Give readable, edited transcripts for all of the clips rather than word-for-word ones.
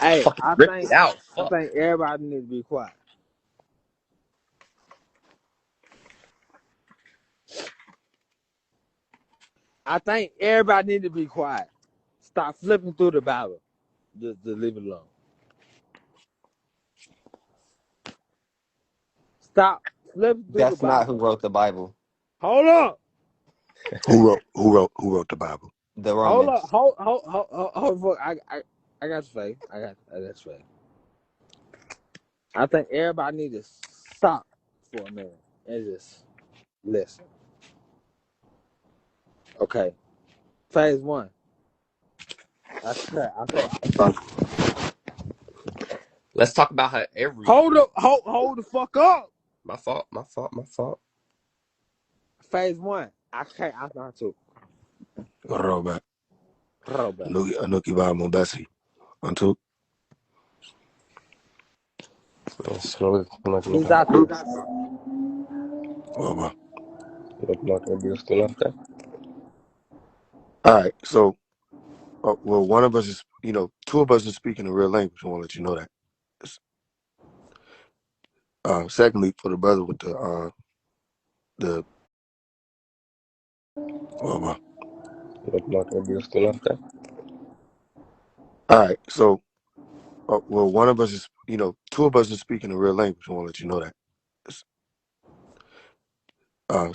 Hey, Fucking ripped it out. I Fuck. think everybody needs to be quiet. I think everybody need to be quiet. Stop flipping through the Bible. Just leave it alone. Stop flipping through the That's not who Bible. wrote the Bible. Hold up. Who wrote the Bible? The Hold up. Romans. Hold. I got your faith. I got your faith. I think everybody need to stop for a minute and just listen. Okay. Phase one. Let's talk about how every. Hold up. Hold the fuck up. My fault. My fault. My fault. Phase one. I not to. Roba. Robert. Anuki ba mo basi. Antu. He's out there. Roba. All right. So, well, one of us is, two of us is speaking a real language. I want to let you know that. Secondly, for the brother with the. Roba. All right. So, well, one of us is, two of us is speaking a real language. I want to let you know that.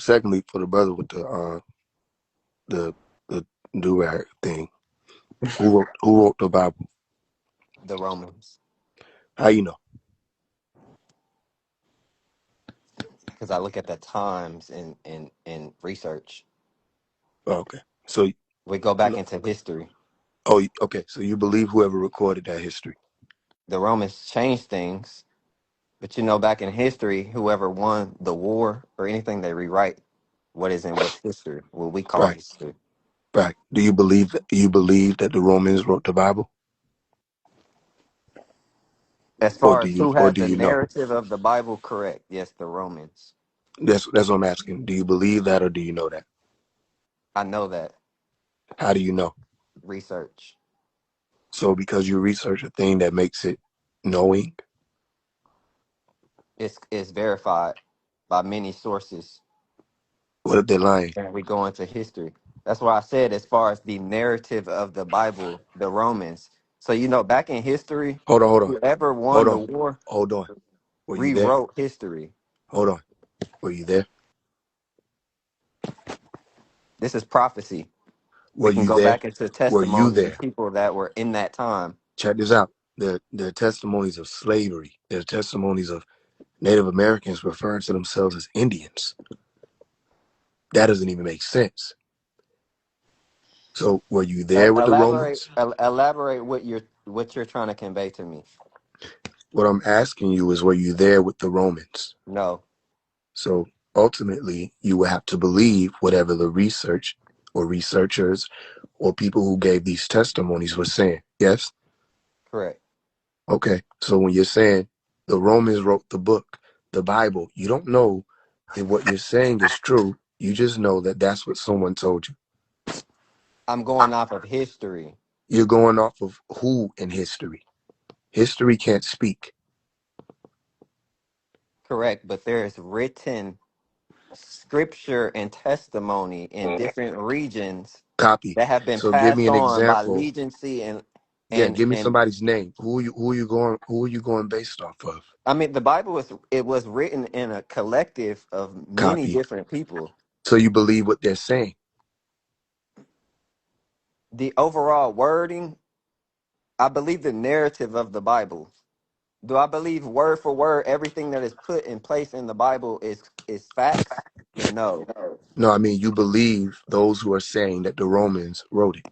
Secondly, for the brother with the do-rag thing, who wrote the Bible? The Romans. How you know? Because I look at the times in research. Okay. So, We go back into history. okay. So you believe whoever recorded that history? The Romans changed things, but back in history, whoever won the war or anything, they rewrite what is in what's history, what we call Right. history. Right. Do you believe that the Romans wrote the Bible, As or far do as you who or has do the you know? narrative of the Bible correct, yes, the Romans. That's what I'm asking. Do you believe that, or do you know that? I know that. How do you know? Research. So because you research a thing that makes it knowing. It's verified by many sources. What if they're lying? And we go into history. That's why I said, as far as the narrative of the Bible, the Romans. So back in history, Hold on. Hold on. whoever Hold won the on. war Hold on. Were you there? rewrote history. Hold on. Were you there? This is prophecy. Were We can you go there? back into Were you testimonies of there? people that were in that time. Check this out. The testimonies of slavery. There's testimonies of Native Americans referring to themselves as Indians. That doesn't even make sense. So were you there with the Elaborate, Romans? elaborate what you're trying to convey to me. What I'm asking you is, were you there with the Romans? No, So ultimately, you will have to believe whatever the research or researchers or people who gave these testimonies were saying. Yes? correct. Okay. So when you're saying the Romans wrote the book, the Bible, you don't know if what you're saying is true. You just know that that's what someone told you. I'm going off of history. You're going off of who in history. History can't speak. Correct, but there is written scripture and testimony in different regions Copy. that have been So give me passed an on by example. legiancy and Yeah, and give me and somebody's name. Who are you going based off of? I mean, the Bible was written in a collective of many Copy. different people. So you believe what they're saying. The overall wording, I believe the narrative of the Bible. Do I believe word for word everything that is put in place in the Bible is facts? No. No, I mean you believe those who are saying that the Romans wrote it.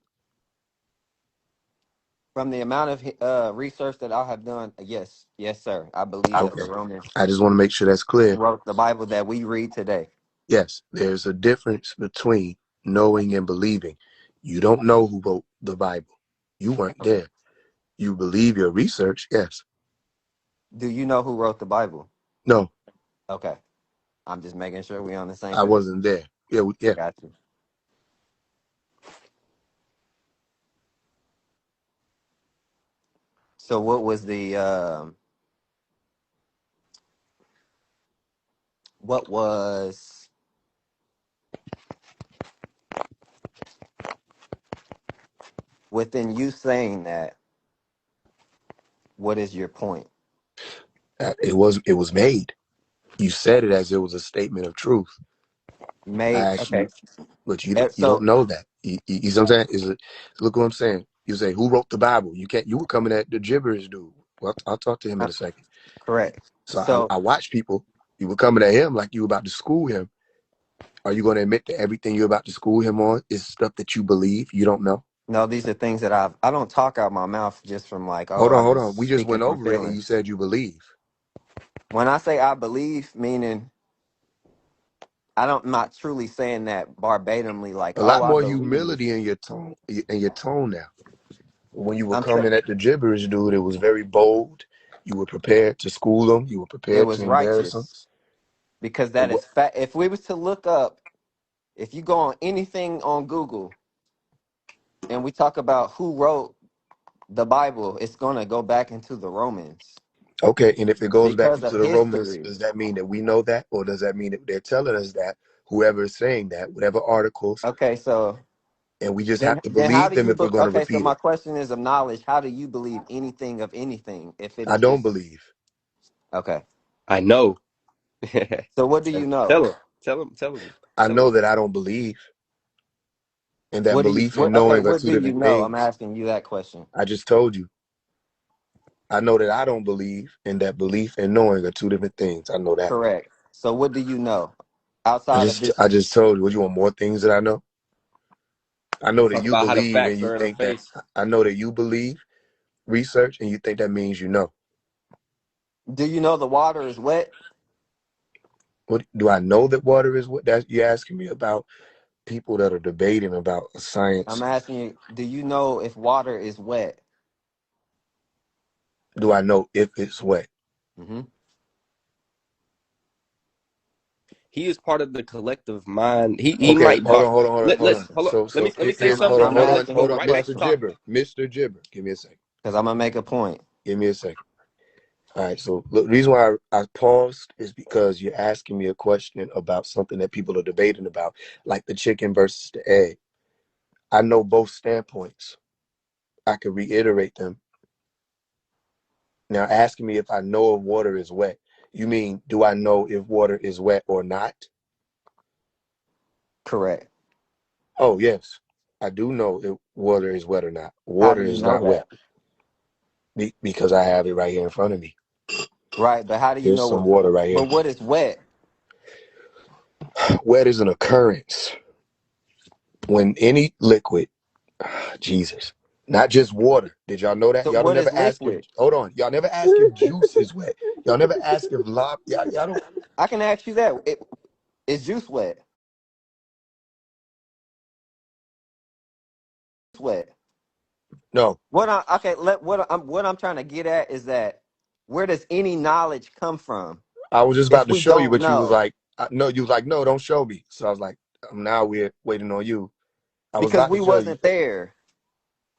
From the amount of research that I have done, yes, yes, sir. I believe that Okay. the Romans I just want to make sure that's clear. wrote the Bible that we read today. Yes, there's a difference between knowing and believing. You don't know who wrote the Bible. You weren't there. You believe your research, yes. Do you know who wrote the Bible? No, Okay. I'm just making sure we're on the same I page. wasn't there. Yeah. Got you. So what was within you saying that? What is your point? It was made. You said it as it was a statement of truth. I Made asked okay. you, but you don't So know that. You see what I'm saying? Look what I'm saying. You say who wrote the Bible? You can't. You were coming at the gibberish dude. Well, I'll talk to him in a second. correct. So So I watch people. You were coming at him like you were about to school him. Are you going to admit that everything you're about to school him on is stuff that you believe you don't know? no, these are things that I don't talk out my mouth just from like, oh, Hold on, I'm hold on. just We just speaking went from over it, and you feelings. said you believe. When I say I believe, meaning I'm not truly saying that verbatimly, like, A oh, lot I more believe. humility in your tone. In your tone now. When you were I'm saying coming at the gibberish dude, it was very bold. You were prepared to school him. You were it prepared to was embarrass him. righteous because that is fact. If we was to look up, if you go on anything on Google and we talk about who wrote the Bible, it's gonna go back into the Romans Okay, and if it goes back because into of the Romans, history. does that mean that we know that, or does that mean that they're telling us that whoever is saying that, whatever articles, Okay, so and we just then have to then how believe do them you if we're going to okay, so repeat my it? question is of knowledge, how do you believe anything of anything if it I is don't just believe. okay. I know. So what do you know? Tell him. Tell him. Tell him. I Tell him. know that I don't believe, and that What do you belief and what okay, knowing are what two do you different know? I'm things. asking you that question. I just told you. I know that I don't believe, and that belief and knowing are two different things. I know that. Correct. So what do you know I outside of just this? I just told you. What you want more things that I know? I know Let's that talk you about how the believe, and facts you are in our think that face. I know that you believe research, and you think that means you know. Do you know the water is wet? What do I know that water is? What that you're asking me about? People that are debating about I'm science. asking you, do you know if water is wet? Do I know if it's wet? Hmm. He is part of the collective mind. He Okay, might hold talk. on, hold on, hold on, hold on. Hold on. So Let me so say here's something, I'm and then let's asking go you a right Mr. into question talking. Jibber, Mr. Jibber. Give me a second. because I'm gonna make a point. Give me a second. All right. So look, the reason why I paused is because you're asking me a question about something that people are debating about, like the chicken versus the egg. I know both standpoints. I could reiterate them. Now, asking me if I know if water is wet, you mean do I know if water is wet or not? Correct. Oh, yes. I do know if water is wet or not. How do Water you is know not wet that? because I have it right here in front of me. Right, but how do you There's know some what? water right But here. what is wet? Wet is an occurrence when any liquid, Jesus, not just water. Did y'all know that? So Y'all don't what is never ask if, liquid? hold on. Y'all never ask if juice is wet. Y'all never ask if y'all don't, I can ask you that. Is juice wet? It's wet. no. What I'm trying to get at is that where does any knowledge come from I was just if about to we show you, don't but you was know? like, no, you was like, no, don't show me. So I was like, now we're waiting on you. I was Because about to we show you. wasn't there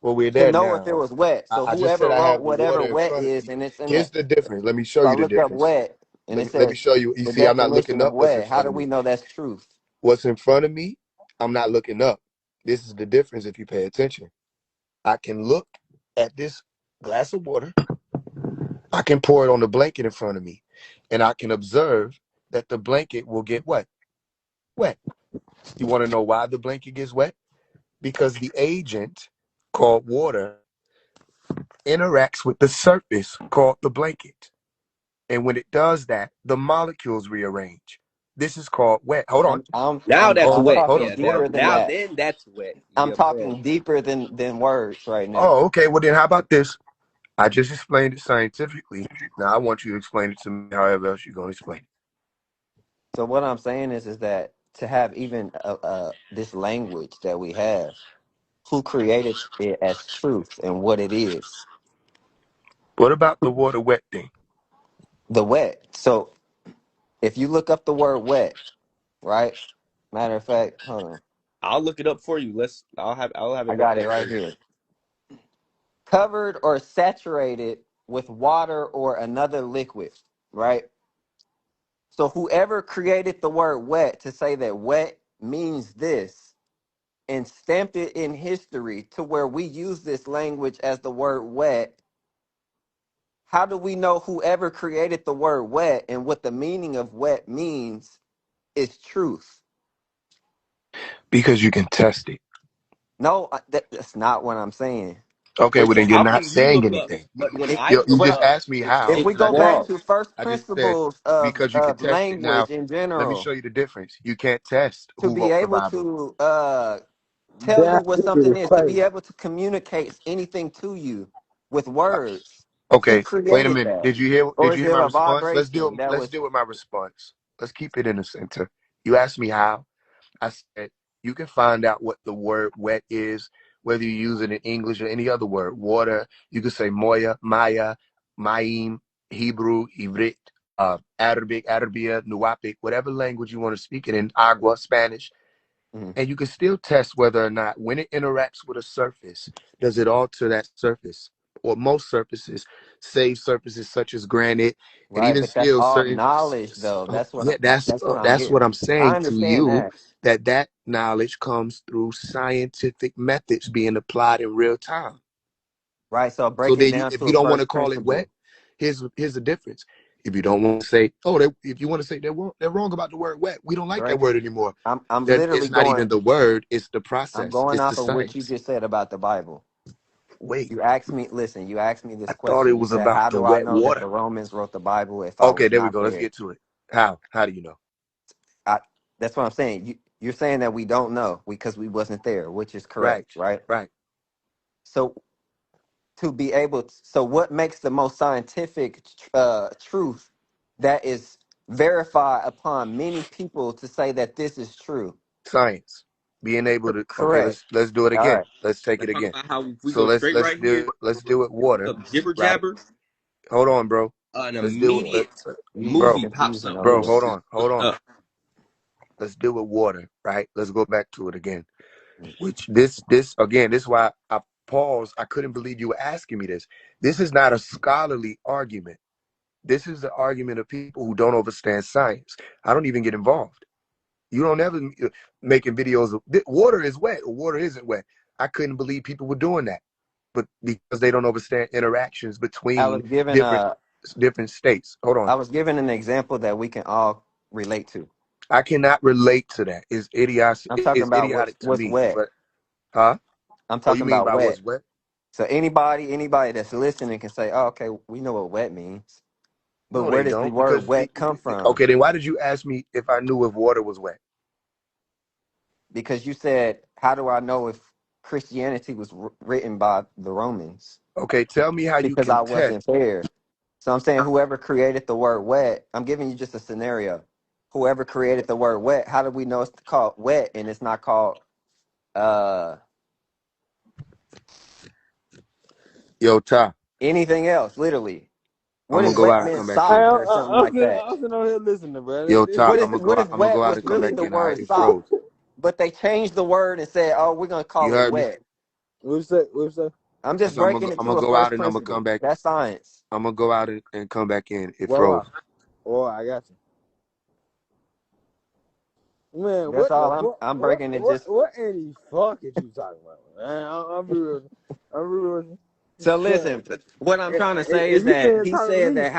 Well, we're to there know if it now. was wet. So I just whoever said I wrote have the whatever water in wet front of is, me. and it's in Here's that. the difference. Let me show So I you the look up difference. wet, and it Let me says show you. You the see, I'm not definition looking of up what's in wet. How front do of we me. know that's truth? What's in front of me, I'm not looking up. This is the difference if you pay attention. I can look at this glass of water. I can pour it on the blanket in front of me, and I can observe that the blanket will get what? Wet. You want to know why the blanket gets wet? Because the agent called water interacts with the surface called the blanket. And when it does that, the molecules rearrange. This is called wet. Hold on. I'm I'm Now I'm that's I'm Hold on. wet. Hold talking on. Yeah. Hold on. deeper Now, than Hold on. now, that. then that's wet. I'm Yeah, bro. talking deeper than words right now. Oh, okay. Well, then how about this? I just explained it scientifically. Now I want you to explain it to me however else you're going to explain it. So what I'm saying is that to have even this language that we have, who created it as truth and what it is, What about the water wet thing? the wet. So if you look up the word wet, right? Matter of fact, hold on, I'll look it up for you. I'll have it I looked got it up for right you. here. Covered or saturated with water or another liquid, right? So whoever created the word wet to say that wet means this and stamped it in history to where we use this language as the word wet, how do we know whoever created the word wet and what the meaning of wet means is truth? Because you can test it. No, that's not what I'm saying. Okay, Wait, well so then you're how not can you saying look up? anything. But when It, I You look just well, up, asked me how. if we I go just back Bro, said to first I just said principles of, because you can of test it. Now, language in let me show general, you the difference. You can't test to who be wrote the able Bible. to tell you that what shit something is is, to be crazy. able to communicate anything to you with words. Who Okay, wait a created minute. that? Did you hear? Or Did is you hear it my a response? vibration that Let's was deal with my response. Let's keep it in the center. You asked me how. I said you can find out what the word wet is, whether you use it in English or any other word. Water. You could say moya, maya, mayim, Hebrew, Ivrit, Arabic, Arabia, Nuapic, whatever language you want to speak it in, Agua, Spanish. Mhm. And you can still test whether or not when it interacts with a surface, does it alter that surface? Or most surfaces, say surfaces such as granite, and Right, even but that's still all certain. knowledge though. Yeah, that's That's what I'm that's what getting. I'm I saying to understand you. that. That knowledge comes through scientific methods being applied in real time. Right. So So break it then, down if to you a don't want to first call it wet, principle. here's the difference. If you don't want to say, if you want to say they're wrong about the word wet, we don't like that Right. word anymore. I'm That literally it's not going even the word; it's the I'm process, going it's the off of what you science. just said about the Bible. Wait, You asked me, listen, you asked me I this thought it question. You was said, about how the do I wet know that water. the Romans wrote the Bible if I Okay, was there we not go. Let's there? get to it. How? How do you know? I, that's what I'm saying. You're saying that we don't know because we wasn't there, which is Right, correct, right? right. So to be able to, so what makes the most scientific truth that is verified upon many people to say that this is true? Science. Being able to. Okay, Correct. let's do it All again. right. Let's take it let's talk again. about how if we So go straight right here let's deal with and look water. up jibber Right. jabber, Hold on, bro. an Let's deal with immediate You just bro. movie pops confusing up over when Bro, you here. hold search on, hold on. up. Let's deal with water, right? Let's go back to it again. Which this again, this is why I paused. I couldn't believe you were asking me this. This is not a scholarly argument. This is the argument of people who don't understand science. I don't even get involved. You don't ever making videos of water is wet or water isn't wet. I couldn't believe people were doing that, but because they don't understand interactions I between was given different a different states. Hold on, I was given an example that we can all relate to. I cannot relate to that. It's idiotic. I'm talking It's about idiotic to what's me. wet. But huh? I'm Oh, you talking mean about by wet. what's wet? So anybody that's listening can say, "Oh, okay, we know what wet means." But No, where they does the don't. word Because wet come from? okay, then why did you ask me if I knew if water was wet? Because you said, "How do I know if Christianity was written by the Romans?" Okay, tell me how you Because can I test. wasn't there. So I'm saying whoever created the word wet, I'm giving you just a scenario. Whoever created the word wet, how do we know it's called wet and it's not called uh Yo, Tah, anything else? Literally, I'm what gonna if go wet out and meant come back I, in. soft I, or something I'm like sitting, that? I'm sitting on here listening, bro. Yo, Tah, What if I'm gonna wet go out was and come really back the in. All right, word it soft, froze. but they changed the word and said, "Oh, we're gonna You call it heard me? wet." What you say? What you say? I'm I just said breaking it I'm to gonna a go out first and I'm gonna come principle. back. That's science. I'm gonna go out and come back in. It What? froze. What? Oh, I got you. Man, That's what the all. I'm fuck? I'm breaking it just What in the fuck is you talking about, man? I'm be real. I'm be real. so. Man, Listen, what I'm trying to say is if you that saying he talk to said me, that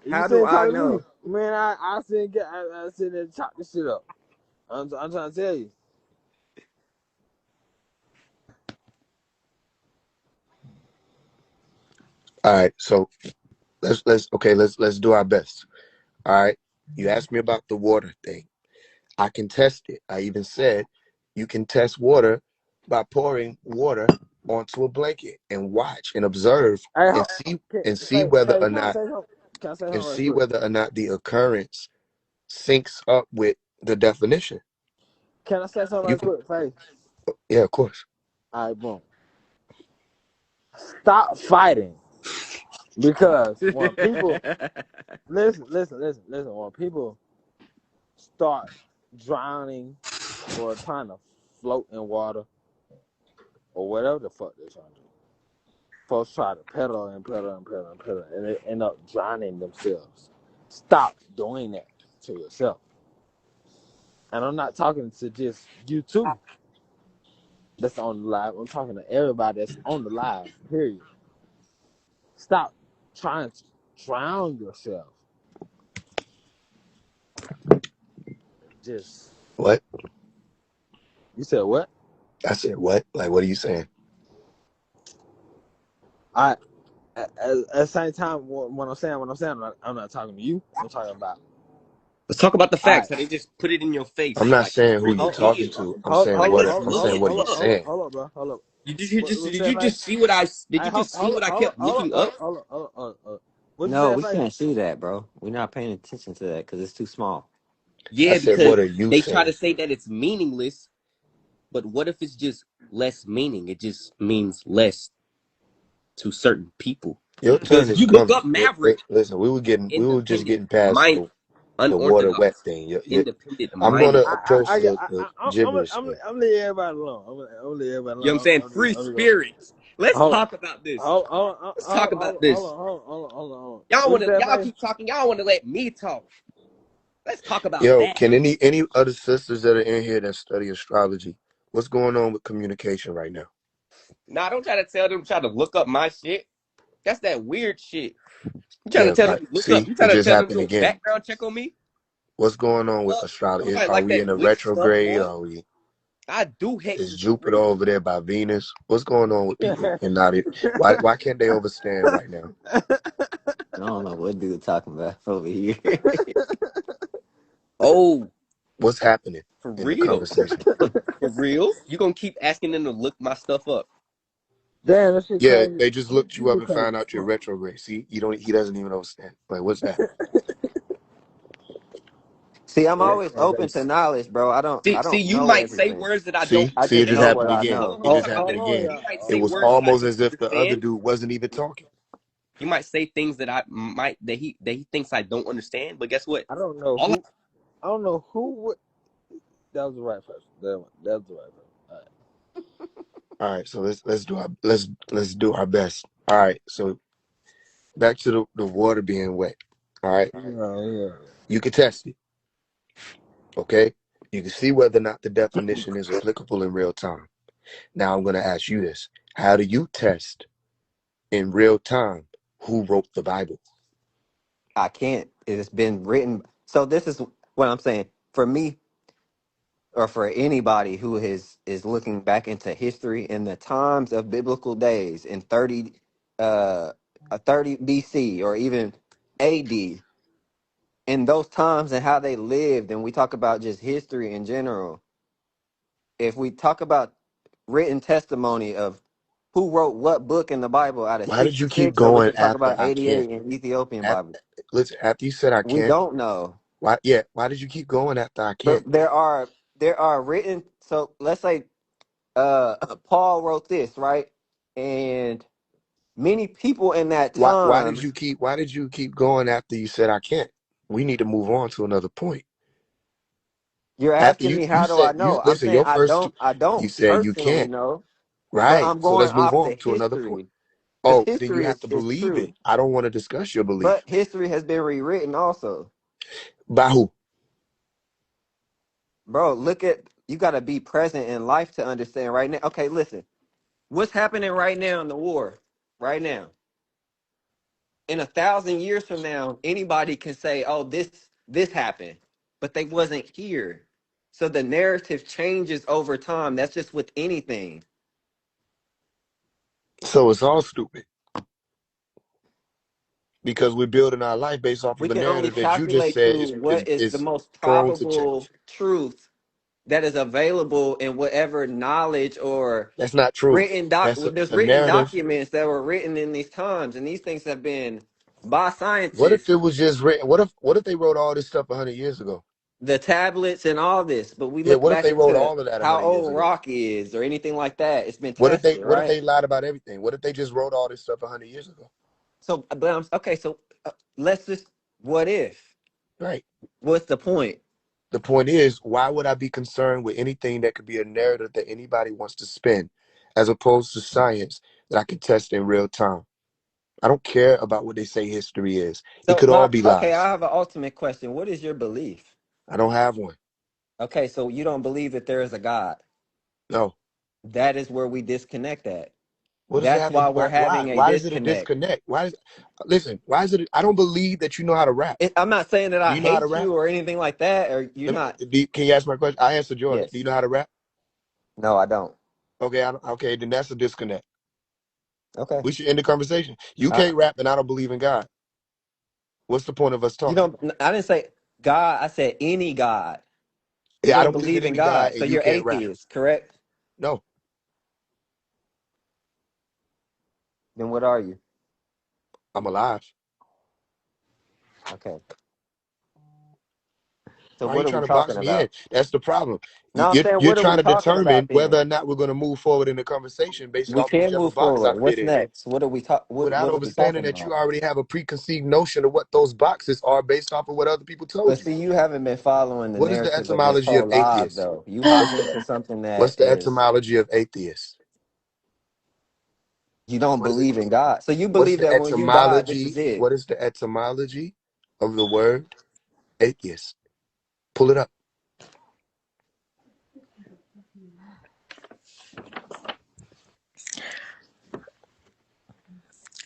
if you how do saying I talk to me, know? man, I sit and I sit there and chop this shit up. I'm trying to tell you. All right, so let's do our best. All right. You asked me about the water thing. I can test it. I even said you can test water by pouring water onto a blanket and watch and observe Hey, and see say, whether hey, or can I not say something? Can I say something right quick? the occurrence syncs up with the definition. Can I say something You right can, quick? Say, yeah, of course. all right, boom. Stop fighting because when people listen. When people start drowning or trying to float in water or whatever the fuck they're trying to do, folks try to pedal and pedal and pedal and pedal, and they end up drowning themselves. Stop doing that to yourself. And I'm not talking to just you too that's on the live. I'm talking to everybody that's on the live, period. Stop trying to drown yourself. Just, What? you said what? I said what? Like, what are you saying? I at the same time, when I'm saying, I'm not talking to you. I'm talking about. Let's talk about the All right, facts. How they just put it in your I'm face. not Like, saying who here you you hold, see talking it. to. I'm hold, saying Like, hold, what. let's hold, I'm look saying at hold, what it. are hold you up, hold up, saying? hold up, bro, hold up. What you Did said, you Faye? just see what Hey, did you just see what I kept looking up? hold up, what you No, said, we Faye? can't see that, bro. We're not paying attention to that because it's too small. I Yeah, said, because what are you they try to saying? say that it's meaningless, but what if it's just less meaning? It just means less to certain people. Your Because turn if is you look coming. up Maverick, Listen, we were just independent, getting past mind the water wet unorthodox, thing. independent, I'm mind. gonna You approach the gibberish I'm thing. leave everybody alone. I'm leave everybody know what I'm alone. saying? Free spirits. Let's Hold talk about this. hold Let's talk about this. on. What you said, Y'all Faye? keep talking. Y'all want to let me talk. Let's talk about Yo, that. can any other sisters that are in here that study astrology? What's going on with communication right now? Nah, don't try to tell them try to look up my shit. That's that weird shit. You trying to Yeah, tell them like, look up? see, You it trying to just tell them happened do a again. background check on me? What's going on with Fuck, astrology? nobody Are like we that in a witch stuff, retrograde? boy. Are we? I do Is hexes for Jupiter real. over there by Venus? What's going on with people and not it? Why can't they overstand right now? I don't know what dude talking about over here. Oh, What's happening for in the real? conversation? For real? You gonna keep asking them to look my stuff up? Damn, that shit Yeah, crazy. they just looked you You up and crazy found as out you're fuck. retrograde. See, he doesn't even understand. Like, what's that? See, I'm always open to Retrogration. knowledge, bro. I See, don't you know might say everything. words that I don't I See, it just just know understand. what happened I again. Hold on, know. It hold on, just time out. happened Hold again. on, You might It say was words that I almost don't as if the other understand. dude wasn't even talking. You might say things that I might that he thinks I don't understand. But guess what? I don't know All who. I don't know who would. That was the right person. That was the right person. All right. All right, so let's do our best. All right, so back to the water being wet. All right, Yeah. you can test it. Okay, you can see whether or not the definition is applicable in real time. Now I'm going to ask you this: how do you test in real time who wrote the Bible? I can't. It's been written. So this is what I'm saying. For me, or for anybody who is looking back into history in the times of biblical days in 30 30 BC or even AD, in those times and how they lived, and we talk about just history in general, if we talk about written testimony of who wrote what book in the Bible out of Why did you keep 66, or we going can talk after about I can't? 88 in Ethiopian At, Bible, listen, after you said I we can't, don't know. why? Yeah, why did you keep going after I But can't? there are written, so let's say Paul wrote this, right? And many people in that time, Why did you keep going after you said I can't? We need to move on to another point. you're After asking me you how do I said you know? I'm listen, saying your first two, I you don't said you personally can't. know, but Right. I'm So going let's move off on the to another point. history because Oh, then you history have to is believe it. true. I don't want to discuss your belief. But history has been rewritten also. By who? Bro, look at, you got to be present in life to understand right now. Okay, listen. What's happening right now in the war? Right now. In 1,000 years from now, anybody can say, "Oh, this happened," but they wasn't here. So the narrative changes over time. That's just with anything. So it's all stupid because we're building our life based off We of a can only narrative that you just calculate said to what is the is most prone to probable change. truth that is available in whatever knowledge or That's not truth. That's there's a written narrative. documents that were written in these times, and these things have been by What if scientists, it was just written? What if they wrote all this stuff 100 years ago? the tablets and all this. But we Yeah, look what if back they wrote into all of that a how hundred years old ago? rock is or anything like that. It's been What if they tested, what if right? they lied about everything? What if they just wrote all this stuff 100 years ago? So, but okay. So let's just, what if? Right. What's the point? The point is, why would I be concerned with anything that could be a narrative that anybody wants to spin, as opposed to science that I can test in real time. I don't care about what they say history is. It So could all my be okay, I lies. have an ultimate question. What is your belief? I don't have one. Okay, so you don't believe that there is a God. No. That is where we disconnect at. What does it That's have to why do? we're Why? having a Why is it a disconnect. disconnect? Why is listen, why is it I don't believe that you know how to rap. I'm not saying that Do I you know how to hate rap? you or anything like that, or you're not. Can you ask my question? I answered yours. Do you Yes. know how to rap? No, I don't. Okay, okay, then that's a disconnect. Okay. We should end the conversation. You can't rap and I don't believe in God. What's the point of us You talking? don't. I didn't say God. I said any God. You Yeah, I don't don't believe in believe in any God God, so and you you're can't rap. atheist, correct? No, Then what are you? I'm alive. Okay. So Why are you what are we trying to box talking me in? about? That's the problem. No, I'm saying You're what are trying we to talking determine about whether then? or not we're going to move forward in the conversation based We off can whichever move box I forward. fit What's in, next? What are we talk? without What are we understanding talking that you about? already have a preconceived notion of what those boxes are based off of what other people told But you. see, you haven't been following the What is the narrative of this etymology of whole live atheist? though. You hopped What's the into something what's that the is etymology of atheist? you don't What is it? believe in God. So you What's believe the that when you die, this is etymology? it. What is the etymology of the word atheist? Pull it up.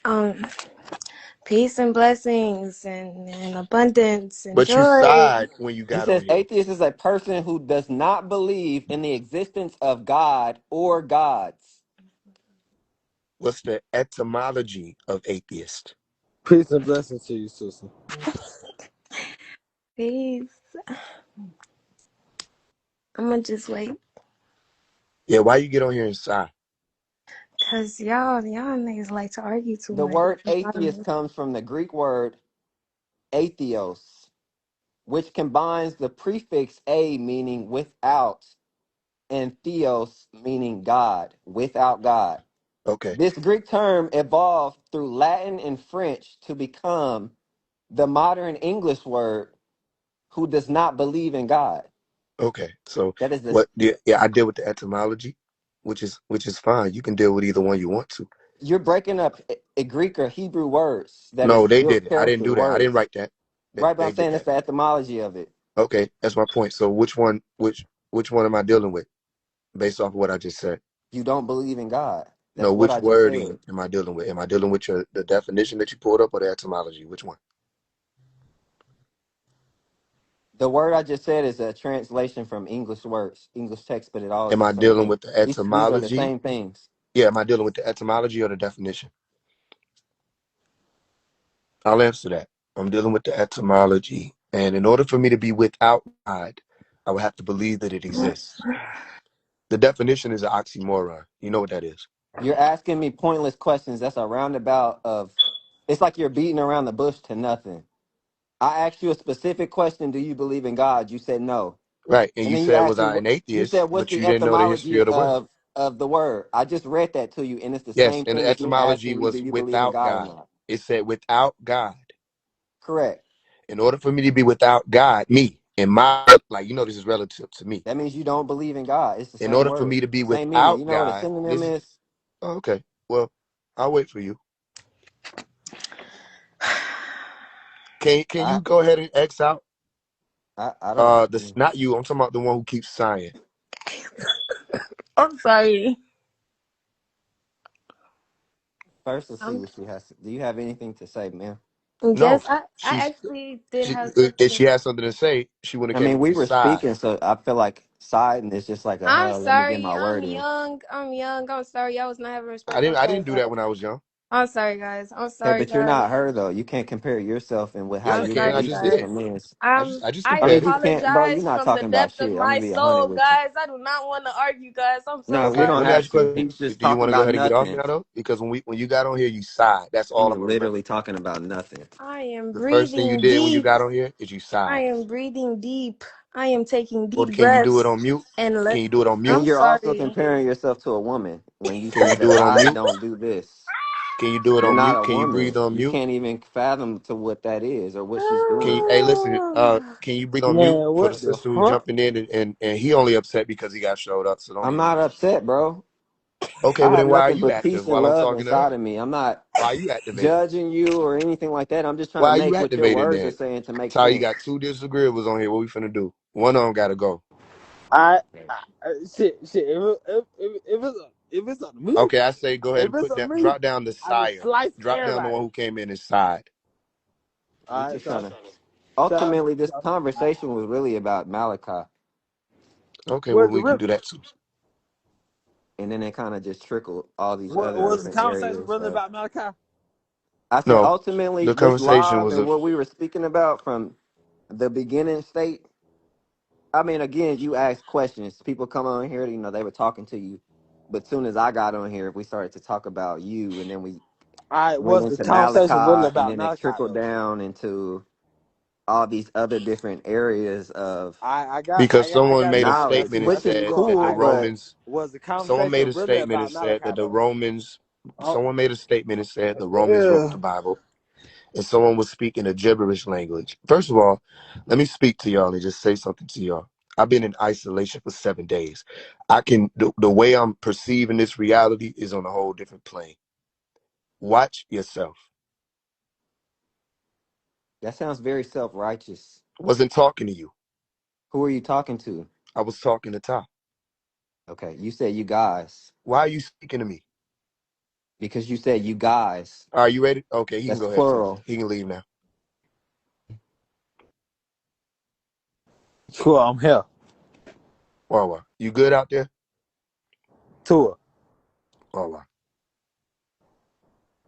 Um, peace and blessings and abundance and But you joy. sighed when you He got on says here. atheist is a person who does not believe in the existence of God or gods. What's the etymology of atheist? Peace and blessings to you, sister. Peace. I'm gonna just wait. Yeah, why you get on here and sigh? Cause y'all niggas like to argue too The much. word atheist comes from the Greek word atheos, which combines the prefix a meaning without and theos meaning God, without God. Okay, This Greek term evolved through Latin and French to become the modern English word who does not believe in God. okay. So That is this. what? Yeah, I deal with the etymology, which is fine. You can deal with either one you want to. You're breaking up a Greek or Hebrew words that No, is they real did it. I didn't character do that. I didn't words. write that. Right, but I'm They did saying that's that. the etymology of it. Okay, that's my point. So which one am I dealing with based off of what I just said? You don't believe in God. No, That's what which I just wording said. am I dealing with? Am I dealing with the definition that you pulled up or the etymology? Which one? The word I just said is a translation from English words, English text, but it all is Am the I same dealing thing. with the These are the etymology? same things. Yeah, am I dealing with the etymology or the definition? I'll answer that. I'm dealing with the etymology. And in order for me to be without God, I would have to believe that it exists. The definition is an oxymoron. You know what that is? You're asking me pointless questions. That's a roundabout of. It's like you're beating around the bush to nothing. I asked you a specific question. Do you believe in God? You said no. Right. And And you then you said, asked was me. I an You said, atheist? "What's But the you didn't know the history etymology of the word. of the word?" I just read that to you, and it's the Yes. same And the thing as me etymology asking you, "Do was you believe in without God or God. not?" It said without God. Correct. In order for me to be without God, me, in my, like, this is relative to me. That means you don't believe in God. It's the In same order for word, me to be same meaning. without You know what a God, synonym this is, is? oh, okay. Well, I'll wait for you. Can I you go ahead and X out? I don't. This not you. I'm talking about the one who keeps sighing. I'm sorry. First, let's see Um, what she has. Do you have anything to say, man? No, yes, I she's actually did she. have If something. she had something to say, she would have I came mean, up we and were sighed. speaking, so I feel like siding is just like a I'm let me get sorry. my I'm word in. young. I'm young. I'm sorry. I was not having I respect. didn't. I'm I sorry, didn't do that guys. when I was young. I'm sorry, guys. I'm Okay, sorry, but you're guys. not her though. You can't compare yourself and with how Yes, I I'm your can. I sorry, belief just guys. did. system is. I just I I mean, compared you it. can't, bro. You're apologize not from the talking about depth of shit. I'm gonna my be 100 soul, with you. guys. I do not want to argue, guys. I'm so No, we Okay, don't let me sorry. ask have you a to. question. He's just Do you talking want to go about ahead and get off nothing. now, though? Because when you got on here, you sighed. That's He all was I'm gonna remember. literally talking about nothing. I am The first thing you breathing did when you deep. got on here is you I sighed. am breathing deep. I am taking Or deep can you do it breaths on mute? and Can let. you do it on And I'm mute? you're also sorry. comparing yourself to a woman when you Can you said that do it on I mute? don't do this. Can you do it You're on not mute? a Can you breathe woman. on You mute? can't even fathom to what that is or what she's doing. Hey, listen, can you breathe on mute Man, for the what the sister who's fuck? jumping in and he only upset because he got showed up, so don't I'm even. not upset, bro. Okay, I well have then why are nothing you but active peace and while I'm love talking to inside her? of me. I'm not Why are you activating? judging you or anything like that. I'm just trying Why to are you make what your activating words are then? saying to make Ty, you got sense. 2 disagreeables on here. What we finna do? One of them gotta go. I, shit. If it's on me, Okay, I say go ahead if and it's put on that. me, Drop down the I just sire. slice Drop down the one everybody. who came in his side. We All right, just so trying to. so, Ultimately, this so conversation was really about Malachi, Okay, well was the we can real, do that too. and then it kind of just trickled all these what other was the different conversation areas really of. about Malachi? I said No, ultimately, the this conversation live was and a what we were speaking about from the beginning state. I mean, again, you asked questions. People come on here, they were talking to you, but soon as I got on here, we started to talk about you, and then we All right, went was the into conversation really Malachi, and about then it Malachi trickled though? down into all these other different areas of because I someone got made a something to say knowledge, to statement you. and which is said Look, that the cool, but Romans. was the Someone made conversation a really statement and about said Malachi that the though? Romans. Oh, Someone made a statement and said the Romans wrote yeah. the Bible, and someone was speaking a gibberish language. First of all, let me speak to y'all and just say something to y'all. I've been in isolation for 7 days. The way I'm perceiving this reality is on a whole different plane. Watch yourself. that sounds very self-righteous. Wasn't talking to you. Who are you talking to? I was talking to Tah. Okay, you said you guys Why are you speaking to me? because you said you guys. Are you ready? Okay, he can That's go ahead and talk. plural. He can leave now. Cool, I'm here. Wawa, you good out there? Tour. Wawa.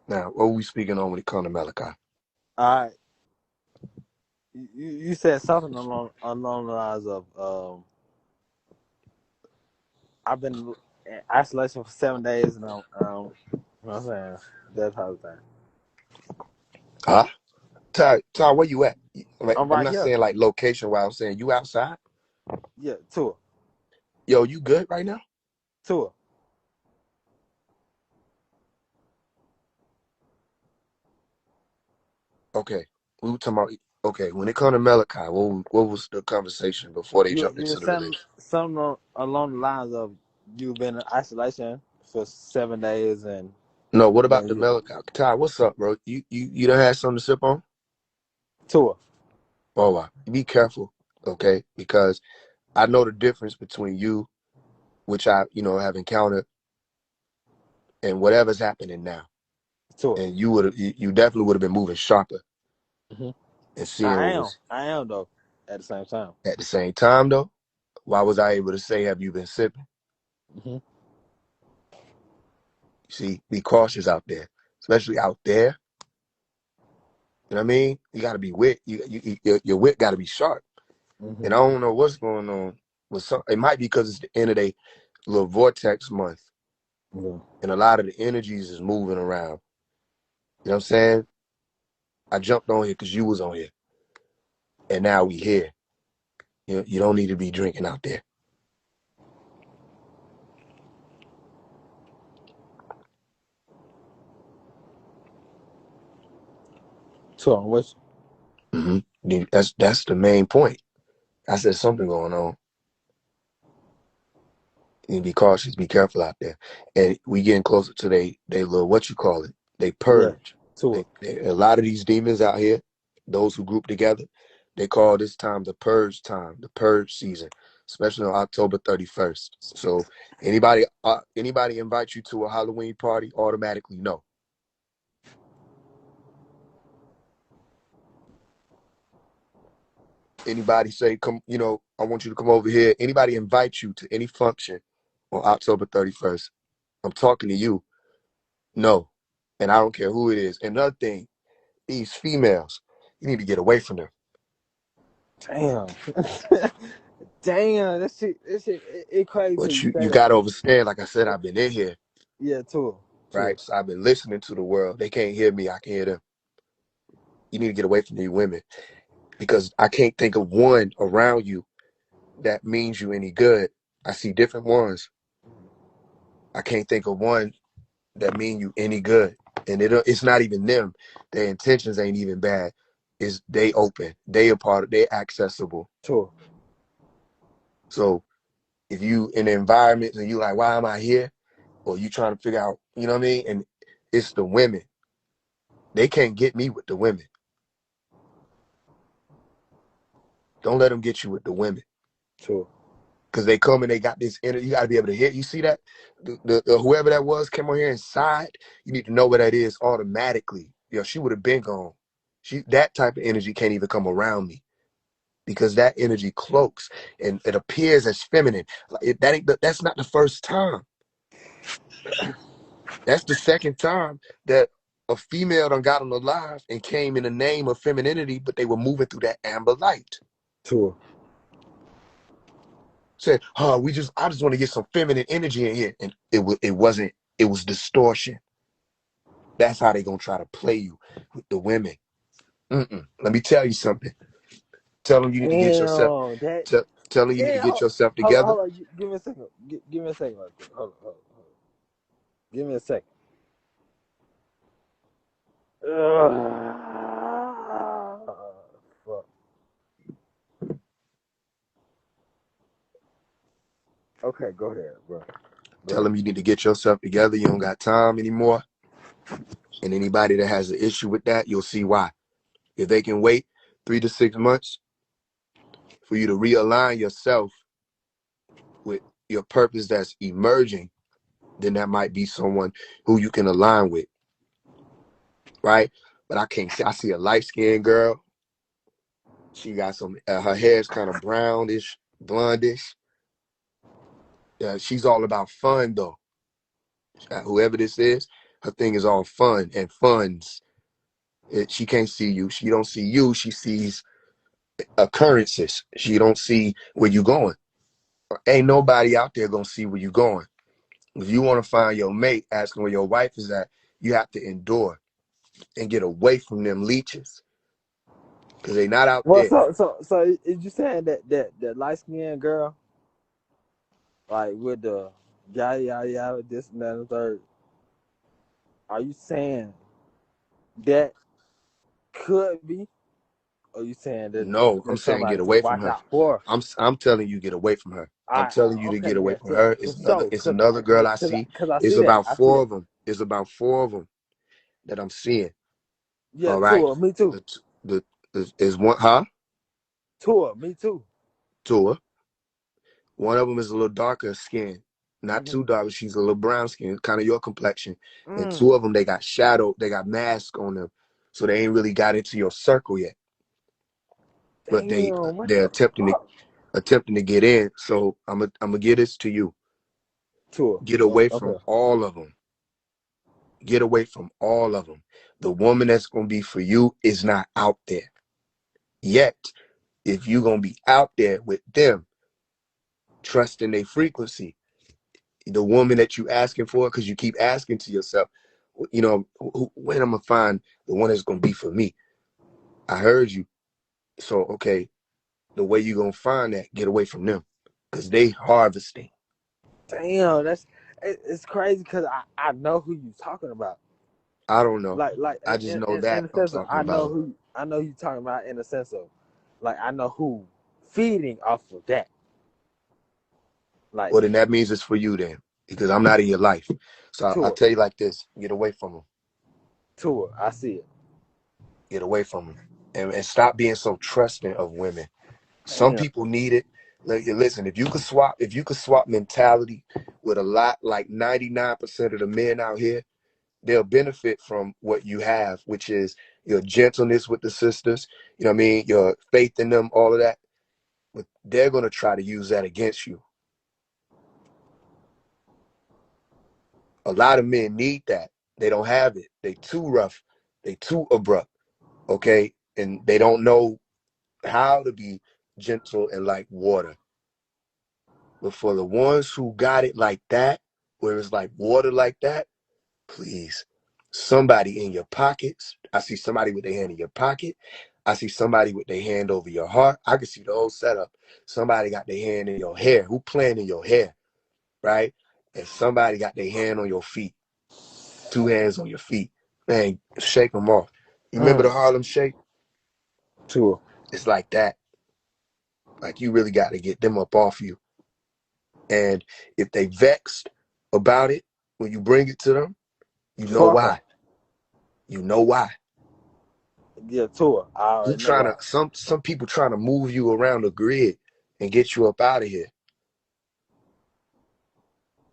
Now, what are we speaking on when it comes to Malachi? All right. You said something along the lines of I've been in isolation for 7 days and you know what I'm saying, that type of thing. Huh? Ty, where you at? Like, I'm I'm right not here. saying like location wise. I'm saying you outside. Yeah, tour. Yo, you good right now? Tour. Okay. We were talking about. Okay, when it comes to Malachi, what was the conversation before they You jumped you into the saying religion? something along the lines of you've been in isolation for 7 days and No, what about then the you Malachi? Ty, what's up, bro? You done had something to sip on? tour. Oh, wow. Be careful, okay? Because I know the difference between you, which I have encountered, and whatever's happening now. Tour. And you definitely would have been moving sharper Hmm. and seeing what was I am though at the same time. at the same time though. Why was I able to say, have you been sipping? Hmm. You see, be cautious out there, especially out there. You know what I mean? You got to be wit. Your wit got to be sharp. Hmm. And I don't know what's going on with some. It might be because it's the end of the little vortex month, Yeah. and a lot of the energies is moving around. You know what I'm saying? I jumped on here because you was on here, and now we here. You don't need to be drinking out there. Tour. Which That's the main point. I said something going on. And be cautious, be careful out there. And we getting closer to they little what you call it. They yeah. purge. Tour. A lot of these demons out here, those who group together, they call this time, the purge season, especially on October 31st. So anybody invite you to a Halloween party, automatically no. Anybody say, come, I want you to come over here. Anybody invite you to any function on October 31st. I'm talking to you. No. And I don't care who it is. Another thing, these females, you need to get away from them. Damn. Damn. That shit, it crazy till But you you say got that. to understand, like I said, I've been in here, Yeah, tour. Tour. right? So I've been listening to the world. They can't hear me. I can hear them. You need to get away from these women because I can't think of one around you that means you any good. I see different ones. I can't think of one that mean you any good. And it's not even them. Their intentions ain't even bad. Is they open. They a part of, they accessible. Tour. So if you in the environment and you like, why am I here? or you trying to figure out, you know what I mean? And it's the women. They can't get me with the women. Don't let them get you with the women. True. Because they come and they got this energy. You got to be able to hit. You see that? The whoever that was came on here and sighed. You need to know what that is automatically. She would have been gone. That type of energy can't even come around me because that energy cloaks and it appears as feminine. That's not the first time. That's the second time that a female done got on the live and came in the name of femininity, but they were moving through that amber light. True. Said, I just want to get some feminine energy in here. And it wasn't, it was distortion. That's how they gonna try to play you with the women. Let me tell you something. Tell them you need to get yourself, Damn, that. tell them you need to Yeah, get yourself together. hold on. Give me a second. Give me a second. Right quick. Hold on. Give me a second. Fuck. Okay, go ahead, bro. Go Tell ahead. them you need to get yourself together. You don't got time anymore. And anybody that has an issue with that, you'll see why. If they can wait 3 to 6 months for you to realign yourself with your purpose that's emerging, then that might be someone who you can align with, right? But I can't see. I see a light-skinned girl. She got some. Her hair's kind of brownish, blondish. She's all about fun, though. Whoever this is, her thing is all fun and funds. She can't see you. She don't see you. She sees occurrences. She don't see where you going. Ain't nobody out there gonna see where you going. If you want to find your mate, asking where your wife is at, you have to endure and get away from them leeches because they not out Well, there. so is you saying that light skinned girl, like with the yada yada yada, this and that and the third? Are you saying that could be? Or are you saying that No, I'm there's saying somebody get to away from watch her. out for? I'm telling you get away from her. I'm I telling you to okay, get away yeah, from her. for sure, It's another girl I see. cause I It's see that, about I see four that. of them. It's about 4 of them that I'm seeing. Yeah, All right. tour, me too. The is one, huh? Tour, me too. Two. One of them is a little darker skin, not Mm-hmm. too dark, but she's a little brown skin, kind of your complexion. And Mm, 2 of them, they got shadow, they got mask on them, so they ain't really got into your circle yet. But damn, what they're the fuck? attempting to get in. So I'm gonna get this to you. Tour. Get away from Okay. all of them. Get away from all of them. The woman that's gonna be for you is not out there yet. If you gonna be out there with them, trusting their frequency, the woman that you asking for, because you keep asking to yourself, when I'm gonna find the one that's gonna be for me. I heard you. So okay, the way you gonna find that, get away from them, because they harvesting. Damn, it's crazy because I know who you talking about. I don't know. Like I just know in that the I'm sense of talking about. I know who you talking about in the sense of like I know who feeding off of that. Like Well, then that means it's for you then, because I'm not in your life. So I'll tour, tell you like this: get away from them. tour. I see it. Get away from them, and stop being so trusting of women. Some Damn. people need it. Like, listen, if you could swap mentality with a lot, like 99% of the men out here, they'll benefit from what you have, which is your gentleness with the sisters, you know what I mean, your faith in them, all of that. But they're gonna try to use that against you. A lot of men need that. They don't have it. They too rough. They too abrupt. Okay, and they don't know how to be gentle and like water. But for the ones who got it like that, where it's like water like that, please, somebody in your pockets. I see somebody with their hand in your pocket. I see somebody with their hand over your heart. I can see the whole setup. Somebody got their hand in your hair. Who playing in your hair, right? And somebody got their hand on your feet. 2 hands on your feet. Man, shake them off. You remember the Mm, Harlem Shake? tour. It's like that. Like you really got to get them up off you. And if they vexed about it, when you bring it to them, you know Fuck them. why. You know why. Yeah, tour. I You already know trying why. to some people trying to move you around the grid and get you up out of here.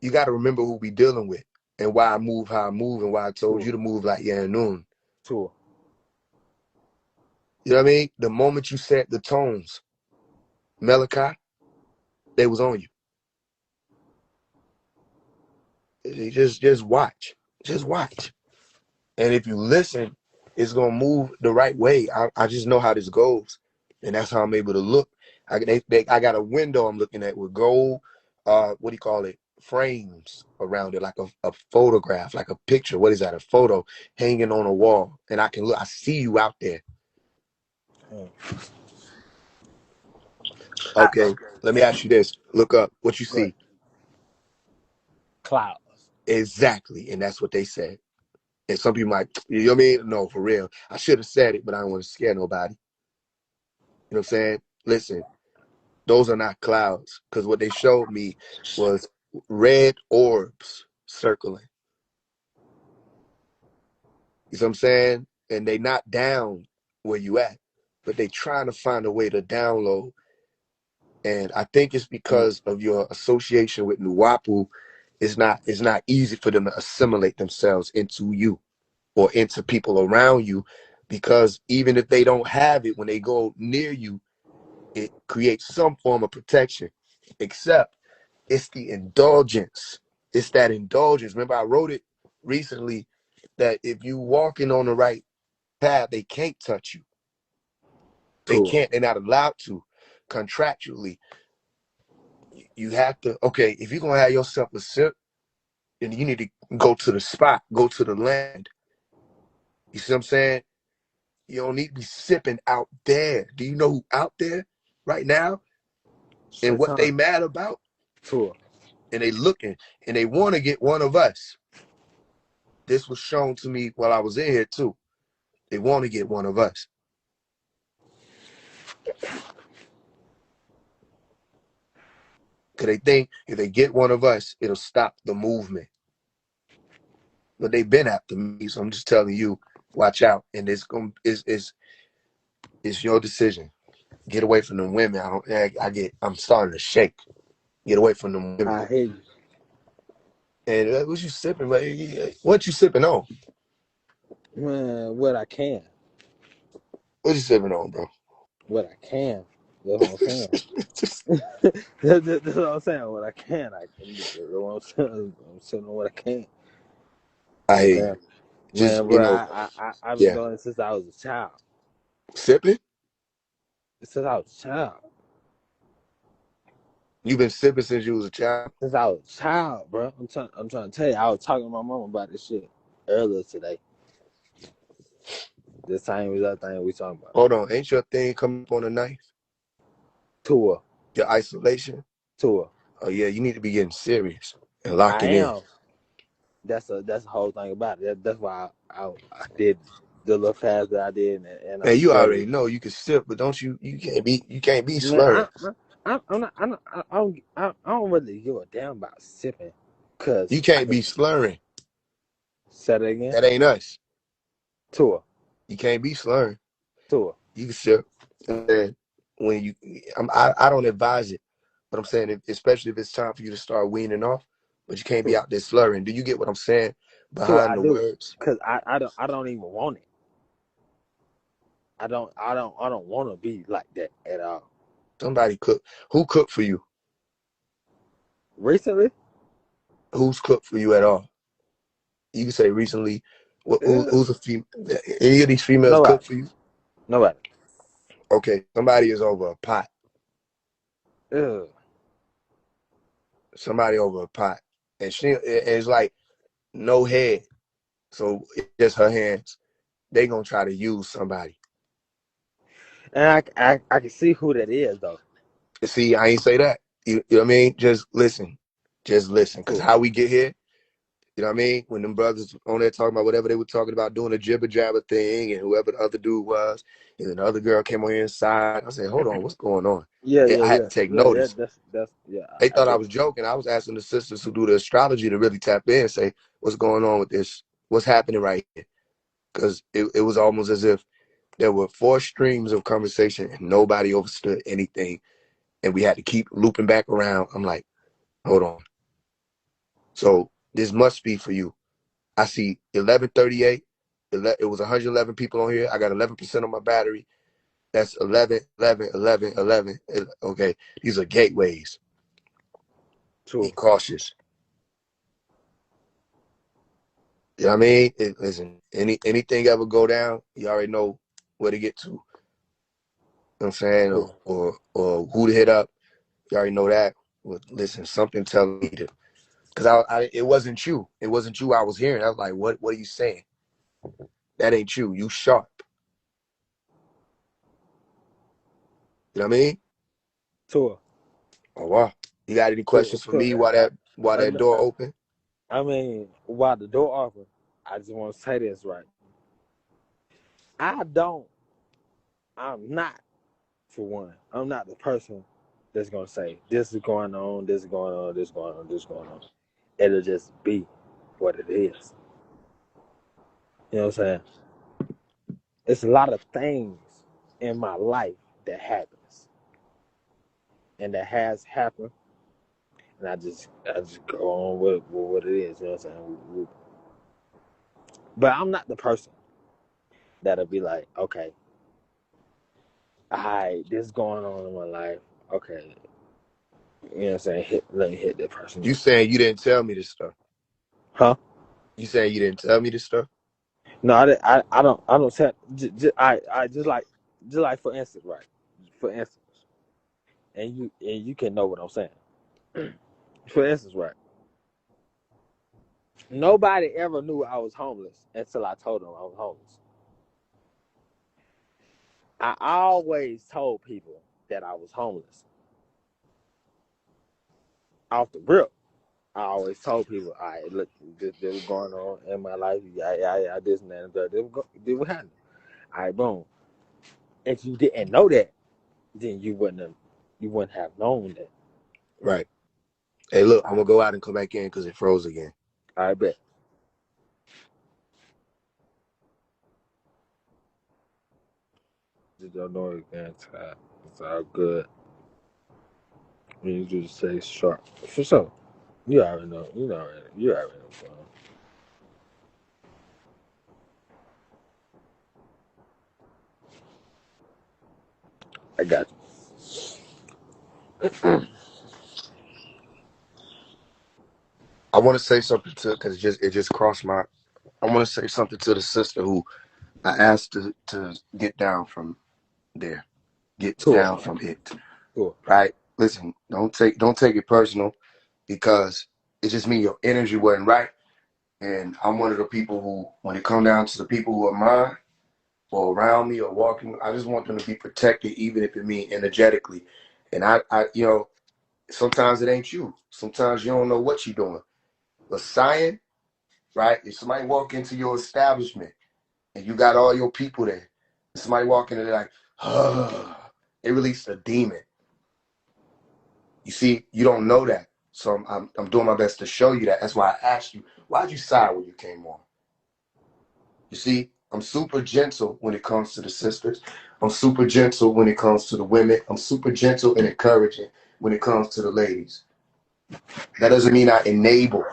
You got to remember who we dealing with and why I move how I move and why I told Tour. you to move like noon. Tour. You know what I mean? The moment you set the tones, Malachi, they was on you. Just watch. Just watch. And if you listen, it's gonna move the right way. I just know how this goes, and that's how I'm able to look. I got a window I'm looking at with gold. What do you call it? Frames around it, like a photograph, like a picture. What is that? A photo hanging on a wall, and I can look. I see you out there. Mm. Okay, let me ask you this. Look up what you But see. clouds. Exactly, and that's what they said. And some people might, you know what I mean? No, for real. I should have said it, but I don't want to scare nobody. You know what I'm saying? Listen, those are not clouds because what they showed me was red orbs circling. You see what I'm saying? And they not down where you at, but they trying to find a way to download. And I think it's Mm. because of your association with Nuwapu. It's not easy for them to assimilate themselves into you or into people around you, because even if they don't have it, when they go near you, it creates some form of protection. Except it's the indulgence. It's that indulgence. Remember, I wrote it recently that if you walking on the right path, they can't touch you. They Tour. can't. They're not allowed to contractually. You have to. Okay, if you're gonna have yourself a sip, then you need to go to the spot, go to the land. You see what I'm saying? You don't need to be sipping out there. Do you know who out there right now and what Shaitan. they mad about? Tour. And they looking and they want to get one of us. This was shown to me while I was in here too. They want to get one of us because they think if they get one of us, it'll stop the movement. But they've been after me, so I'm just telling you, watch out. And it's your decision. Get away from them women. I'm starting to shake. Get away from them women. I hear you. And what you sipping? What you sipping on? Man, what I can. What you sipping on, bro? What I can. That's what I'm saying. That's what I'm saying. What I can. That's what I'm saying. I'm saying what I can. I hear you. Okay. Just Man, bro, I've been yeah, doing it since I was a child. sipping. Since I was a child. You've been sipping since you was a child. Since I was a child, bro. I'm trying to tell you, I was talking to my mom about this shit earlier today. This time was that thing we talking about. Hold on, ain't your thing coming up on the knife? Tour. Your isolation. Tour. Oh yeah, you need to be getting serious and lock I it in. am. That's the whole thing about it. That's why I did the little fast that I did, and I Man, you started. already know you can sip, but don't you? You can't be Man, slurring. I'm not. I don't really give a damn about sipping, cause You I can't can be slurring. say it again. That ain't us. Tour. You can't be slurring. Tour. You can sip. And when I don't advise it, but I'm saying, especially if it's time for you to start weaning off, but you can't be Tour. out there slurring. Do you get what I'm saying Tour. behind I the do, words? cause I don't even want it. I don't want to be like that at all. Somebody cook. Who cooked for you? Recently, Who's cooked for you at all? You can say recently. uh, Who's a female? Any of these females cook nobody, for you? nobody. Okay, somebody is over a pot. Uh, Somebody over a pot, and it's like no head, so it's just her hands. They gonna try to use somebody. and I can see who that is though. See, I ain't say that. You know what I mean? Just listen, cause Tour. how we get here, You know what I mean? When them brothers on there talking about whatever they were talking about, doing a jibber jabber thing, and whoever the other dude was, and then the other girl came on here inside. I said, hold on, what's going on? Yeah, I yeah, had yeah, to take yeah, yeah. notice. That's yeah. They I thought I get was joking. I was asking the sisters who do the astrology to really tap in and say, what's going on with this? What's happening right here? Because it was almost as if there were 4 streams of conversation and nobody understood anything. And we had to keep looping back around. I'm like, hold on. So this must be for you. I see 1138. It was 111 people on here. I got 11% on my battery. That's 11, 11, 11, 11. Okay, these are gateways. Be too. cautious. You know what I mean? Listen, anything ever go down, you already know where to get to. You know what I'm saying? Too. Or who to hit up. You already know that. Well, listen, something telling me to, because it wasn't you. It wasn't you I was hearing. I was like, what are you saying? That ain't you. You sharp. You know what I mean? Too. Oh wow. You got any Too. questions for me while that door open? I mean, while the door open, I just want to say this right. I don't. I'm not, for one. I'm not the person that's gonna say this is going on, this is going on, this is going on, this is going on. It'll just be what it is. You know what I'm saying? It's a lot of things in my life that happens and that has happened, and I just go on with what it is. You know what I'm saying? But I'm not the person that'll be like, okay, all right, this is going on in my life. Okay, you know what I'm saying? Let me hit that person You up. saying you didn't tell me this stuff? Huh? You saying you didn't tell me this stuff? No, I don't say. I just like for instance, right? For instance, and you can know what I'm saying. For instance, right? Nobody ever knew I was homeless until I told them I was homeless. I always told people that I was homeless off the rip. I always told people, all right, look, this was going on in my life. Yeah, this and that and that. This was happening. All right, boom. If you didn't know that, then you wouldn't have known that. Right. Hey, look, All I'm right, gonna go out and come back in because it froze again. I bet. Just don't know again. It's all good. When you just say sharp. For sure. You already know. You already know. Bro. I got you. I want to say something to because it just crossed my. I want to say something to the sister who I asked to get down from there, get Tour. down from it. Tour. Right? Listen, don't take it personal because it just means your energy wasn't right. And I'm one of the people who, when it come down to the people who are mine or around me or walking, I just want them to be protected, even if it means energetically. And sometimes it ain't you. Sometimes you don't know what you're doing. But science, right? If somebody walk into your establishment and you got all your people there, and somebody walk in and they're like, they release a demon. You see, you don't know that. So I'm doing my best to show you that. That's why I asked you, why'd you sigh when you came on? You see, I'm super gentle when it comes to the sisters. I'm super gentle when it comes to the women. I'm super gentle and encouraging when it comes to the ladies. That doesn't mean I enable.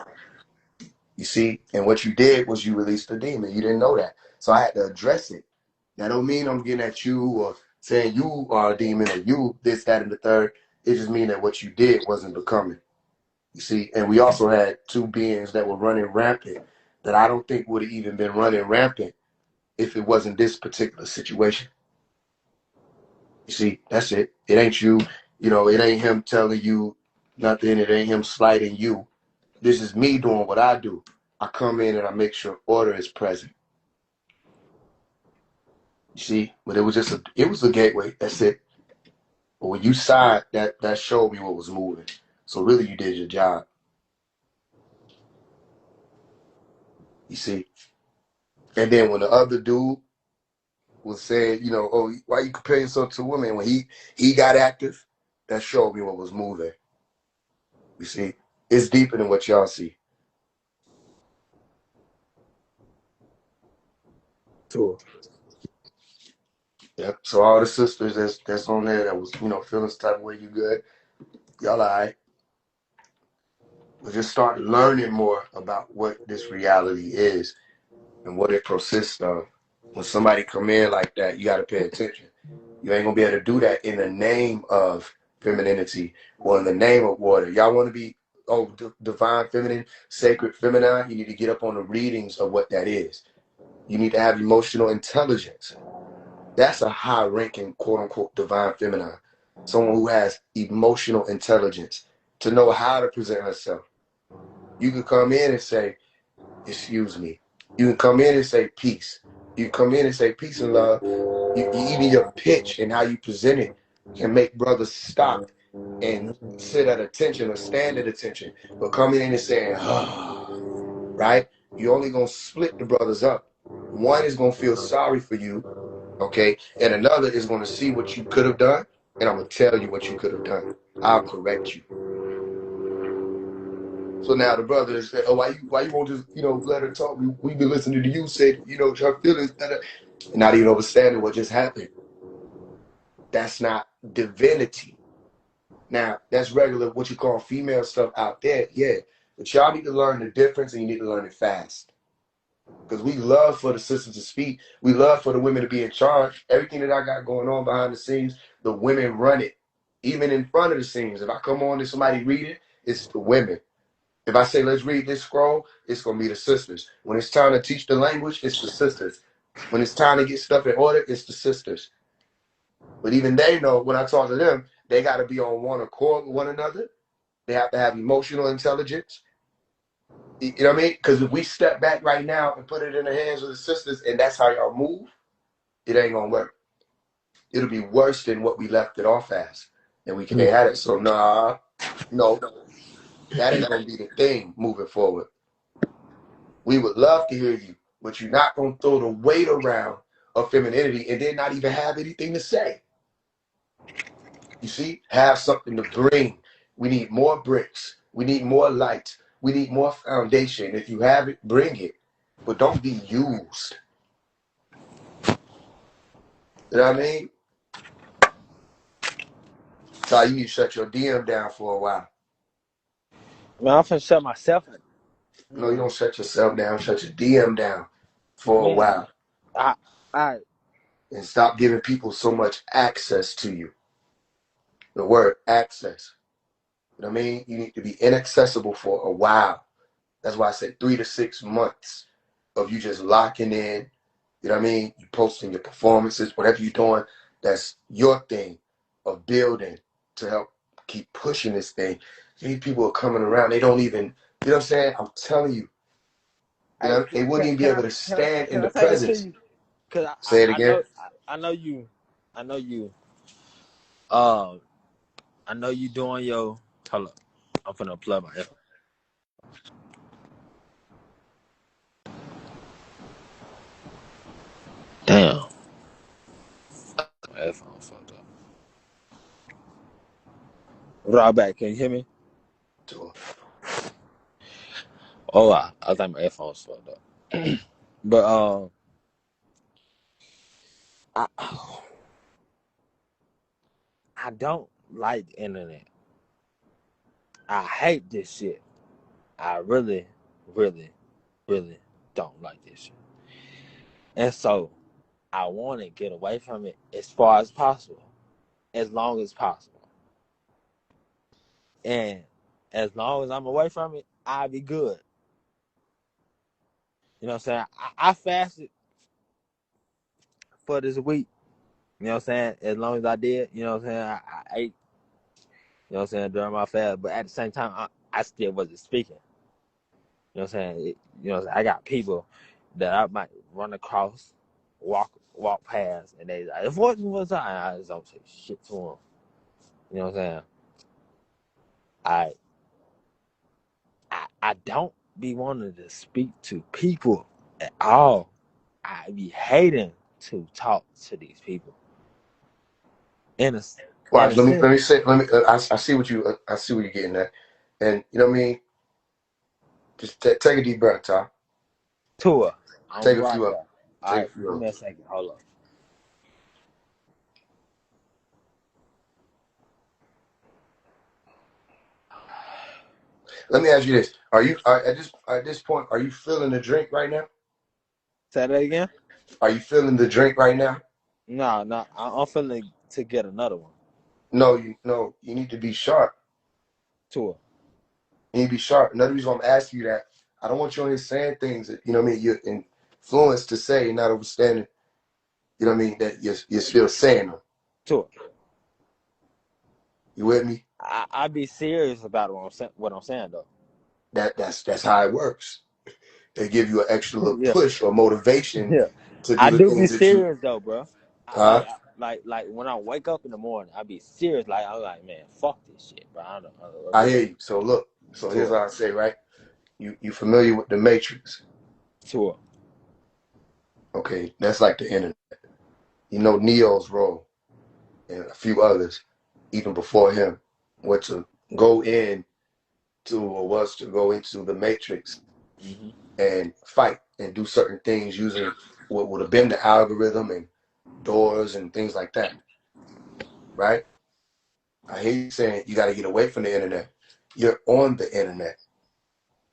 You see, and what you did was you released the demon. You didn't know that. So I had to address it. That don't mean I'm getting at you or saying you are a demon or you this, that, and the third. It just means that what you did wasn't becoming. You see, and we also had 2 beings that were running rampant that I don't think would have even been running rampant if it wasn't this particular situation. You see, that's it. It ain't you. It ain't him telling you nothing. It ain't him slighting you. This is me doing what I do. I come in and I make sure order is present. You see, but it was a gateway. That's it. But when you signed, that showed me what was moving. So really, you did your job. You see? And then when the other dude was saying, you know, oh, why you comparing yourself to women? When he got active, that showed me what was moving. You see? It's deeper than what y'all see. Sure. Yep. So all the sisters that's on there that was, you know, feeling some type of way, you good. Y'all all right. We'll just start learning more about what this reality is and what it consists of. When somebody come in like that, you got to pay attention. You ain't gonna be able to do that in the name of femininity or in the name of water. Y'all want to be divine feminine, sacred feminine. You need to get up on the readings of what that is. You need to have emotional intelligence. That's a high ranking quote unquote divine feminine. Someone who has emotional intelligence to know how to present herself. You can come in and say, excuse me. You can come in and say peace. You come in and say peace and love. Even your pitch and how you present it can make brothers stop and sit at attention or stand at attention. But coming in and saying, right? You're only going to split the brothers up. One is going to feel sorry for you, okay? And another is going to see what you could have done, and I'm going to tell you what you could have done. I'll correct you. So now the brother is saying, oh, why you won't just, you know, let her talk? We've been listening to you say, you know, her feelings, and not even understanding what just happened. That's not divinity. Now, that's regular, what you call female stuff out there, yeah. But y'all need to learn the difference, and you need to learn it fast. Because we love for the sisters to speak. We love for the women to be in charge. Everything that I got going on behind the scenes, the women run it. Even in front of the scenes. If I come on and somebody read it, it's the women. If I say, let's read this scroll, it's going to be the sisters. When it's time to teach the language, it's the sisters. When it's time to get stuff in order, it's the sisters. But even they know, when I talk to them, they got to be on one accord with one another. They have to have emotional intelligence. You know what I mean? Because if we step back right now and put it in the hands of the sisters and that's how y'all move, it ain't going to work. It'll be worse than what we left it off as. And we can't have it. So, no, that ain't going to be the thing moving forward. We would love to hear you, but you're not going to throw the weight around of femininity and then not even have anything to say. You see, have something to bring. We need more bricks. We need more light. We need more foundation. If you have it, bring it. But don't be used. You know what I mean? So you need to shut your DM down for a while. Man, I'm finna shut myself. No, you don't shut yourself down. Shut your DM down for a Man, while. I, I, And stop giving people so much access to you. The word access. You know what I mean? You need to be inaccessible for a while. That's why I said 3 to 6 months of you just locking in. You know what I mean? You posting your performances, whatever you're doing, that's your thing of building to help keep pushing this thing. These people are coming around. They don't even, you know what I'm saying? I'm telling you, you know, they wouldn't even be able to stand in can I the say this to presence. you? Cause Say it again. I know you, I know you doing your. Hold up, I'm finna plug my headphone. Damn, my headphones fucked up. Right back. Can you hear me? So, Oh, I think my headphones fucked up. But I I don't like the internet. I hate this shit. I really, really, really don't like this shit. And so I want to get away from it as far as possible, as long as possible. And as long as I'm away from it, I'll be good. You know what I'm saying? I fasted for this week. You know what I'm saying? As long as I did, you know what I'm saying? I ate, you know what I'm saying, during my fast. But at the same time, I still wasn't speaking. You know what I'm saying? You know, I got people that I might run across, walk past, and they like, if what was I just don't say shit to them. You know what I'm saying? I don't be wanting to speak to people at all. I be hating to talk to these people. In a in Watch, a let sense, me say, I see what you, I see what you're getting at, and you know what I mean. Just take a deep breath, Ty. tour. I'm Take a right few of there. them. All Take a right, few give of me them. a second. Hold on. Let me ask you this: Are you at this point? Are you feeling the drink right now? Say that again. Are you feeling the drink right now? No, no, I'm feeling to get another one. No, no. You need to be sharp. Tour. You need to be sharp. Another reason why I'm asking you that, I don't want you on here saying things that you know what I mean. You're influenced to say, and not understanding. You know what I mean, that you're still saying them. Tour. You with me? I be serious about what I'm saying though. That's how it works. They give you an extra little Yeah, push or motivation yeah. to do I the do be things that you serious though, bro. I, huh? like when I wake up in the morning, I be serious. Like I'm like, man, fuck this shit, bro. I don't know. I hear you. So look, so here's Tour, what I say, right? You familiar with the Matrix? tour. Okay, that's like the internet. You know Neo's role and a few others, even before him, were to go in to or was to go into the Matrix Hmm. and fight and do certain things using what would have been the algorithm and doors and things like that, right? I hear you saying you got to get away from the internet. You're on the internet.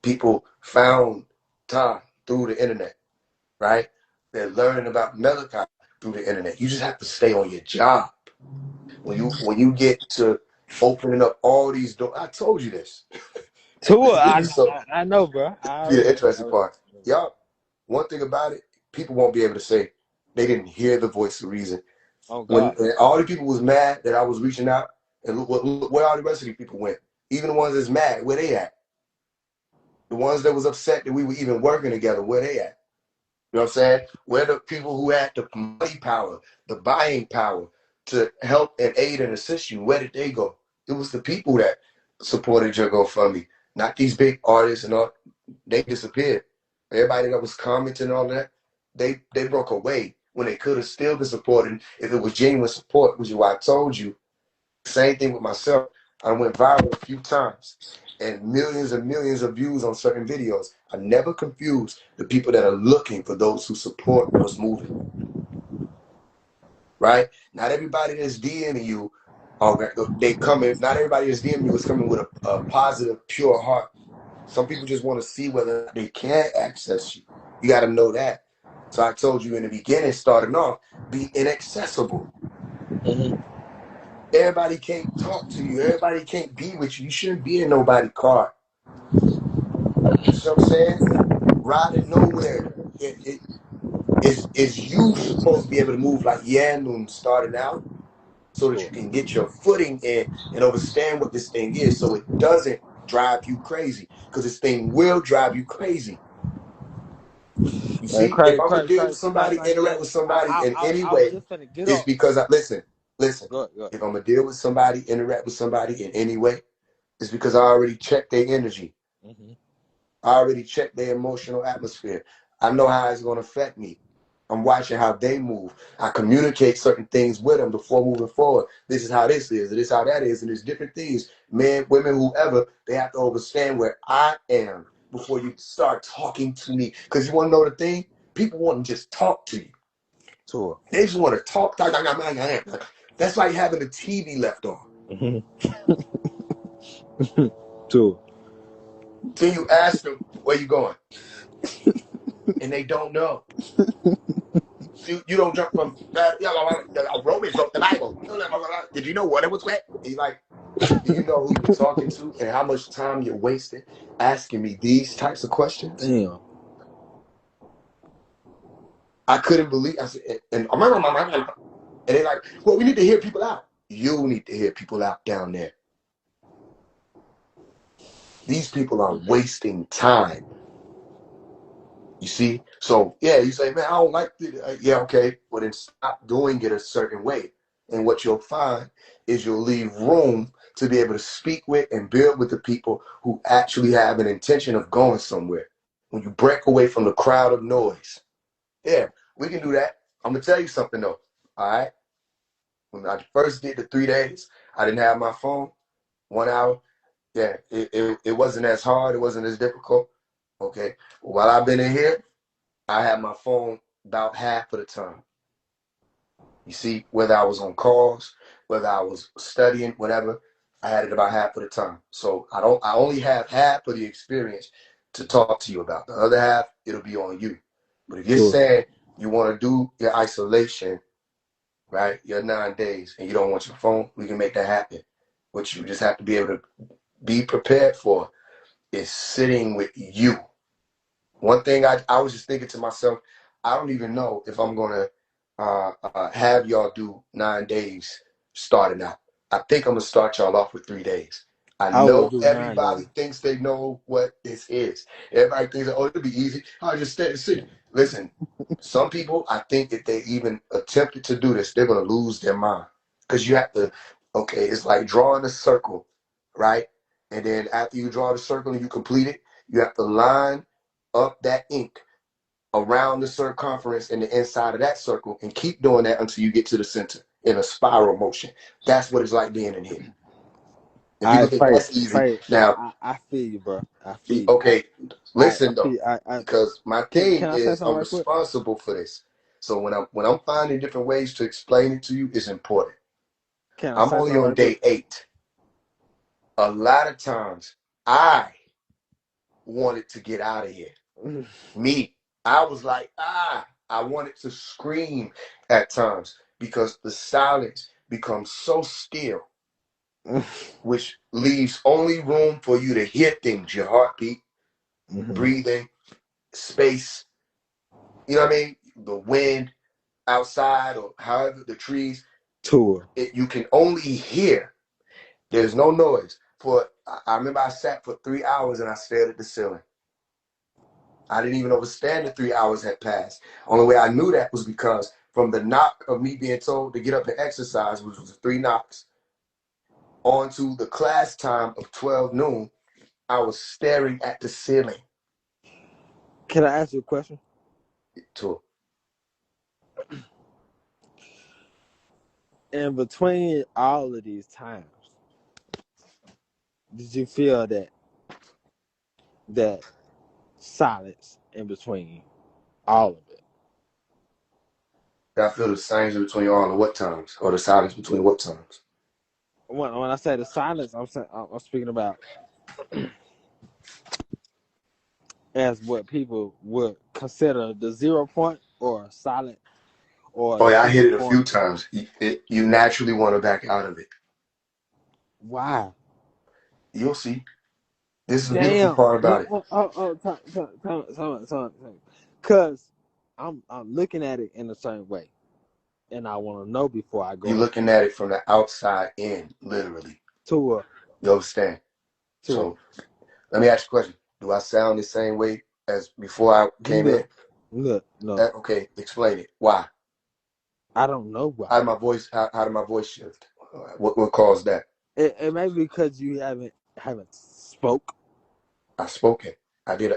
People found Tah through the internet, right? They're learning about Malachi through the internet. You just have to stay on your job. When you get to opening up all these doors, I told you this. Tour. This is so I know, bro. I be the already. interesting part. Y'all, one thing about it, people won't be able to say they didn't hear the voice of reason. Oh When God. all the people was mad that I was reaching out, and look where all the rest of these people went. Even the ones that's mad, where they at? The ones that was upset that we were even working together, where they at? You know what I'm saying? Where the people who had the money power, the buying power to help and aid and assist you, where did they go? It was the people that supported your GoFundMe, not these big artists and all. They disappeared. Everybody that was commenting and all that, they broke away when they could have still been supporting if it was genuine support, which is why I told you. Same thing with myself. I went viral a few times and millions of views on certain videos. I never confuse the people that are looking for those who support what's moving, right? Not everybody that's DMing you, they coming. Not everybody that's DMing you is coming with a positive, pure heart. Some people just want to see whether they can access you. You got to know that. So I told you in the beginning, starting off, be inaccessible. Hmm. Everybody can't talk to you. Everybody can't be with you. You shouldn't be in nobody's car. You see what I'm saying? Riding nowhere. Is you supposed to be able to move like Yanun starting out so that you Tour. can get your footing in and understand what this thing is so it doesn't drive you crazy. Because this thing will drive you crazy. You see, if I'm gonna deal with somebody, Crazy. interact with somebody in any I was way, just gonna get it's up. because listen. Good, good. If I'm gonna deal with somebody, interact with somebody in any way, it's because I already checked their energy. Hmm. I already checked their emotional atmosphere. I know how it's going to affect me. I'm watching how they move. I communicate certain things with them before moving forward. This is how this is, and this is how that is, and there's different things. Men, women, whoever, they have to understand where I am before you start talking to me. Because you want to know the thing? People want to just talk to you. Tour. They just want to talk. That's like having the TV left on. Hmm. Tour. Then you ask them, where you going? And they don't know. You don't jump from Romans wrote the Bible. Did you know what it was wet? He's like, do you know who you're talking to and how much time you're wasting asking me these types of questions? Damn. I couldn't believe. I said, and they're like, well, we need to hear people out. You need to hear people out down there. These people are wasting time. You see? So yeah, you say, man, I don't like it. Yeah, okay. Well, then stop doing it a certain way And what you'll find is you'll leave room to be able to speak with and build with the people who actually have an intention of going somewhere. When you break away from the crowd of noise. Yeah, we can do that. I'm going to tell you something though. All right. When I first did the 3 days, I didn't have my phone. 1 hour. Yeah, it wasn't as hard. It wasn't as difficult. Okay. While I've been in here, I had my phone about half of the time. You see, whether I was on calls, whether I was studying, whatever, I had it about half of the time. So I only have half of the experience to talk to you about. The other half, it'll be on you. But if you're Sure. saying you want to do your isolation, right, your 9 days, and you don't want your phone, we can make that happen. What you just have to be able to be prepared for is sitting with you. One thing I was just thinking to myself, I don't even know if I'm going to have y'all do 9 days starting out. I think I'm going to start y'all off with 3 days. I I will know do 9 days. everybody thinks they know what this is. Everybody thinks, oh, it'll be easy. I'll just stay in the city. Listen, some people, I think if they even attempted to do this, they're going to lose their mind. Because you have to, okay, it's like drawing a circle, right? And then after you draw the circle and you complete it, you have to line up that ink around the circumference and the inside of that circle and keep doing that until you get to the center in a spiral motion. That's what it's like being in here. And I people think fight, that's easy. fight. Now, I feel you, bro. I feel you. okay, I listen though, feel. I because my can thing I say is something I'm right quick? responsible for this. So when I'm finding different ways to explain it to you, it's important. Can I I'm say only something on right quick? day 8. A lot of times I wanted to get out of here. Me, I was like, I wanted to scream at times because the silence becomes so still, which leaves only room for you to hear things, your heartbeat, Mm-hmm. breathing, space, you know what I mean? The wind outside or however the trees, Tour. you can only hear. There's no noise. I remember I sat for 3 hours and I stared at the ceiling. I didn't even understand the 3 hours had passed. Only way I knew that was because from the knock of me being told to get up and exercise, which was 3 knocks, onto the class time of 12 noon, I was staring at the ceiling. Can I ask you a question? To In between all of these times, did you feel that silence in between all of it? I feel the silence between all of what times, or the silence between what times? When I say the silence, I'm speaking about as what people would consider the 0 point or silent or Oh the yeah, I hit peace it a point. few times. You naturally want to back out of it. Why? You'll see. This is the beautiful Damn. part about it. Cause I'm looking at it in a certain way, and I want to know before I You're go looking at it from the outside in, literally. to a You understand? to a So let me ask you a question. Do I sound the same way as before I came in? look no. Okay, explain it. Why? I don't know why. How did my voice? How did my voice shift? What caused that? It may be because you haven't spoke. I spoke it. I did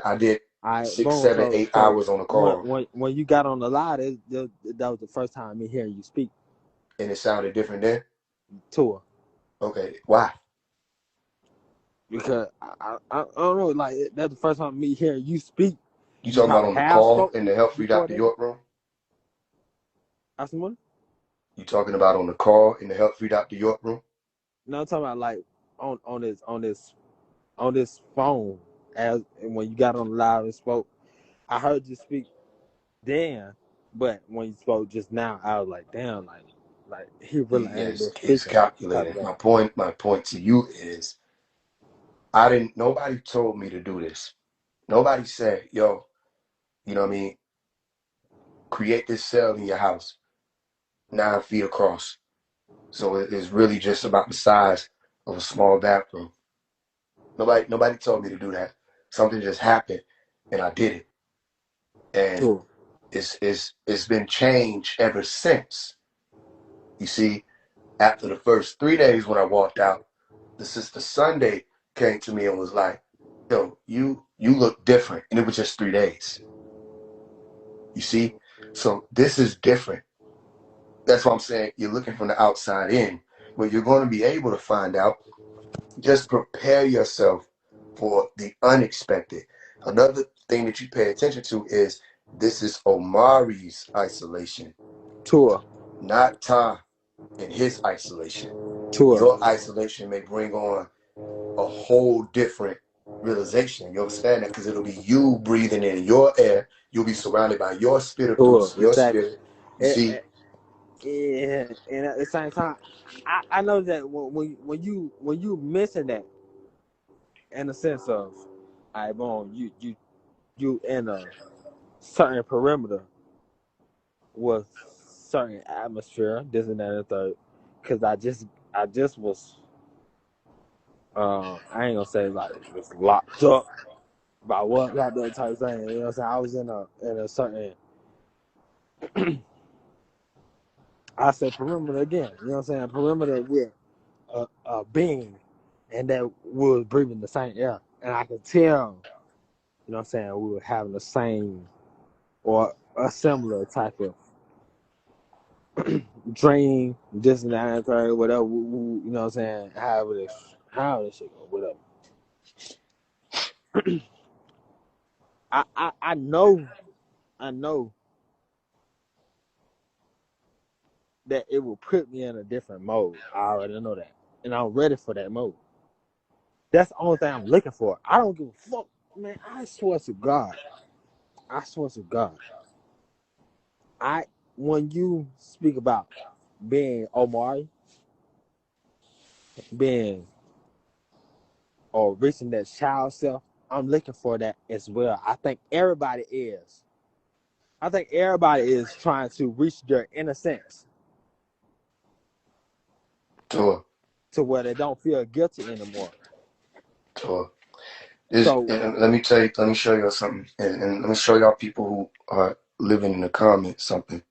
I six, boom. 7, So 8 hours on a call, when you got on the line, that was the first time me hearing you speak and it sounded different then. to her. Okay, why? Because I don't know, like that's the first time me hearing you speak. You You talking about probably on the have call spoke in the Help Free before Dr. then. York room? I someone? You talking about on the call in the Help Free Dr. York room? No, I'm talking about like on this phone as when you got on the live and spoke. I heard you speak then, but when you spoke just now, I was like, damn, like he really ain't Yes, been it's speaking type of calculated. thing. My point to you is nobody told me to do this. Nobody said, yo, you know what I mean, create this cell in your house 9 feet across. So it is really just about the size of a small bathroom. Nobody told me to do that. Something just happened and I did it. And Cool. it's been changed ever since. You see? After the first 3 days when I walked out, the sister Sunday came to me and was like, yo, you look different. And it was just 3 days. You see? So this is different. That's what I'm saying. You're looking from the outside in, but you're going to be able to find out. Just prepare yourself for the unexpected. Another thing that you pay attention to is this is Omari's isolation, Tour. not Tah in his isolation. Tour. Your isolation may bring on a whole different realization. You understand that? Because it'll be you breathing in your air. You'll be surrounded by your Tour. spiritus, your Exactly. spirit. You see? And at the same time, I know that when you mention that in the sense of, I boom, you in a certain perimeter with certain atmosphere, this and that and the third. Cause I just was I ain't gonna say like was locked up by what locked up type thing. You know what I'm saying? I was in a certain I say perimeter again. You know what I'm saying? Perimeter with a being and that we was breathing the same air. And I could tell, you know what I'm saying, we were having the same or a similar type of dream, this and that and third, whatever, you know what I'm saying, how this shit go, whatever. I know that it will put me in a different mode. I already know that. And I'm ready for that mode. That's the only thing I'm looking for. I don't give a fuck. Man, I swear to God. I swear to God. When you speak about being Omari, being or reaching that child self, I'm looking for that as well. I think everybody is. I think everybody is trying to reach their innocence Tour, to where they don't feel guilty anymore. tour. So And let me tell you, let me show y'all something. And let me show y'all people who are living in the comments something.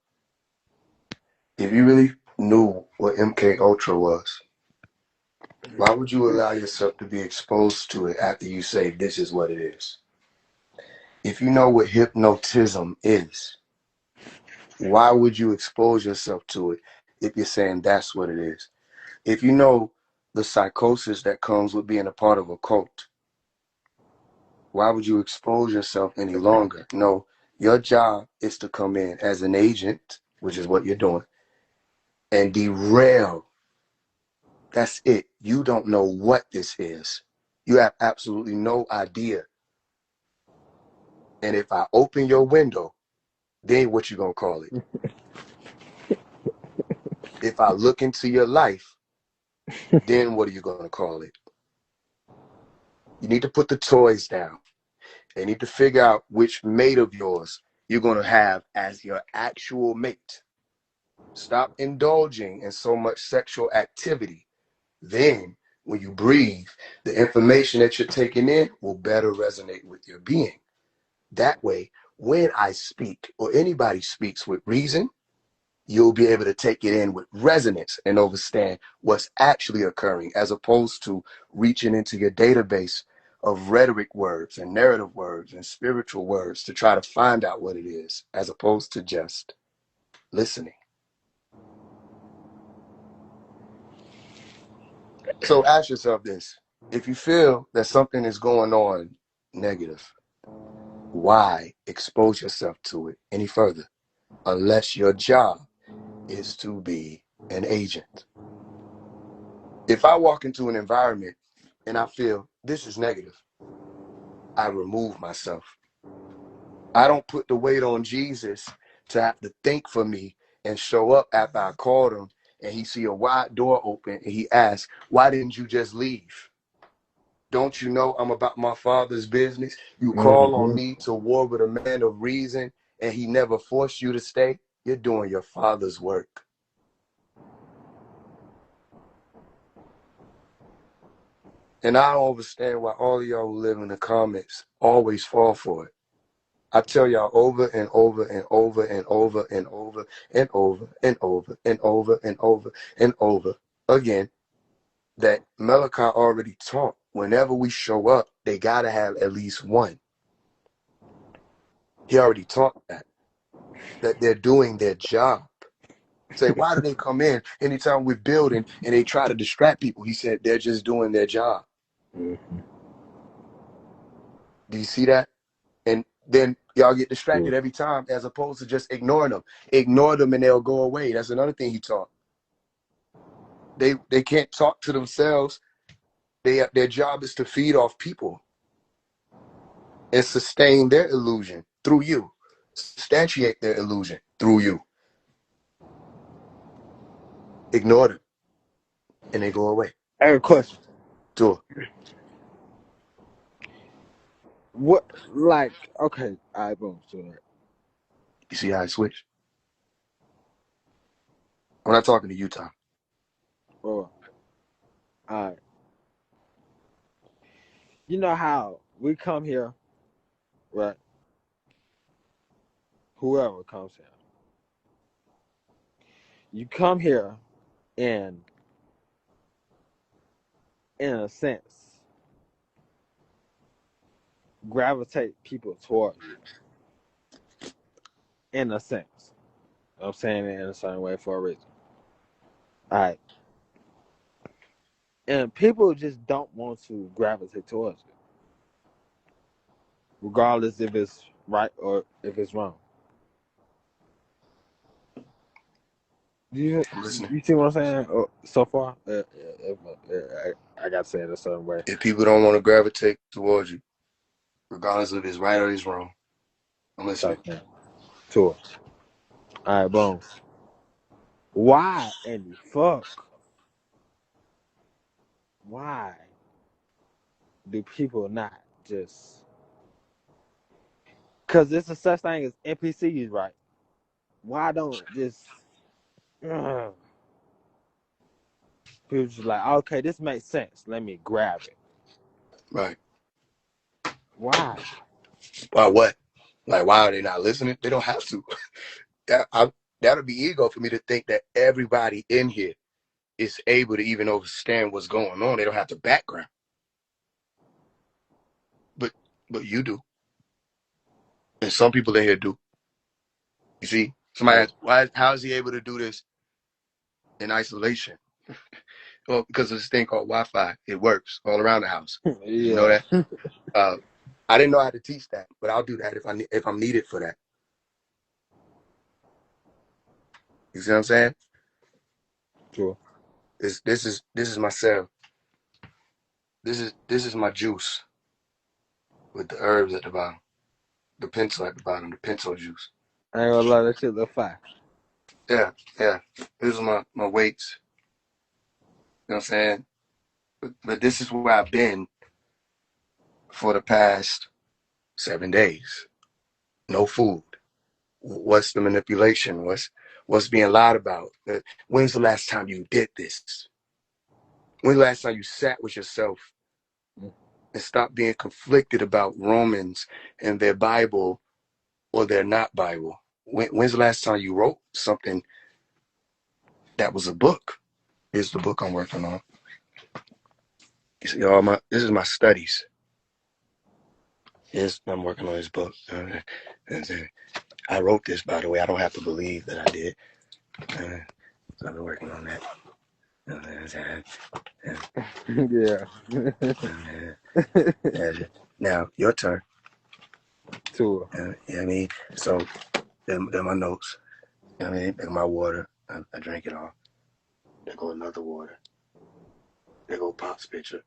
If you really knew what MK Ultra was, why would you allow yourself to be exposed to it after you say this is what it is? If you know what hypnotism is, why would you expose yourself to it if you're saying that's what it is? If you know the psychosis that comes with being a part of a cult, why would you expose yourself any longer? No, your job is to come in as an agent, which is what you're doing, and derail. That's it. You don't know what this is. You have absolutely no idea. And if I open your window, then what you gonna call it? If I look into your life, then what are you gonna call it? You need to put the toys down. You need to figure out which mate of yours you're gonna have as your actual mate. Stop indulging in so much sexual activity. Then, when you breathe, the information that you're taking in will better resonate with your being. That way, when I speak or anybody speaks with reason, you'll be able to take it in with resonance and understand what's actually occurring, as opposed to reaching into your database of rhetoric words and narrative words and spiritual words to try to find out what it is, as opposed to just listening. So ask yourself this. If you feel that something is going on negative, why expose yourself to it any further? Unless your job is to be an agent. If I walk into an environment and I feel this is negative, I remove myself. I don't put the weight on Jesus to have to think for me and show up after I called him and he see a wide door open and he asks, why didn't you just leave? Don't you know I'm about my father's business? You call on mm-hmm. me to war with a man of reason and he never forced you to stay? You're doing your father's work. And I don't understand why all of y'all who live in the comments always fall for it. I tell y'all over and over and over and over and over and over and over and over and over and over again that Malachi already taught. Whenever we show up, they gotta have at least one. He already taught that they're doing their job. Say, why do they come in anytime we're building and they try to distract people? He said they're just doing their job. Mm-hmm. Do you see that? And then y'all get distracted True. every time as opposed to just ignoring them. Ignore them and they'll go away. That's another thing he taught. They can't talk to themselves. Their job is to feed off people and sustain their illusion through you. Substantiate their illusion through you. Ignore them and they go away. I have a question. So What, like, okay, all right, boom. So, you see how I switch? I'm not talking to Utah. all right. You know how we come here, right? Whoever comes here, you come here and, in a sense, gravitate people toward you. In a sense, I'm saying it in a certain way for a reason. All right, and people just don't want to gravitate towards it, regardless if it's right or if it's wrong. You I'm listening. you see what I'm saying so far? I got to say it a certain way. If people don't want to gravitate towards you, regardless of it's right or it's wrong, I'm listening. Stop saying tour. All right, boom. Why in the fuck? Why do people not just? Because there's a such thing as NPCs, right? Why don't just people just like, okay, this makes sense. Let me grab it. Right. Why? Why what? Like, why are they not listening? They don't have to. That'll be ego for me to think that everybody in here is able to even understand what's going on. They don't have the background. But you do. And some people in here do. You see? Somebody Yeah. asks, how is he able to do this in isolation? Well, because of this thing called Wi-Fi. It works all around the house. Did you know Yeah. that? I didn't know how to teach that, but I'll do that if I'm needed for that. You see what I'm saying? True. This is my cell. This is my juice with the herbs at the bottom, the pencil at the bottom, the pencil juice. I ain't gonna lie, that shit look fire. Yeah, yeah. This is my weights. You know what I'm saying? But this is where I've been for the past 7 days. No food. What's the manipulation? What's being lied about? When's the last time you did this? When's the last time you sat with yourself and stopped being conflicted about Romans and their Bible or their not Bible? When's the last time you wrote something that was a book? Here's the book I'm working on. You see, this is my studies. I'm working on this book. I wrote this, by the way. I don't have to believe that I did. So I've been working on that. Yeah. Now, your turn. True. You know what I mean? So, they're my notes. You know what I mean? They're my water. I drank it all. There go another water. There go Pop's picture.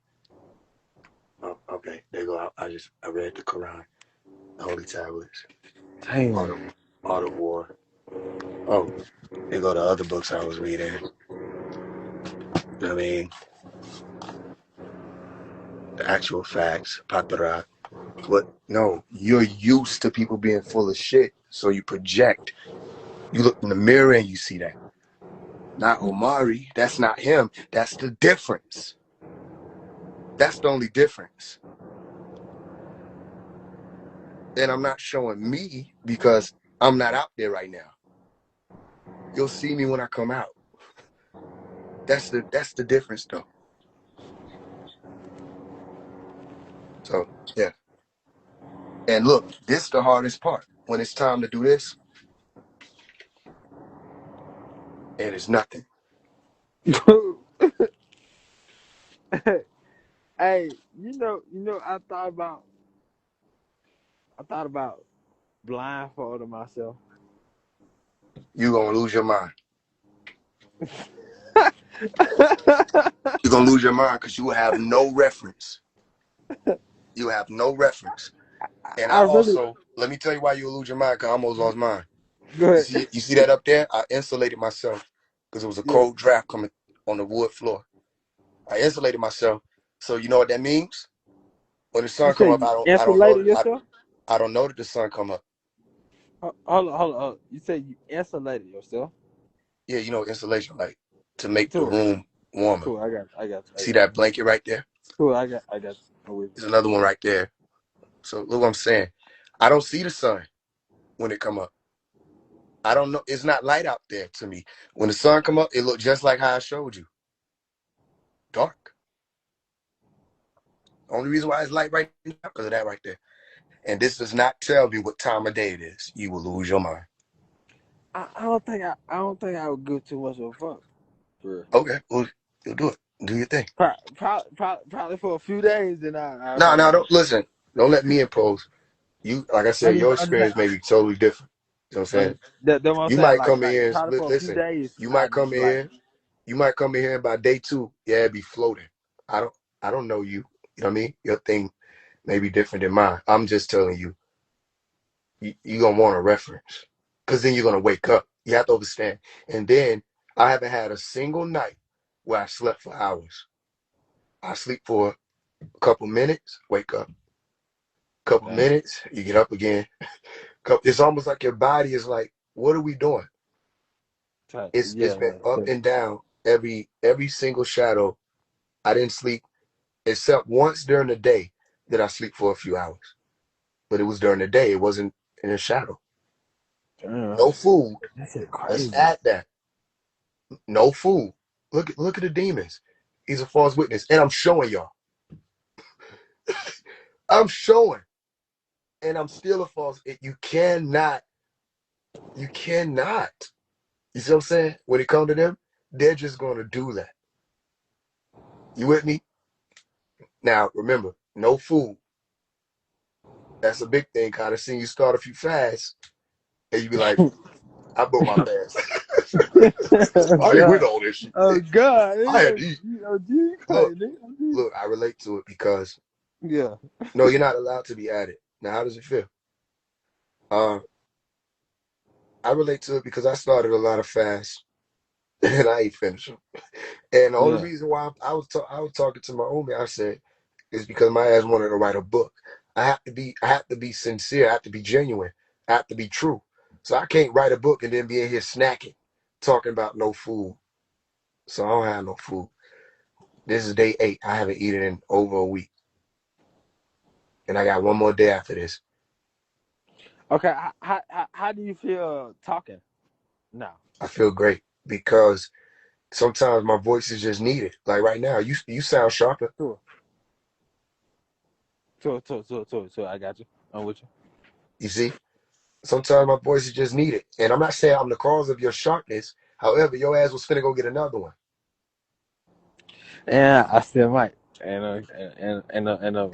Oh, okay. There go. I read the Quran, the Holy Tablets, Art Damn. of, Art of War. Oh, there go the other books I was reading. You know what I mean? The actual facts, Patara. But no, you're used to people being full of shit, so you project. You look in the mirror and you see that. Not Omari. That's not him. That's the difference. That's the only difference. And I'm not showing me because I'm not out there right now. You'll see me when I come out. That's the difference though. So yeah. And look, this is the hardest part. When it's time to do this, and it's nothing. Hey, I thought about blindfolding myself. You're gonna lose your mind. You're gonna lose your mind because you have no reference. You have no reference. And I I really also, let me tell you why you'll lose your mind, because I almost lost mine. go ahead. You see that up there? I insulated myself because it was a Yeah. cold draft coming on the wood floor. I insulated myself. So you know what that means? When the You sun come say up, you I don't know insulated that yourself? I don't know that the sun come up. Hold on. You say you insulated yourself? Yeah, you know insulation, like to make the Cool. room warmer. Cool. I got See that blanket right there? Cool. I got you. I'm with There's another one right there. So look what I'm saying. I don't see the sun when it come up. I don't know. It's not light out there to me. When the sun come up, it look just like how I showed you. Dark. Only reason why it's light right now because of that right there. And this does not tell me what time of day it is. You will lose your mind. I don't think I would give too much of a fuck. For real. Okay, well, you'll do it. Do your thing. Probably for a few days, then I No, probably no, give don't listen. Don't let me impose. You, like I said, your I'm just saying, experience may be totally different. You know what I'm saying? that's what I'm You saying. might come in here and Probably for a few listen. days, You I might just come be in like, here. You might come in here and by day 2, yeah, it be floating. I don't. I don't know you. You know what I mean? Your thing may be different than mine. I'm just telling you. You gonna want a reference, because then you're gonna wake up. You have to understand. And then I haven't had a single night where I slept for hours. I sleep for a couple minutes, wake up. Couple damn, minutes, you get up again. It's almost like your body is like, what are we doing? It's yeah, been up and down every single shadow. I didn't sleep except once during the day that I sleep for a few hours. But it was during the day. It wasn't in a shadow. damn, No food. that shit Let's crazy. add that. No food. Look at the demons. He's a false witness. And I'm showing y'all. I'm showing. And I'm still a false. You cannot. You cannot. You see what I'm saying? When it comes to them, they're just gonna do that. You with me? Now remember, no food. That's a big thing. Kind of seeing you start a few fasts, and you be like, I broke my fast. Oh I ain't with God, all this shit. oh God, I had to eat. oh G Look, crazy. OG. look, I relate to it because Yeah, no, you're not allowed to be added. Now, how does it feel? Uh, I relate to it because I started a lot of fasts and I ain't finished them. And the only yeah. reason why I was talking to my homie, I said, is because my ass wanted to write a book. I have to be sincere. I have to be genuine. I have to be true. So I can't write a book and then be in here snacking, talking about no food. So I don't have no food. This is day 8. I haven't eaten in over a week, and I got one more day after this. Okay, how do you feel talking now? I feel great because sometimes my voice is just needed. Like right now, you sound sharper. Sure, sure. I got you. I'm with you. You see, sometimes my voice is just needed, and I'm not saying I'm the cause of your sharpness. However, your ass was finna go get another one, And I still might.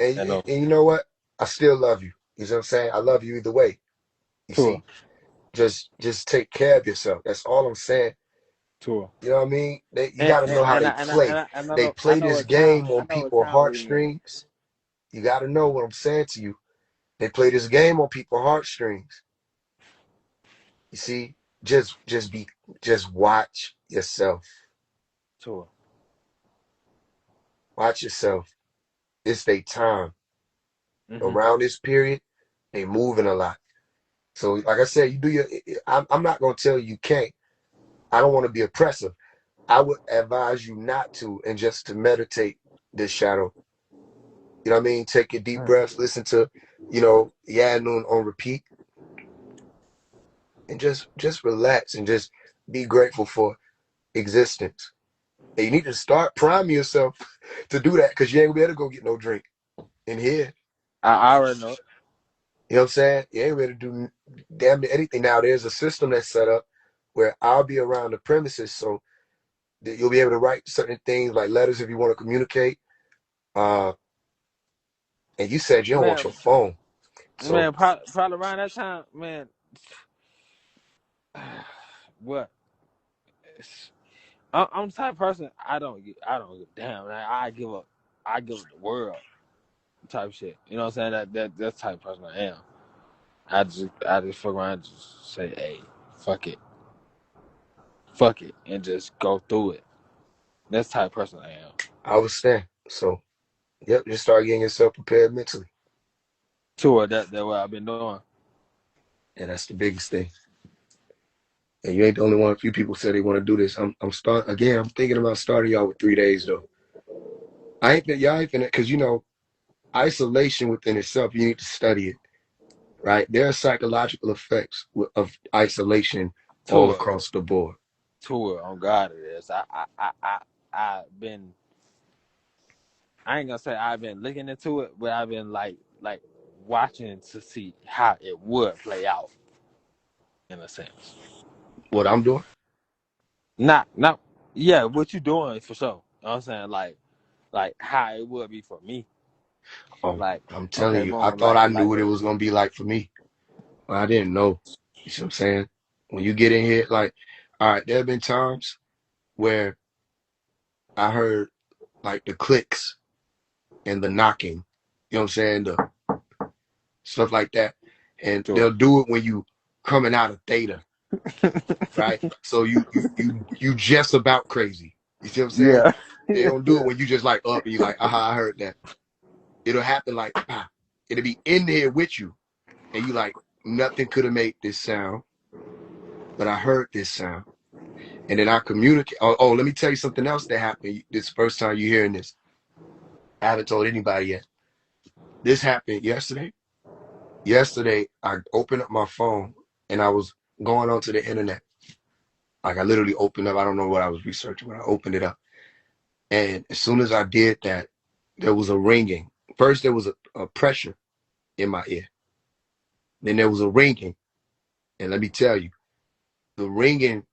and you know what? I still love you. You see what I'm saying? I love you either way. You Tour, see, just take care of yourself. That's all I'm saying. tour. You know what I mean? You got to know how they play. They I play know this what town game on people's we in. heartstrings. You got to know what I'm saying to you. They play this game on people's heartstrings. You see, just watch yourself. Tour. Watch yourself. It's their time. Hmm. Around this period, they moving a lot. So, like I said, you do your. I'm not gonna tell you can't. I don't want to be oppressive. I would advise you not to, and just to meditate this shadow. You know what I mean? Take your deep breaths. Listen to yeah, on repeat, and just relax and just be grateful for existence. And you need to start priming yourself to do that because you ain't gonna be able to go get no drink in here. I already know it. You know what I'm saying? You ain't ready to do damn near anything. Now there's a system that's set up where I'll be around the premises so that you'll be able to write certain things like letters if you want to communicate. Uh, and you said you don't want Man, your phone. So man, probably around that time, man. What? I'm the type of person I don't give a damn. Man. I give up the world type shit. You know what I'm saying? That's the type of person I am. I just fuck around and just say, hey, fuck it, and just go through it. That's the type of person I am. I understand. So yep, just start getting yourself prepared mentally. To it, that what I've been doing. And that's the biggest thing. And you ain't the only one. A few people said they want to do this. I'm thinking about starting y'all with 3 days though. Y'all ain't finna because isolation within itself, you need to study it, right? There are psychological effects of isolation all To it, across the board. on God it is. I've been. I ain't gonna say I've been looking into it, but I've been like watching to see how it would play out in a sense. What I'm doing? Not yeah, what you doing for sure. You know what I'm saying? Like how it would be for me. Oh, Like, I'm telling okay, you, I boom, thought I knew like what it was gonna be like for me. But I didn't know. You see what I'm saying? When you get in here, like, all right, there have been times where I heard like the clicks and the knocking, you know what I'm saying? The stuff like that. And sure. they'll do it when you coming out of theta, right? So you just about crazy. You see what I'm saying? Yeah. They don't do it Yeah. when you just like up and you like, aha, I heard that. It'll happen like, ah, it'll be in there with you. And you like, nothing could have made this sound, but I heard this sound. And then I communicate. Oh, let me tell you something else that happened. This first time you're hearing this. I haven't told anybody yet. This happened yesterday. Yesterday, I opened up my phone and I was going onto the internet. Like I literally opened up, I don't know what I was researching, but I opened it up. And as soon as I did that, there was a ringing. First, there was a pressure in my ear. Then there was a ringing. And let me tell you, the ringing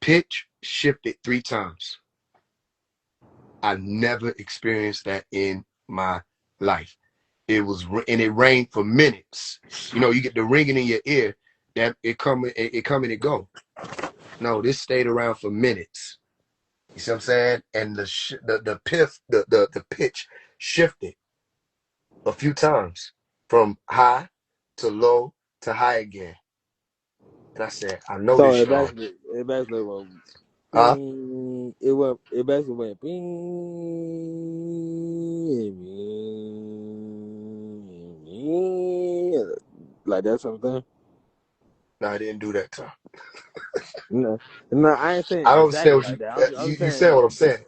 pitch shifted 3 times. I never experienced that in my life. And it rang for minutes. You get the ringing in your ear, that it come and it go. No, this stayed around for minutes. You see what I'm saying? And the pitch shifted a few times from high to low to high again. And I said, I know So this, Sean. it basically went Huh? bing. It basically went bing, bing, like that something. No, I didn't do that, Tom. No, no, I ain't saying I don't understand exactly what like you that. you I'm you saying said what I'm saying.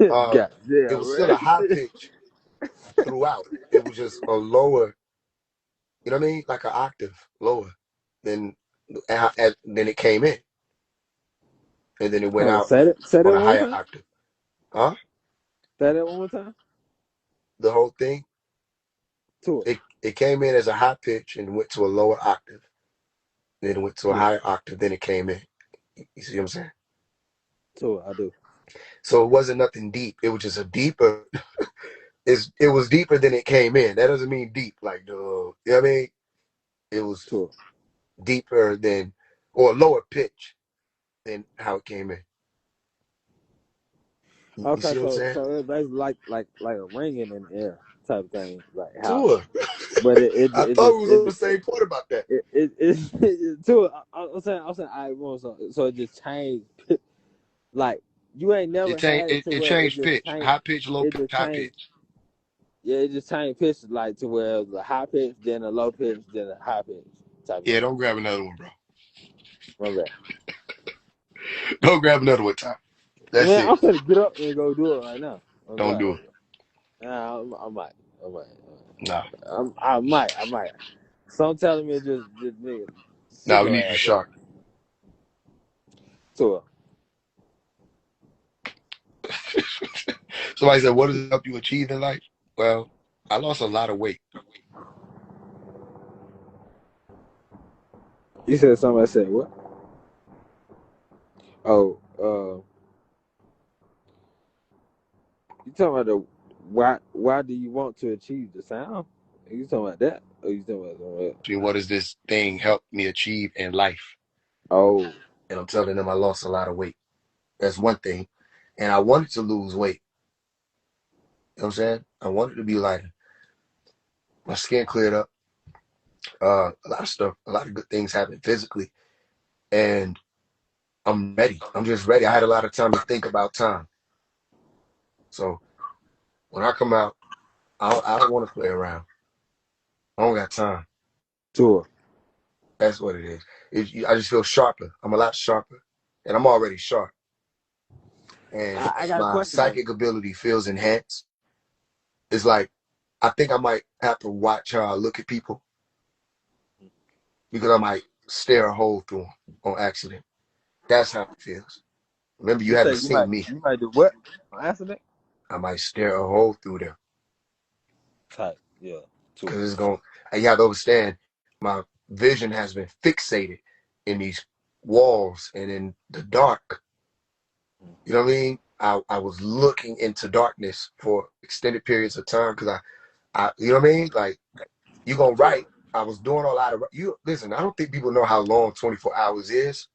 Uh, God it damn, was still a right? high pitch throughout. It was just a lower, you know what I mean? Like an octave lower than then it came in. And then it went Hold on, out say on that a one more higher time. octave. Huh? Say that one more time. The whole thing, To it, it came in as a high pitch and went to a lower octave. Then it went to a to it, higher octave, then it came in. You see what I'm saying? to it. I do. So it wasn't nothing deep. It was just a deeper, it was deeper than it came in. That doesn't mean deep, like, you know what I mean? It was To it. deeper than, or lower pitch than how it came in. You Okay, see what I'm saying? so it's basically like a ringing in the air type of thing, like how. Tua. But it I it thought just we was on it the same point about that. to it. I'm saying I want so it just changed. Like you ain't never had it to It where it changed just pitch. changed. High pitch, low It pitch, just high changed. pitch. Yeah, it just changed pitch like to where it was a high pitch, then a low pitch, then a high pitch type of Yeah, thing. don't grab another one, bro. My bad. Don't grab another one, Tom. That's Man, it. I'm gonna get up and go do it right now. Oh Don't God. do it. Nah, I might. I might. Nah, I might. Some telling me just nigga sit nah, we your need you ass down. sharp. To Somebody said, what does it help you achieve in life? Well, I lost a lot of weight. you said somebody said what? Oh, you talking about the why do you want to achieve the sound? Are you talking about that? Or you talking about something else? I mean, what does this thing help me achieve in life? Oh, And I'm telling them I lost a lot of weight. That's one thing. And I wanted to lose weight. You know what I'm saying? I wanted to be lighter. My skin cleared up. A lot of stuff, a lot of good things happened physically. And I'm ready. I'm just ready. I had a lot of time to think about time. So when I come out, I don't want to play around. I don't got time. tour. That's what it is. I just feel sharper. I'm a lot sharper. And I'm already sharp. And I got a my question though. psychic ability feels enhanced. It's like, I think I might have to watch how I look at people because I might stare a hole through them on accident. That's how it feels. Remember, you You say haven't seen me. you might do what on accident? I might stare a hole through them Type, yeah, tour. because it's going. You have to understand, my vision has been fixated in these walls and in the dark. You know what I mean? I was looking into darkness for extended periods of time because you know what I mean? Like, you gonna Tour. write. I was doing a lot of you. Listen, I don't think people know how long 24 hours is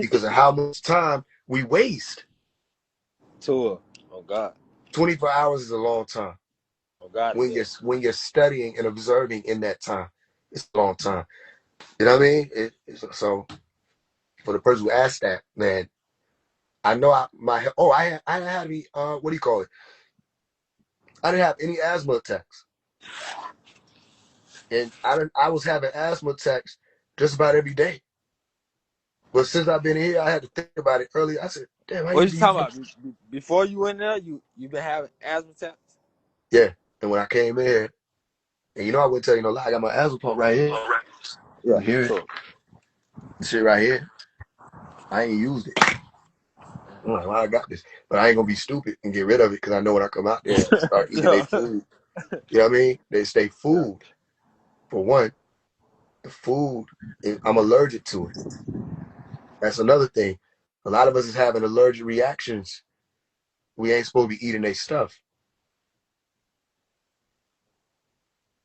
because of how much time we waste. Tour. Oh God. 24 hours is a long time Oh God is that. when you're studying and observing in that time. It's a long time. You know what I mean? So for the person who asked that, man, I know I had any what do you call it? I didn't have any asthma attacks, and I was having asthma attacks just about every day. But since I've been here, I had to think about it earlier. I said, damn, I What used you to talking use about? Before you went there, you been having asthma attacks? yeah. And when I came in here, and I wouldn't tell you no lie, I got my asthma pump right here. Yeah. You hear it? Tour. This shit right here. I ain't used it. I'm like, well, I got this, but I ain't gonna be stupid and get rid of it because I know when I come out there and start eating their yeah. food, you know what I mean? They stay Yeah. food. For one, the food, I'm allergic to it. That's another thing. A lot of us is having allergic reactions. We ain't supposed to be eating their stuff.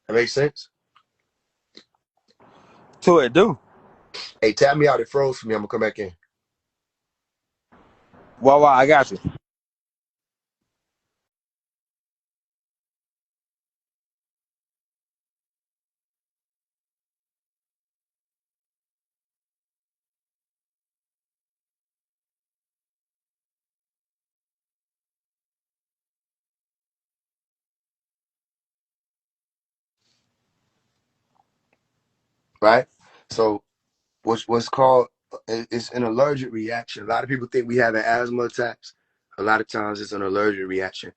That makes sense? Tour it do. Hey, tap me out. It froze for me. I'm gonna come back in. Wow, I got you. Right? So what's called it's an allergic reaction. A lot of people think we have an asthma attacks. A lot of times it's an allergic reaction.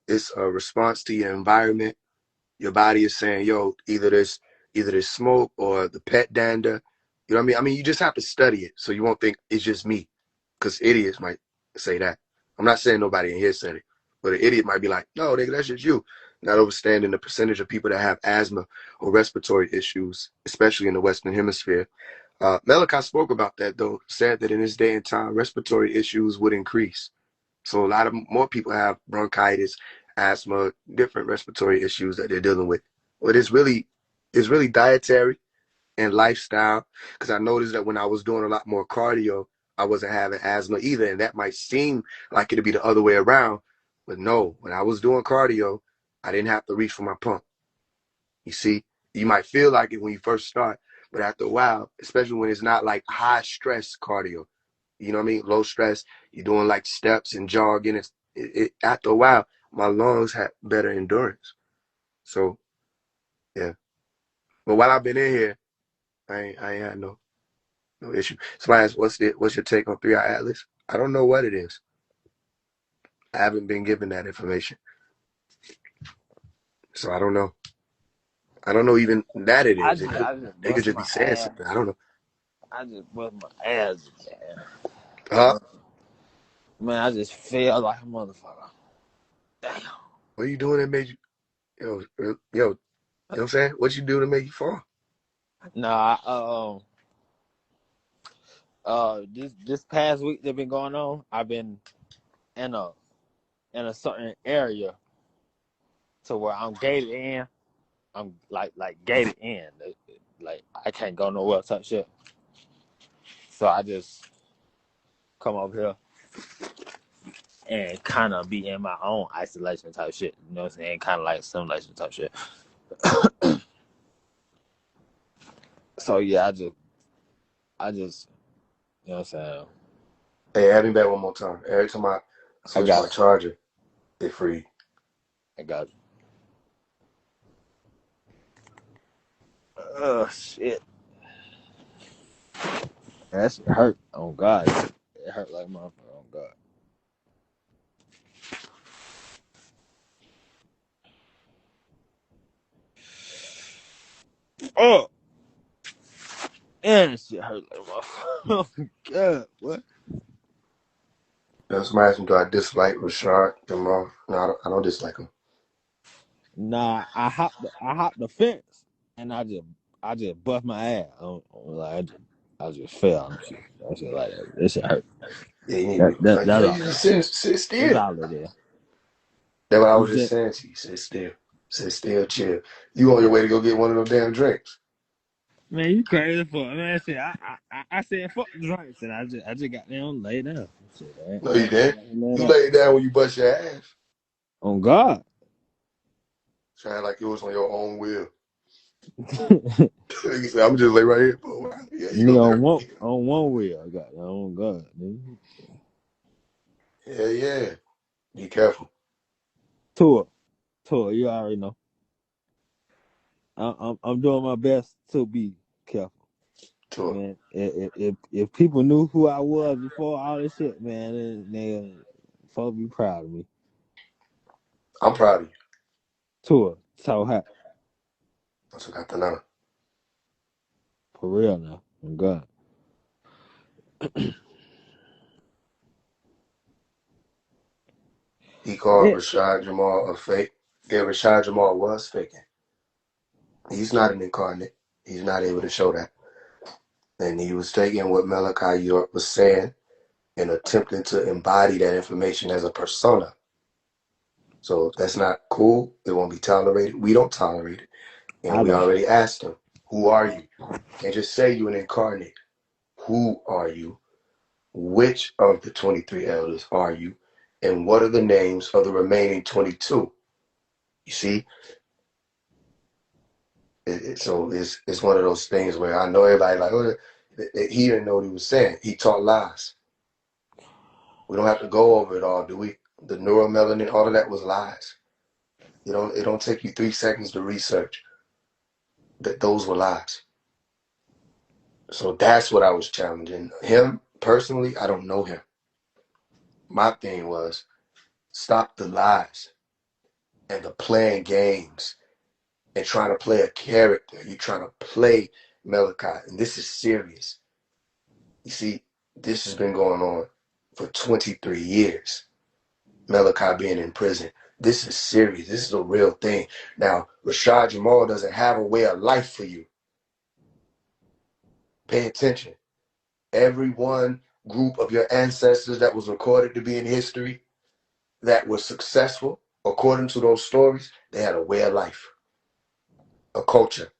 It's a response to your environment. Your body is saying, yo, either this smoke or the pet dander. You know what I mean? I mean, you just have to study it so you won't think it's just me. Because idiots might say that. I'm not saying nobody in here said it, but an idiot might be like, no, nigga, that's just you. Not understanding the percentage of people that have asthma or respiratory issues, especially in the Western Hemisphere. Malachi spoke about that, though, said that in this day and time, respiratory issues would increase. So a lot of more people have bronchitis, asthma, different respiratory issues that they're dealing with. But it's really dietary and lifestyle. Because I noticed that when I was doing a lot more cardio, I wasn't having asthma either. And that might seem like it'd be the other way around. But no, when I was doing cardio, I didn't have to reach for my pump. You see, you might feel like it when you first start, but after a while, especially when it's not like high stress cardio, you know what I mean? Low stress, you're doing like steps and jogging. After a while, my lungs had better endurance. So yeah. But while I've been in here, I ain't had no issue. Somebody asked, what's your take on 3-Eye Atlas? I don't know what it is. I haven't been given that information. So I don't know. I don't know even that it I is. just, I just They could bust just be my saying ass. something. I don't know. I just bust my ass, Huh? man. I just feel like a motherfucker. Damn. What are you doing that made you, you know what I'm saying? What you do to make you fall? Nah, this past week that been going on, I've been in a certain area to where I'm gated in. I'm like gated in. Like I can't go nowhere type shit. So I just come over here and kind of be in my own isolation type shit. You know what I'm saying? Kind of like simulation type shit. So yeah, I just, you know what I'm saying? Hey, add me back one more time. Every time I I switch my got, charger, it free. I got. Oh shit, that shit hurt. Oh God, it hurt like motherfucker. Oh God. Oh, and that shit hurt like motherfucker. Oh God, what? Somebody asked me, do I dislike Rashad Jamal? No, I don't dislike him. Nah, I hopped the fence and I just bust my ass. I just fell and shit. That shit like that. That shit hurt. Yeah, you need to That be that like, that's yeah, all you that. just sit That's still. all it is. That's what I You was just said, saying to you. Sit still. Sit still, chill. You on your way to go get one of those damn drinks. man, you crazy for man. Shit, I said fuck the drinks and I just got down, lay down. Shit, No, I you ain't didn't. mad You at. laid down when you bust your ass. On God. Sound like it was on your own will. Like you said, I'm just lay right here for a while. Yeah, you Nigga gonna on let one me. on one wheel. I got on God, nigga. Yeah, yeah. Be careful. Tour, tour. You already know. I'm doing my best to be careful. Tour. Man, if people knew who I was before all this shit, man, they folks be proud of me. I'm proud of you. Tour, so hot That's what got the number. for real now. Oh God, He called yeah, Rashad Jamal a fake. Yeah, Rashad Jamal was faking. He's not an incarnate. He's not able to show that. And he was taking what Malachi York was saying and attempting to embody that information as a persona. So that's not cool. It won't be tolerated. We don't tolerate it. And I we don't. already asked him, who are you? And just say you an incarnate. Who are you? Which of the 23 elders are you? And what are the names of the remaining 22? You see? So it's one of those things where I know everybody like, oh, he didn't know what he was saying. He taught lies. We don't have to go over it all, do we? The neuromelanin, all of that was lies. It don't take you 3 seconds to research that those were lies. So that's what I was challenging. Him, personally, I don't know him. My thing was stop the lies and the playing games and trying to play a character. You're trying to play Malachi. And this is serious. You see, this has been going on for 23 years. Malachi being in prison. This is serious. This is a real thing. Now, Rashad Jamal doesn't have a way of life for you. Pay attention. Every one group of your ancestors that was recorded to be in history that was successful, according to those stories, they had a way of life, a culture,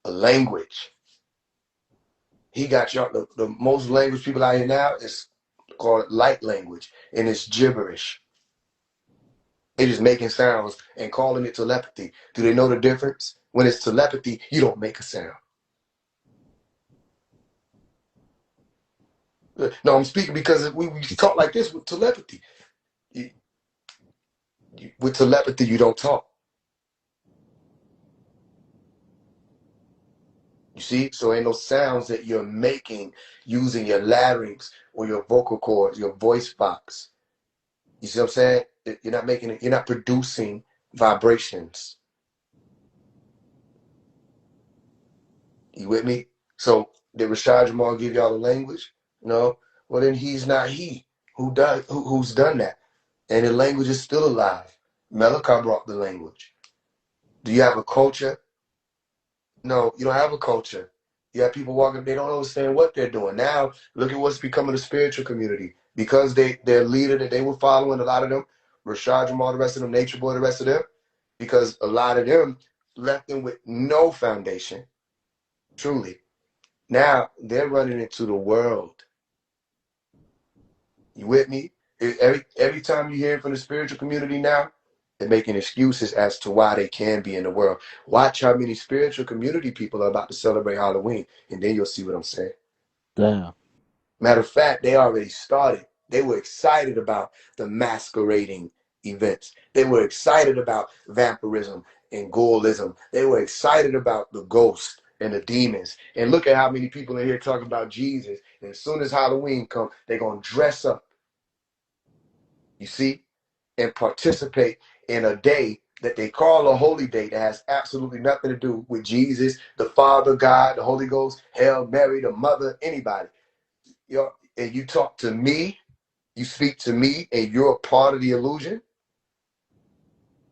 a language. He got y'all, the most language people out here now is called light language, and it's gibberish. It is making sounds and calling it telepathy. Do they know the difference? When it's telepathy, you don't make a sound. No, I'm speaking because we talk like this with telepathy. You, with telepathy, you don't talk. You see? So ain't no sounds that you're making using your larynx or your vocal cords, your voice box. You see what I'm saying? You're not making it, you're not producing vibrations. You with me? So did Rashad Jamal give y'all the language? No. Well, then he's not he who's done that, and the language is still alive. Malachi brought the language. Do you have a culture? No, you don't have a culture. You have people walking, they don't understand what they're doing. Now, look at what's becoming a spiritual community. Because their leader that they were following, a lot of them, Rashad Jamal, the rest of them, Nature Boy, the rest of them, because a lot of them left them with no foundation, truly. Now they're running into the world. You with me? Every time you hear from the spiritual community now, they're making excuses as to why they can be in the world. Watch how many spiritual community people are about to celebrate Halloween, and then you'll see what I'm saying. Damn. Matter of fact, they already started. They were excited about the masquerading events. They were excited about vampirism and ghoulism. They were excited about the ghosts and the demons. And look at how many people in here talking about Jesus. And as soon as Halloween comes, they're going to dress up, you see, and participate in a day that they call a holy day that has absolutely nothing to do with Jesus, the Father, God, the Holy Ghost, Hail Mary, the Mother, anybody. And you talk to me, you speak to me, and you're a part of the illusion,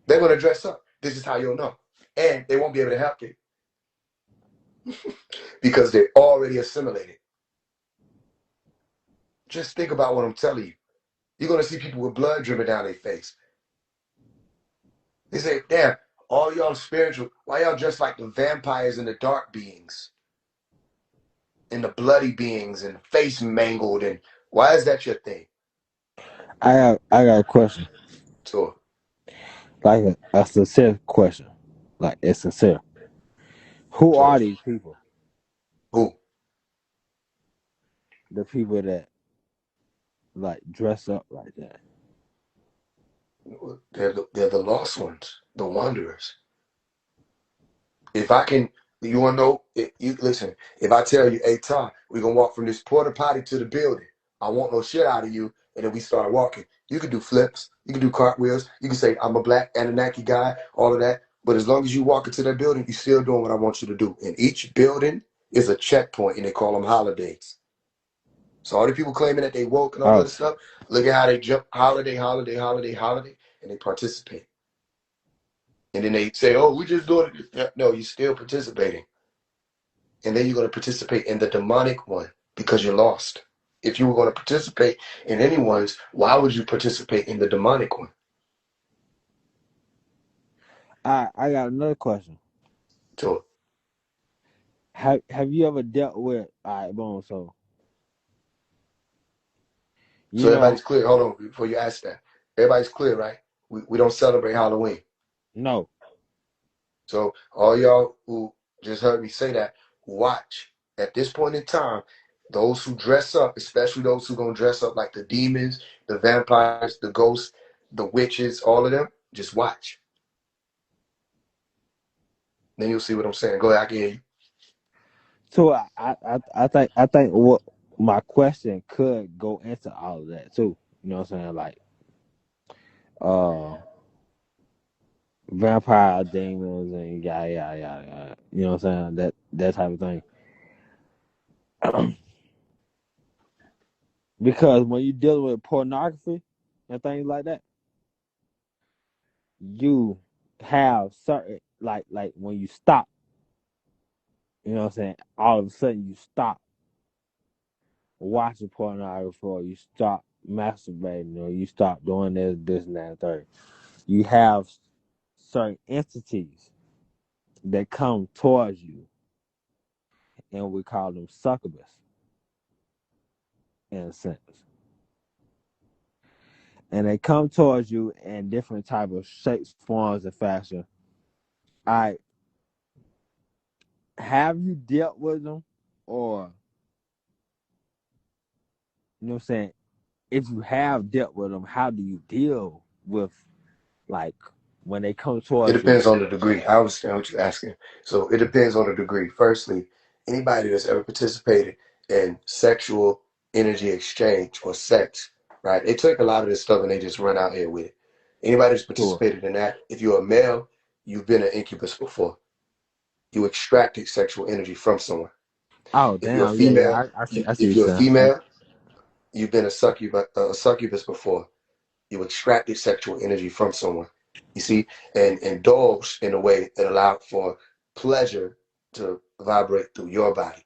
they're going to dress up. This is how you'll know. And they won't be able to help you because they're already assimilated. Just think about what I'm telling you. You're going to see people with blood dripping down their face. They say, damn, all y'all spiritual, why y'all dressed like the vampires and the dark beings and the bloody beings and face mangled? And why is that your thing? I got a question. So, Like a sincere question. Like it's sincere. Who so are these people? who? The people that like dress up like that. They're the lost ones, the wanderers. If I can, you want to know? Listen, if I tell you, hey, Tah, we're going to walk from this porta potty to the building. I want no shit out of you. And then we start walking. You can do flips. You can do cartwheels. You can say, I'm a black Anunnaki guy, all of that. But as long as you walk into that building, you're still doing what I want you to do. And each building is a checkpoint, and they call them holidays. So all the people claiming that they woke and all that Oh, stuff, look at how they jump holiday, holiday, holiday, holiday, and they participate. And then they say, oh, we just doing it. No, you're still participating. And then you're going to participate in the demonic one because you're lost. If you were going to participate in anyone's, why would you participate in the demonic one? I got another question. So, Have you ever dealt with alright, boom, so so you know everybody's clear. Hold on before you ask that. Everybody's clear, right? We don't celebrate Halloween. no. So all y'all who just heard me say that, watch. At this point in time, those who dress up, especially those who going to dress up like the demons, the vampires, the ghosts, the witches, all of them, just watch. Then you'll see what I'm saying. Go ahead, I can hear you. So I think what my question could go into all of that too. You know what I'm saying? Like uh vampire demons and yada yada yada yada. You know what I'm saying? That type of thing. Because when you deal with pornography and things like that, you have certain like when you stop, you know what I'm saying, all of a sudden you stop watching pornography or you stop masturbating or you stop doing this and that and third. You have certain entities that come towards you and we call them succubus in a sense. And they come towards you in different type of shapes, forms, and fashion. I have you dealt with them, or you know what I'm saying? If you have dealt with them, how do you deal with like when they come It towards you? depends on the degree. I understand what you're asking. So it depends on the degree. Firstly, anybody that's ever participated in sexual energy exchange or sex, right? They take a lot of this stuff and they just run out here with it. Anybody that's To participated in that, if you're a male, you've been an incubus before. You extracted sexual energy from someone. Oh If you're a damn, yeah, female, I see if what you're a you're saying. female, you've been a succubus before. You extracted sexual energy from someone. You see, and indulged in a way that allowed for pleasure to vibrate through your body.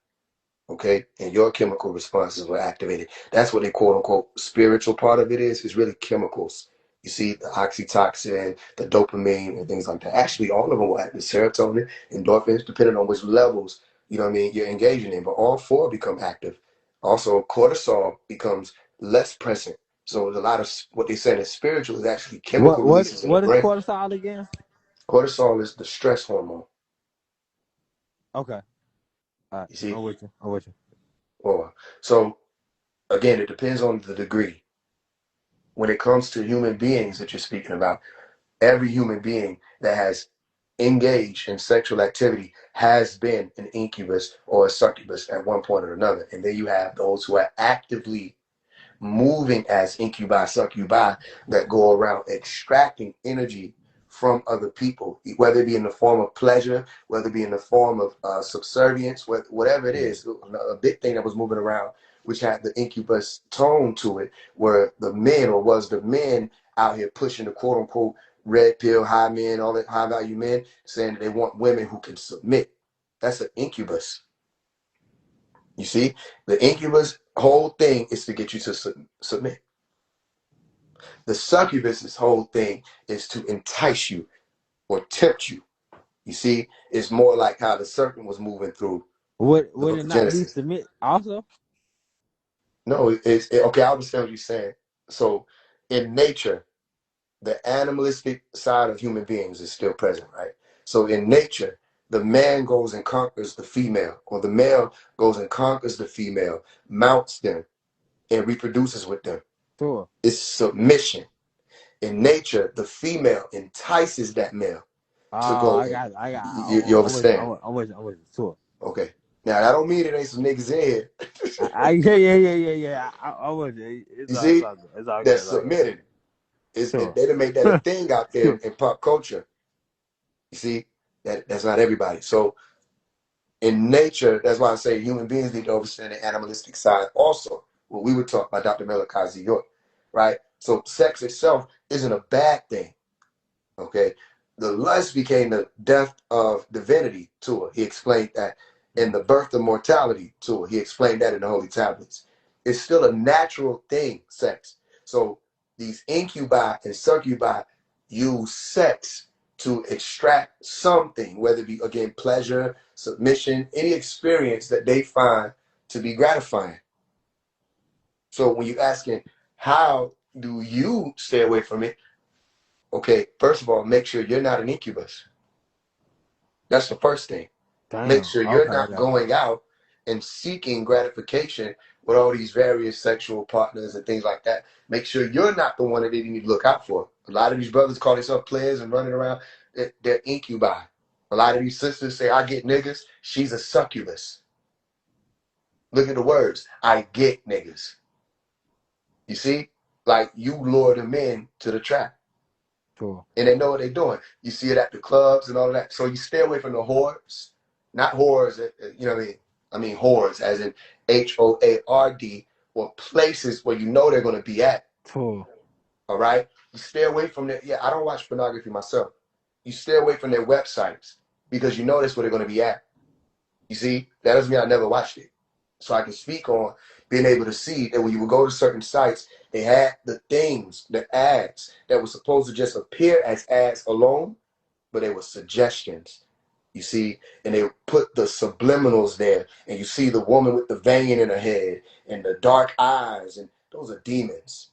Okay, and your chemical responses were activated. That's what they quote unquote spiritual part of it is really chemicals. You see, the oxytocin, the dopamine, and things like that. Actually, all of them will act, the serotonin, endorphins, depending on which levels, you know what I mean, you're engaging in. But all four become active. Also, cortisol becomes less present. So a lot of what they say is spiritual is actually chemical releases in the What is brain. cortisol again? Cortisol is the stress hormone. Okay, all right, You see, I'm with you. I'm with you. or so again, it depends on the degree. When it comes to human beings that you're speaking about, every human being that has engaged in sexual activity has been an incubus or a succubus at one point or another. And then you have those who are actively moving as incubi, succubi that go around extracting energy from other people, whether it be in the form of pleasure, whether it be in the form of subservience, whatever it is. A big thing that was moving around, which had the incubus tone to it, were the men, or was the men out here pushing the quote unquote red pill high men, all that high value men, saying they want women who can submit. That's an incubus. You see, the incubus whole thing is to get you to submit. The succubus's whole thing is to entice you or tempt you. You see, it's more like how the serpent was moving through the Would book it of not be Genesis. submit also? No, okay. I understand what you're saying. So, in nature, the animalistic side of human beings is still present, right? So, in nature, the man goes and conquers the female, or the male goes and conquers the female, mounts them, and reproduces with them. Sure. It's submission. In nature, the female entices that male Oh, to go and I got. you understand? I'm with you. Sure. Okay. Now that don't mean it ain't some niggas in here. Yeah. I'm with you. You see, It's all good. that's It's all good. submitting. Sure. They done made that a thing out there Sure. in pop culture. You see, that's not everybody. So in nature, that's why I say human beings need to understand the animalistic side also. What we were taught by Dr. Malachi York, right? So sex itself isn't a bad thing. Okay. The lust became the death of divinity to her. He explained that in the birth of mortality to her. He explained that in the Holy Tablets. It's still a natural thing, sex. So these incubi and succubi use sex to extract something, whether it be, again, pleasure, submission, any experience that they find to be gratifying. So when you're asking, how do you stay away from it? Okay, first of all, make sure you're not an incubus. That's the first thing. Make Damn. sure you're not Okay. going out and seeking gratification with all these various sexual partners and things like that. Make sure you're not the one that they need to look out for. A lot of these brothers call themselves players and running around. They're incubi. A lot of these sisters say, I get niggas. She's a succubus. Look at the words. I get niggas. You see? Like you lure them in to the trap. Sure. And they know what they're doing. You see it at the clubs and all of that. So you stay away from the whores, not whores, you know what I mean? I mean whores, as in HOARD, or places where you know they're going to be at. Sure. All right? You stay away from their, yeah, I don't watch pornography myself. You stay away from their websites because you know that's where they're going to be at. You see? That doesn't mean I never watched it. So I can speak on being able to see that when you would go to certain sites, they had the things, the ads that were supposed to just appear as ads alone, but they were suggestions. You see, and they put the subliminals there, and you see the woman with the vein in her head and the dark eyes, and those are demons.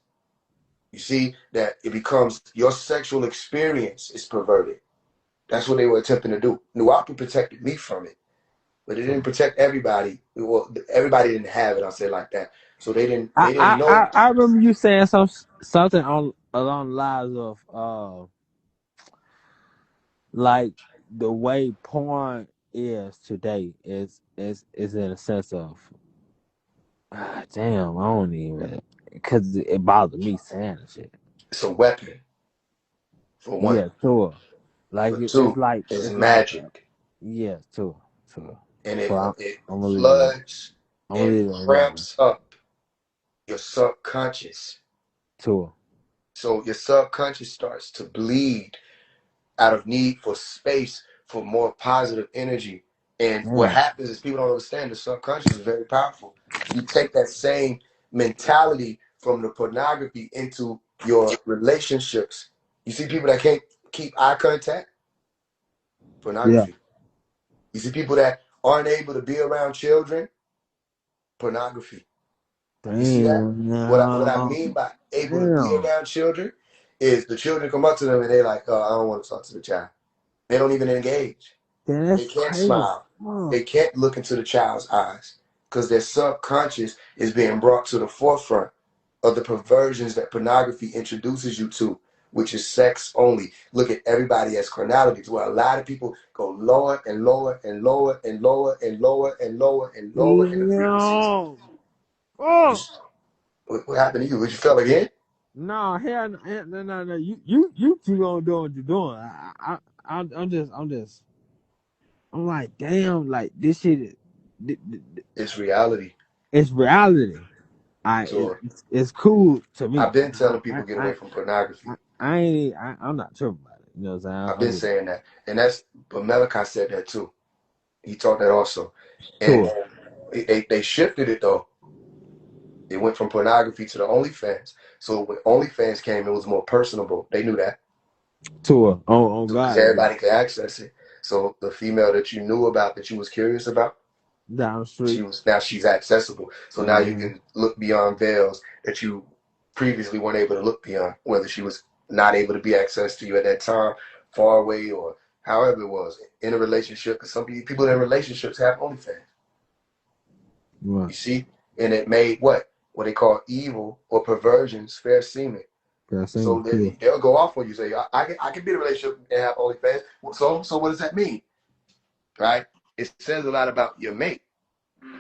You see that it becomes your sexual experience is perverted. That's what they were attempting to do. Nuwapu protected me from it, but it didn't Sure. protect everybody. Well, everybody didn't have it. I'll say it like that. So they didn't know. I remember you saying something on along the lines of like the way porn is today is in a sense of damn, I don't even because it bothered me saying the shit. It's a weapon for one. Yeah, sure. Like For it's two, like it's magic. Yes, too. And So it I'm gonna leave it alone. floods I'm gonna and leave it alone. ramps up your subconscious. Too. So your subconscious starts to bleed out of need for space for more positive energy. And what Damn. happens is people don't understand the subconscious is very powerful. You take that same mentality from the pornography into your relationships. You see people that can't keep eye contact, Yeah. pornography. You see people that aren't able to be around children, pornography. You see that? Damn. What I No. mean by able to be Damn. around children is the children come up to them and they're like, oh, I don't want to talk to the child. They don't even engage. Damn, They that's can't crazy. smile. Oh. They can't look into the child's eyes because their subconscious is being brought to the forefront of the perversions that pornography introduces you to, which is sex only. Look at everybody as carnality, to where a lot of people go lower and lower and lower and lower and lower and lower and lower in the frequencies. No. Oh. What happened to you? What you felt again? No, no. You keep on doing what you're doing. I'm like, damn, like this shit It's reality. it's reality. So It's cool to me. I've been telling people get away from pornography. I'm not tripping about it. You know what I'm saying? I've been saying that, and that's but Malachi said that too. He taught that also, and Tour, they shifted it though. It went from pornography to the OnlyFans. So when OnlyFans came, it was more personable. They knew that tour on because God, everybody could access it. So the female that you knew about, that you was curious about, down the street. she's accessible. So now you Uh-huh. can look beyond veils that you previously weren't able to look beyond, whether she was not able to be accessed to you at that time, far away, or however it was in a relationship. Because some people in relationships have OnlyFans. Right. You see, and it made what they call evil or perversions fair seeming. That's So him too. they'll go off on you. Say, I can be in a relationship and have OnlyFans. So what does that mean, right? It says a lot about your mate.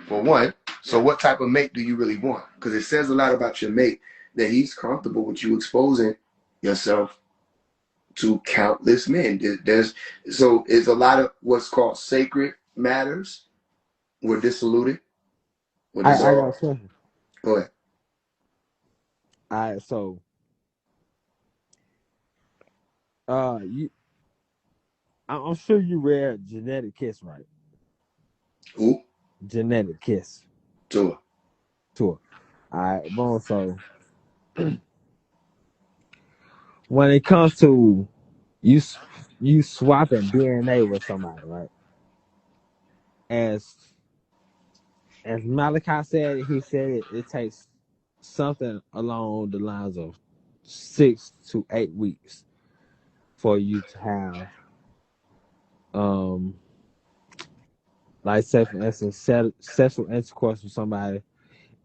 For one, so what type of mate do you really want? Because it says a lot about your mate that he's comfortable with you exposing yourself to countless men. So it's a lot of what's called sacred matters were dissoluted, were I got a dissolved. question. Go ahead. So you I'm sure you read Genetic Kiss, right? Who? Genetic Kiss Tua. tour. Alright, boom. So when it comes to you you swapping DNA with somebody, right? As as Malachi said, he said it takes something along the lines of 6 to 8 weeks for you to have um like say for instance sexual intercourse with somebody,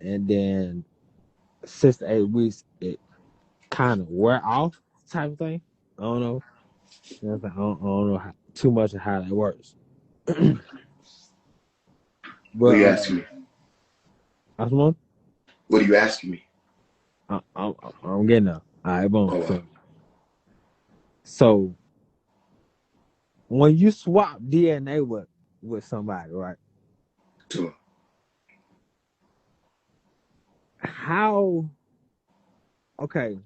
and then 6 to 8 weeks it kind of wear off type of thing. I don't know. You know what I'm saying? I don't know too much of how that works. But What are you asking me? I was What are you asking me? I'm getting there. All right, boom. Oh, So when you swap DNA with somebody, right? Tua. How? Okay.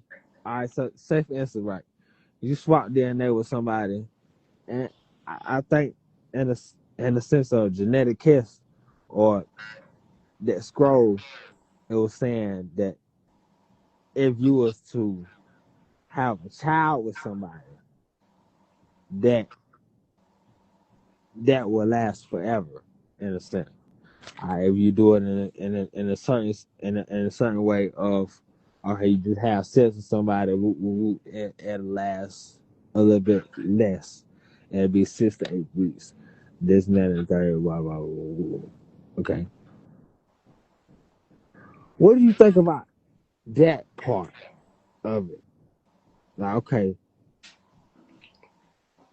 All right. So say for instance, right? You swap DNA with somebody, and I think in a sense of genetic kiss, or that scroll, it was saying that if you was to have a child with somebody, that that will last forever, in a sense. If you do it in a certain in a certain way of, or you just have sex with somebody, it lasts a little bit less. And it'd be 6 to 8 weeks. This and that and the third. Blah, blah, blah, blah, blah. Okay. What do you think about that part of it? Like, okay,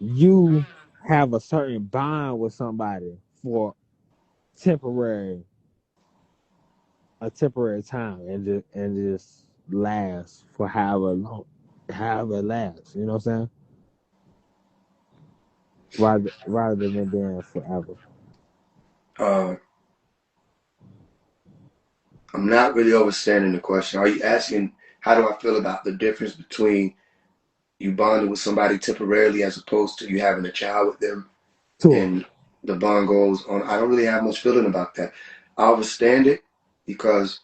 you have a certain bond with somebody for temporary a temporary time, and just last for however long, however it lasts. You know what I'm saying? rather than being forever. Uh, I'm not really understanding the question. Are you asking how do I feel about the difference between you bonding with somebody temporarily as opposed to you having a child with them Tour. and the bond goes on? I don't really have much feeling about that. I understand it because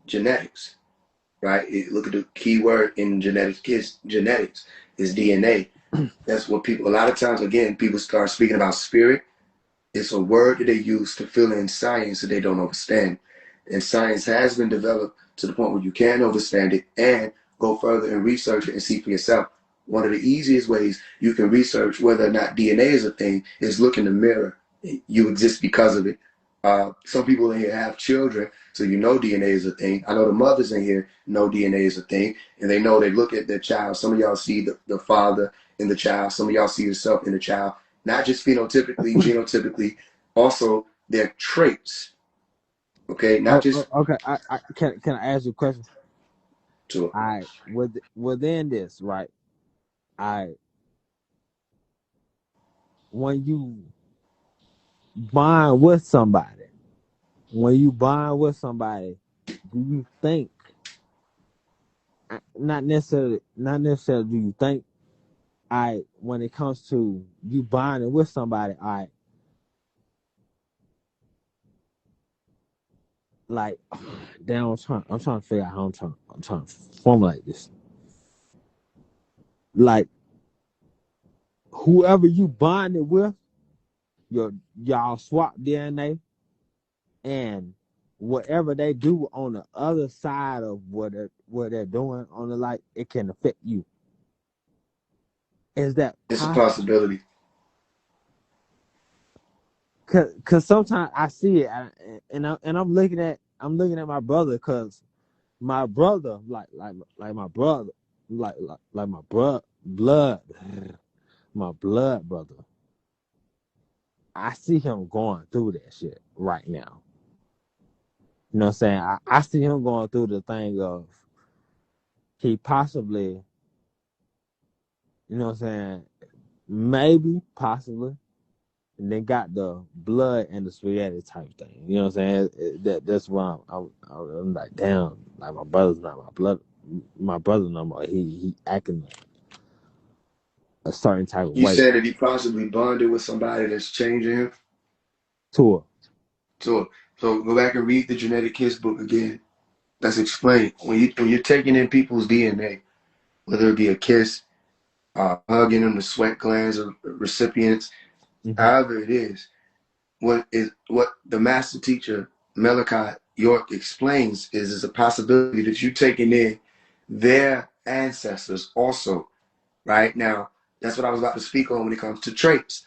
genetics, right? Look at the key word in genetics is DNA. That's what people, a lot of times, again, people start speaking about spirit. It's a word that they use to fill in science that they don't understand. And science has been developed to the point where you can understand it and go further and research it and see for yourself. One of the easiest ways you can research whether or not DNA is a thing is look in the mirror. You exist because of it. Some people in here have children, so you know DNA is a thing. I know the mothers in here know DNA is a thing, and they know they look at their child. Some of y'all see the father in the child. Some of y'all see yourself in the child, not just phenotypically, genotypically, also their traits. Okay, not just Okay. I can I ask you a question? to I within this, right? I when you bond with somebody, do you think not necessarily do you think I when it comes to you bonding with somebody, I like damn I'm trying to figure out how I'm trying to formulate this. Like whoever you bonded with, y'all swap DNA and whatever they do on the other side of what they're doing on the like it can affect you. Is that it's a possible? possibility. Cause sometimes I see it and I'm looking at my brother because my brother like my brother like my blood my blood brother. I see him going through that shit right now. You know what I'm saying? I see him going through the thing of he possibly, you know what I'm saying, maybe, possibly, and then got the blood and the spaghetti type thing. You know what I'm saying? That's why I'm like, damn, like my brother's not my brother no more. He acting a certain type of You way said that he possibly bonded with somebody that's changing him. to her. So go back and read the genetic kiss book again. That's explained when you're taking in people's DNA, whether it be a kiss, hugging them, the sweat glands of recipients, Mm-hmm. however it is. What the master teacher Malachi York explains is a possibility that you're taking in their ancestors also. Right now, that's what I was about to speak on when it comes to traits.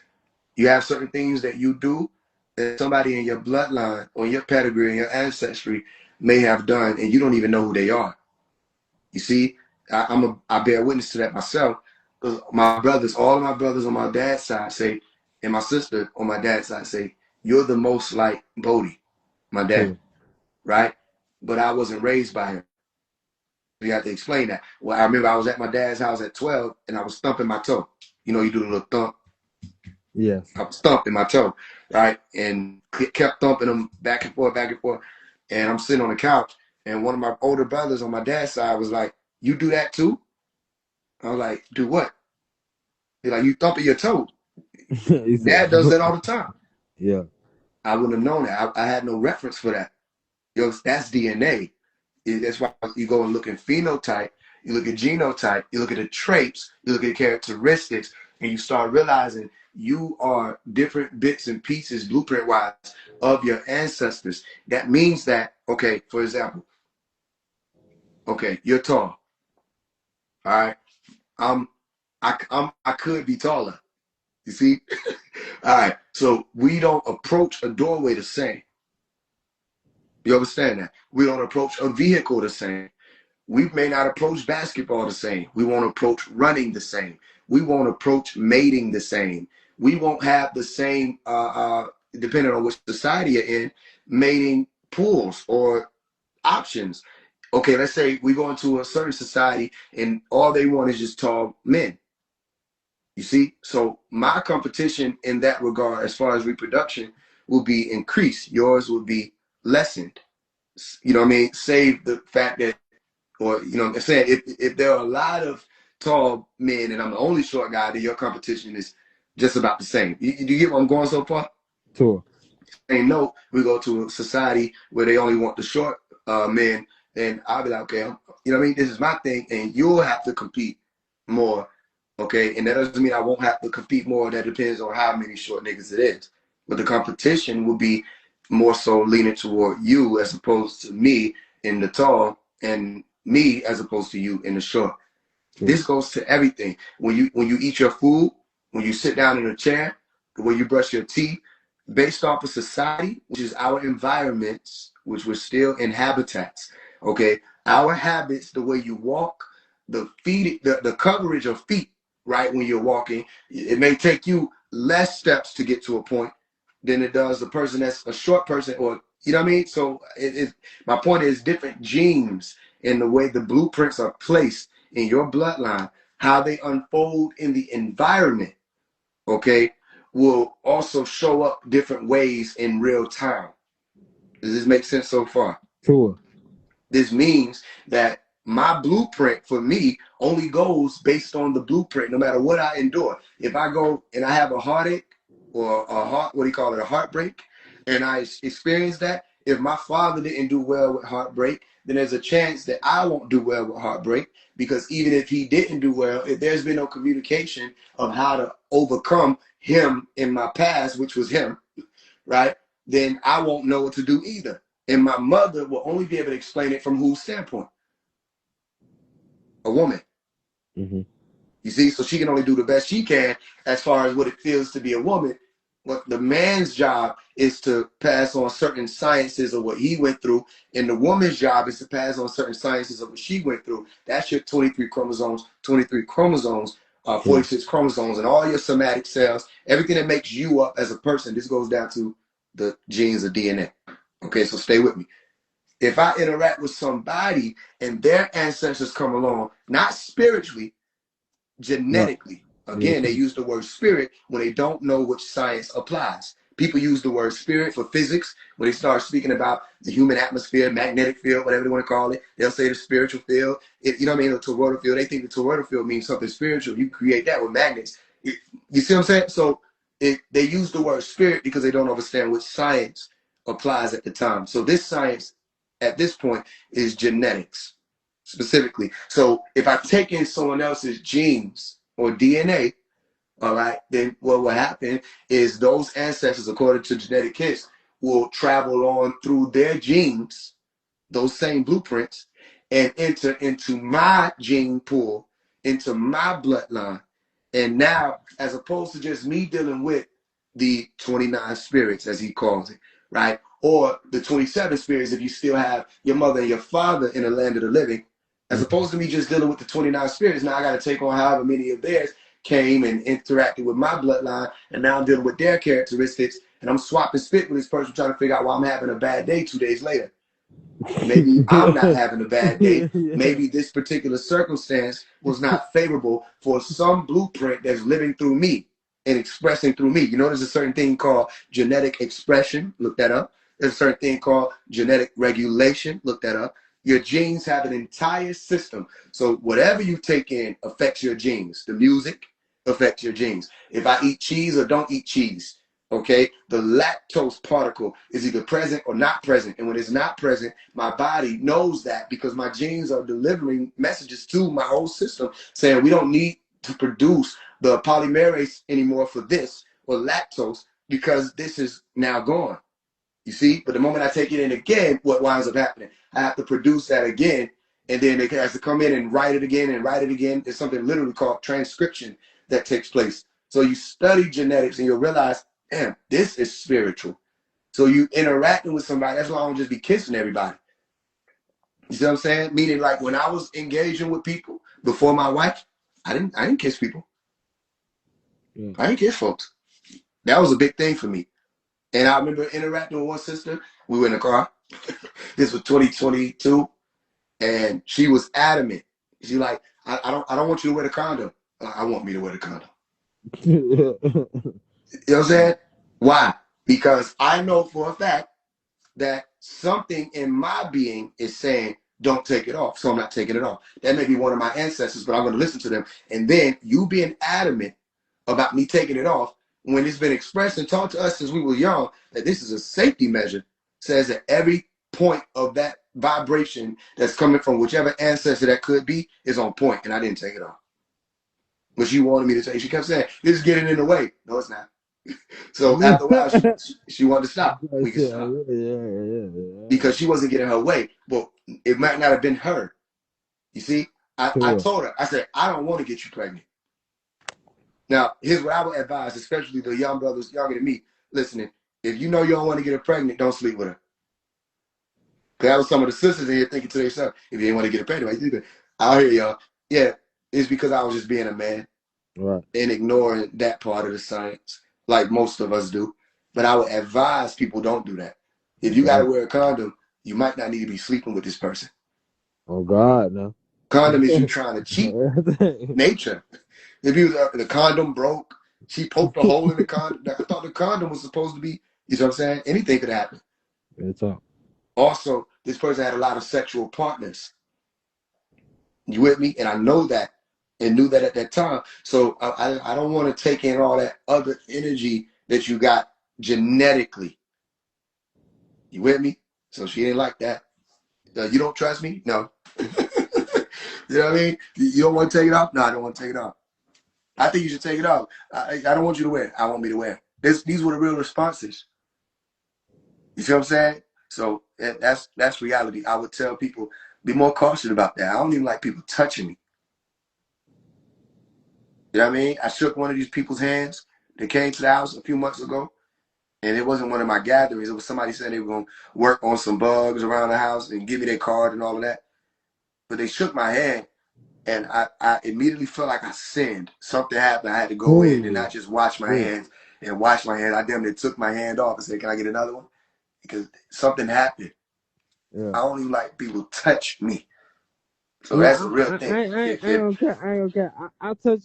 You have certain things that you do that somebody in your bloodline or your pedigree and your ancestry may have done, and you don't even know who they are. You see, I bear witness to that myself because all of my brothers on my dad's side say, and my sister on my dad's side say, you're the most like Bodie, my dad, To right? But I wasn't raised by him. You have to explain that. Well, I remember I was at my dad's house at 12 and I was thumping my toe. You know, you do the little thump. yes. I was thumping my toe, right? And kept thumping them back and forth, back and forth. And I'm sitting on the couch, and one of my older brothers on my dad's side was like, "You do that too?" I was like, "Do what?" He's like, "You thumping your toe." He said, Dad does that all the time. yeah. I wouldn't have known that. I had no reference for that. That's DNA. That's why you go and look at phenotype, you look at genotype, you look at the traits, you look at characteristics, and you start realizing you are different bits and pieces, blueprint wise, of your ancestors. That means that, okay, for example, okay, you're tall. All right. I'm I could be taller. You see? All right. So we don't approach a doorway the same. You understand that? We don't approach a vehicle the same. We may not approach basketball the same. We won't approach running the same. We won't approach mating the same. We won't have the same, depending on which society you're in, mating pools or options. Okay, let's say we go into a certain society and all they want is just tall men. You see? So my competition in that regard, as far as reproduction, will be increased. Yours will be lessened. You know what I mean? Save the fact that, or, you know what I'm saying, if there are a lot of tall men and I'm the only short guy, then your competition is just about the same. Do you get where I'm going so far? Sure. Same note, we go to a society where they only want the short men, then I'll be like, okay, you know what I mean? This is my thing, and you'll have to compete more, okay? And that doesn't mean I won't have to compete more. That depends on how many short niggas it is. But the competition will be more so leaning toward you as opposed to me in the tall, and me as opposed to you in the short. Sure. This goes to everything. When you eat your food, when you sit down in a chair, when you brush your teeth, based off of society, which is our environments, which we're still in habitats. Okay, our habits, the way you walk, the feet, the coverage of feet, right? When you're walking, it may take you less steps to get to a point than it does the person that's a short person, or you know what I mean. So my point is different genes in the way the blueprints are placed in your bloodline, how they unfold in the environment, okay, will also show up different ways in real time. Does this make sense so far? Sure. This means that my blueprint for me only goes based on the blueprint, no matter what I endure. If I go and I have a heartache or a heartbreak, and I experience that, if my father didn't do well with heartbreak, then there's a chance that I won't do well with heartbreak, because even if he didn't do well, if there's been no communication of how to overcome him in my past, which was him, right, then I won't know what to do either. And my mother will only be able to explain it from whose standpoint? A woman. Mm-hmm. You see, so she can only do the best she can as far as what it feels to be a woman. What the man's job is to pass on certain sciences of what he went through, and the woman's job is to pass on certain sciences of what she went through. That's your 23 chromosomes, 46 chromosomes, and all your somatic cells, everything that makes you up as a person. This goes down to the genes of DNA. Okay, so stay with me. If I interact with somebody and their ancestors come along, not spiritually, genetically. Again, they use the word spirit when they don't know which science applies. People use the word spirit for physics. When they start speaking about the human atmosphere, magnetic field, whatever they want to call it, they'll say the spiritual field. You know what I mean? The toroidal field. They think the toroidal field means something spiritual. You create that with magnets. You see what I'm saying? So they use the word spirit because they don't understand which science applies at the time. So this science at this point is genetics specifically. So if I take in someone else's genes or DNA, all right, then what will happen is those ancestors, according to genetic kits, will travel on through their genes, those same blueprints, and enter into my gene pool, into my bloodline. And now, as opposed to just me dealing with the 29 spirits, as he calls it, right? Or the 27 spirits, if you still have your mother and your father in the land of the living, as opposed to me just dealing with the 29 spirits, now I got to take on however many of theirs came and interacted with my bloodline, and now I'm dealing with their characteristics, and I'm swapping spit with this person trying to figure out why I'm having a bad day 2 days later. Maybe I'm not having a bad day. Maybe this particular circumstance was not favorable for some blueprint that's living through me and expressing through me. You know, there's a certain thing called genetic expression. Look that up. There's a certain thing called genetic regulation. Look that up. Your genes have an entire system. So whatever you take in affects your genes. The music affects your genes. If I eat cheese or don't eat cheese, okay, the lactose particle is either present or not present. And when it's not present, my body knows that because my genes are delivering messages to my whole system saying we don't need to produce the polymerase anymore for this or lactose because this is now gone. You see? But the moment I take it in again, what winds up happening? I have to produce that again, and then it has to come in and write it again and write it again. There's something literally called transcription that takes place. So you study genetics and you'll realize, damn, this is spiritual. So you interacting with somebody, that's why I don't just be kissing everybody. You see what I'm saying? Meaning like when I was engaging with people before my wife, I didn't kiss people. I didn't kiss folks. That was a big thing for me. And I remember interacting with one sister. We were in a car. This was 2022, and she was adamant. She like, I don't want you to wear the condom. I want me to wear the condom. You know what I'm saying? Why? Because I know for a fact that something in my being is saying, don't take it off. So I'm not taking it off. That may be one of my ancestors, but I'm going to listen to them. And then you being adamant about me taking it off when it's been expressed and taught to us since we were young that this is a safety measure, says that every point of that vibration that's coming from whichever ancestor that could be is on point, and I didn't take it off. But she wanted me to take. She kept saying, "This is getting in the way." No, it's not. So after a while, she wanted to stop. We could stop because she wasn't getting her way. But it might not have been her. You see, I Sure. told her, I said, I don't want to get you pregnant. Now, here's what I would advise, especially the young brothers younger than me, listening. If you know you don't want to get her pregnant, don't sleep with her. Because that was some of the sisters in here thinking to themselves, if you didn't want to get her pregnant, why you do that? I'll hear y'all. Yeah, it's because I was just being a man Right. and ignoring that part of the science, like most of us do. But I would advise people don't do that. If you got to Right. wear a condom, you might not need to be sleeping with this person. Oh God, no. Condom is you trying to cheat nature. If you the condom broke, she poked a hole in the condom. I thought the condom was supposed to be, you know what I'm saying? Anything could happen. It's up. Also, this person had a lot of sexual partners. You with me? And I know that and knew that at that time. So I don't want to take in all that other energy that you got genetically. You with me? So she didn't like that. You don't trust me? No. You know what I mean? You don't want to take it off? No, I don't want to take it off. I think you should take it off. I don't want you to wear it. I want me to wear it. These were the real responses. You see what I'm saying? So that's reality. I would tell people, be more cautious about that. I don't even like people touching me. You know what I mean? I shook one of these people's hands. They came to the house a few months ago, and it wasn't one of my gatherings. It was somebody saying they were going to work on some bugs around the house and give me their card and all of that. But they shook my hand, and I immediately felt like I sinned. Something happened. I had to go in and Ooh. not just wash my Ooh. hands and wash my hands. I damn near took my hand off and said, "Can I get another one?" Because something happened. Yeah. I don't even like people touch me. So Yeah, that's a real thing. I ain't gonna care. I ain't gonna care. I touch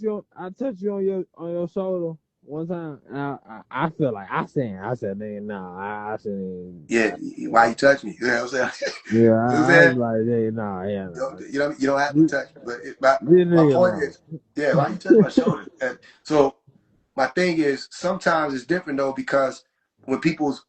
you on your shoulder one time, and I feel like I said, nigga, nah, I shouldn't. Yeah, why you touch me? You know what I'm saying? Yeah, You know what I'm I was saying? like, hey, nah, yeah, nah. You don't have to Leave, touch me. But leave the my nigga point alone. is, yeah, why you touch my shoulder? And so my thing is, sometimes it's different though, because when people's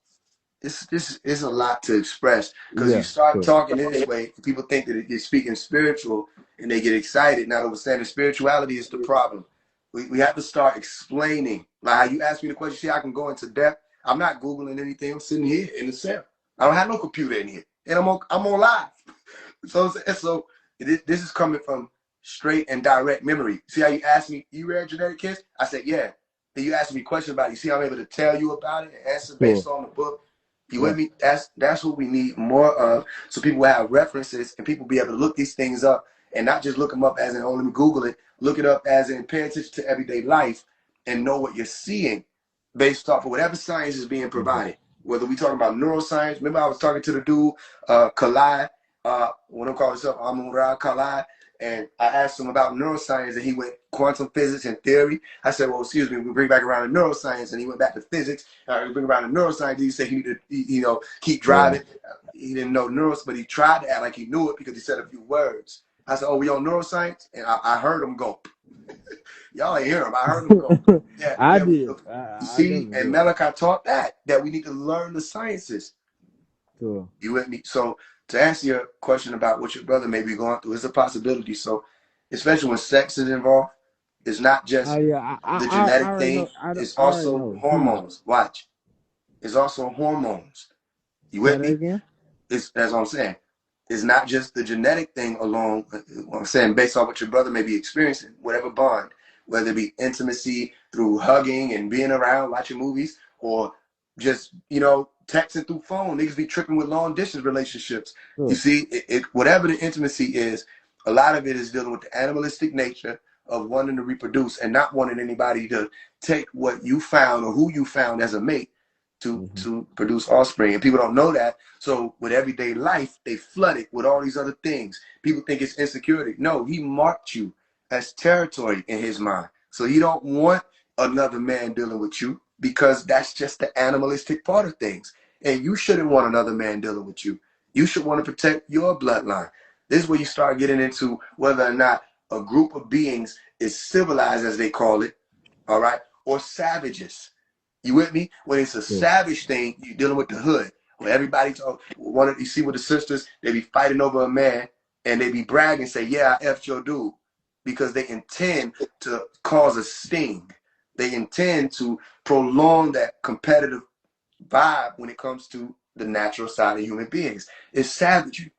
this is a lot to express, because you Yeah, start sure. talking in this way, people think that you're speaking spiritual and they get excited. Not understanding spirituality is the problem. We have to start explaining. Like how you asked me the question, see, I can go into depth. I'm not Googling anything. I'm sitting here in the cell. I don't have no computer in here. And I'm on live. So this is coming from straight and direct memory. See how you asked me, you read Genetic Kids? I said, yeah. Then you asked me questions about it. You see, I'm able to tell you about it and answer Sure. based on the book. You with Right. me? That's what we need more of, so people have references and people be able to look these things up and not just look them up as in, oh, let me Google it. Look it up as in, pay attention to everyday life and know what you're seeing based off of whatever science is being Mm-hmm. provided. Whether we talking about neuroscience, remember I was talking to the dude, Kalai, when I call himself Amun-Ra Kalai, and I asked him about neuroscience, and he went quantum physics and theory. I said, well, excuse me, we bring back around to neuroscience, and he went back to physics. We bring around to neuroscience. He said he needed to, keep Yeah. driving. He didn't know neuroscience, but he tried to act like he knew it because he said a few words. I said, oh, we on neuroscience? And I heard him go. Y'all ain't hear him. I heard him go. Yeah, I yeah. did. You I see, definitely and did. Malachi taught that we need to learn the sciences. Sure. You with me? So to answer your question about what your brother may be going through, it's a possibility. So especially when sex is involved, it's not Oh just yeah, the I genetic already know. thing, it's I already also know. He hormones. Watch. It's also hormones. You say with that me? again. It's that's what I'm saying. It's not just the genetic thing alone. What I'm saying, based on what your brother may be experiencing, whatever bond, whether it be intimacy through hugging and being around, watching movies, or just texting through phone. Niggas be tripping with long distance relationships. You Sure. see, whatever the intimacy is, a lot of it is dealing with the animalistic nature of wanting to reproduce and not wanting anybody to take what you found or who you found as a mate to Mm-hmm. to produce offspring. And people don't know that. So with everyday life, they flood it with all these other things. People think it's insecurity. No, he marked you as territory in his mind. So he don't want another man dealing with you because that's just the animalistic part of things. And you shouldn't want another man dealing with you. You should want to protect your bloodline. This is where you start getting into whether or not a group of beings is civilized, as they call it, all right, or savages. You with me? When it's a Yeah. savage thing, you're dealing with the hood. When everybody talk, you see with the sisters, they be fighting over a man and they be bragging, say, "Yeah, I effed your dude," because they intend to cause a sting. They intend to prolong that competitive vibe when it comes to the natural side of human beings. It's savagery.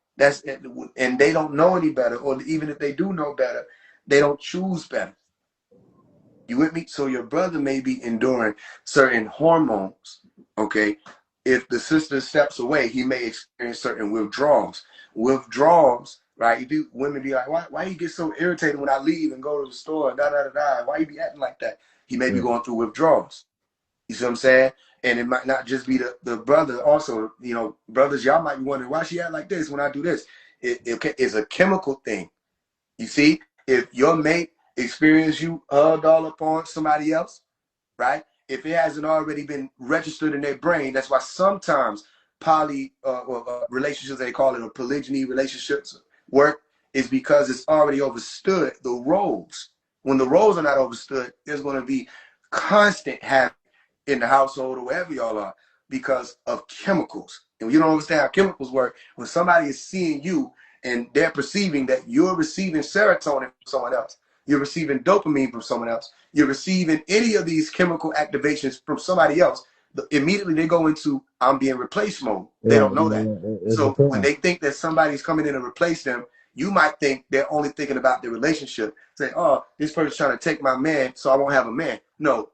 And they don't know any better, or even if they do know better, they don't choose better. You with me? So your brother may be enduring certain hormones, okay? If the sister steps away, he may experience certain withdrawals. Withdrawals, right? Women be like, why you get so irritated when I leave and go to the store, da da da da? Why you be acting like that? He may be going through withdrawals. You see what I'm saying? And it might not just be the brother also, brothers, y'all might be wondering, why she act like this when I do this? It's a chemical thing. You see, if your mate experience you hugged all upon somebody else, right? If it hasn't already been registered in their brain, that's why sometimes relationships, they call it, or polygyny relationships work, is because it's already overstood the roles. When the roles are not overstood, there's going to be constant havoc in the household or wherever y'all are because of chemicals. And you don't understand how chemicals work. When somebody is seeing you and they're perceiving that you're receiving serotonin from someone else, you're receiving dopamine from someone else, you're receiving any of these chemical activations from somebody else, immediately they go into I'm being replaced mode. They don't know that. So when they think that somebody's coming in to replace them, you might think they're only thinking about their relationship. Say, oh, this person's trying to take my man, so I won't have a man. No,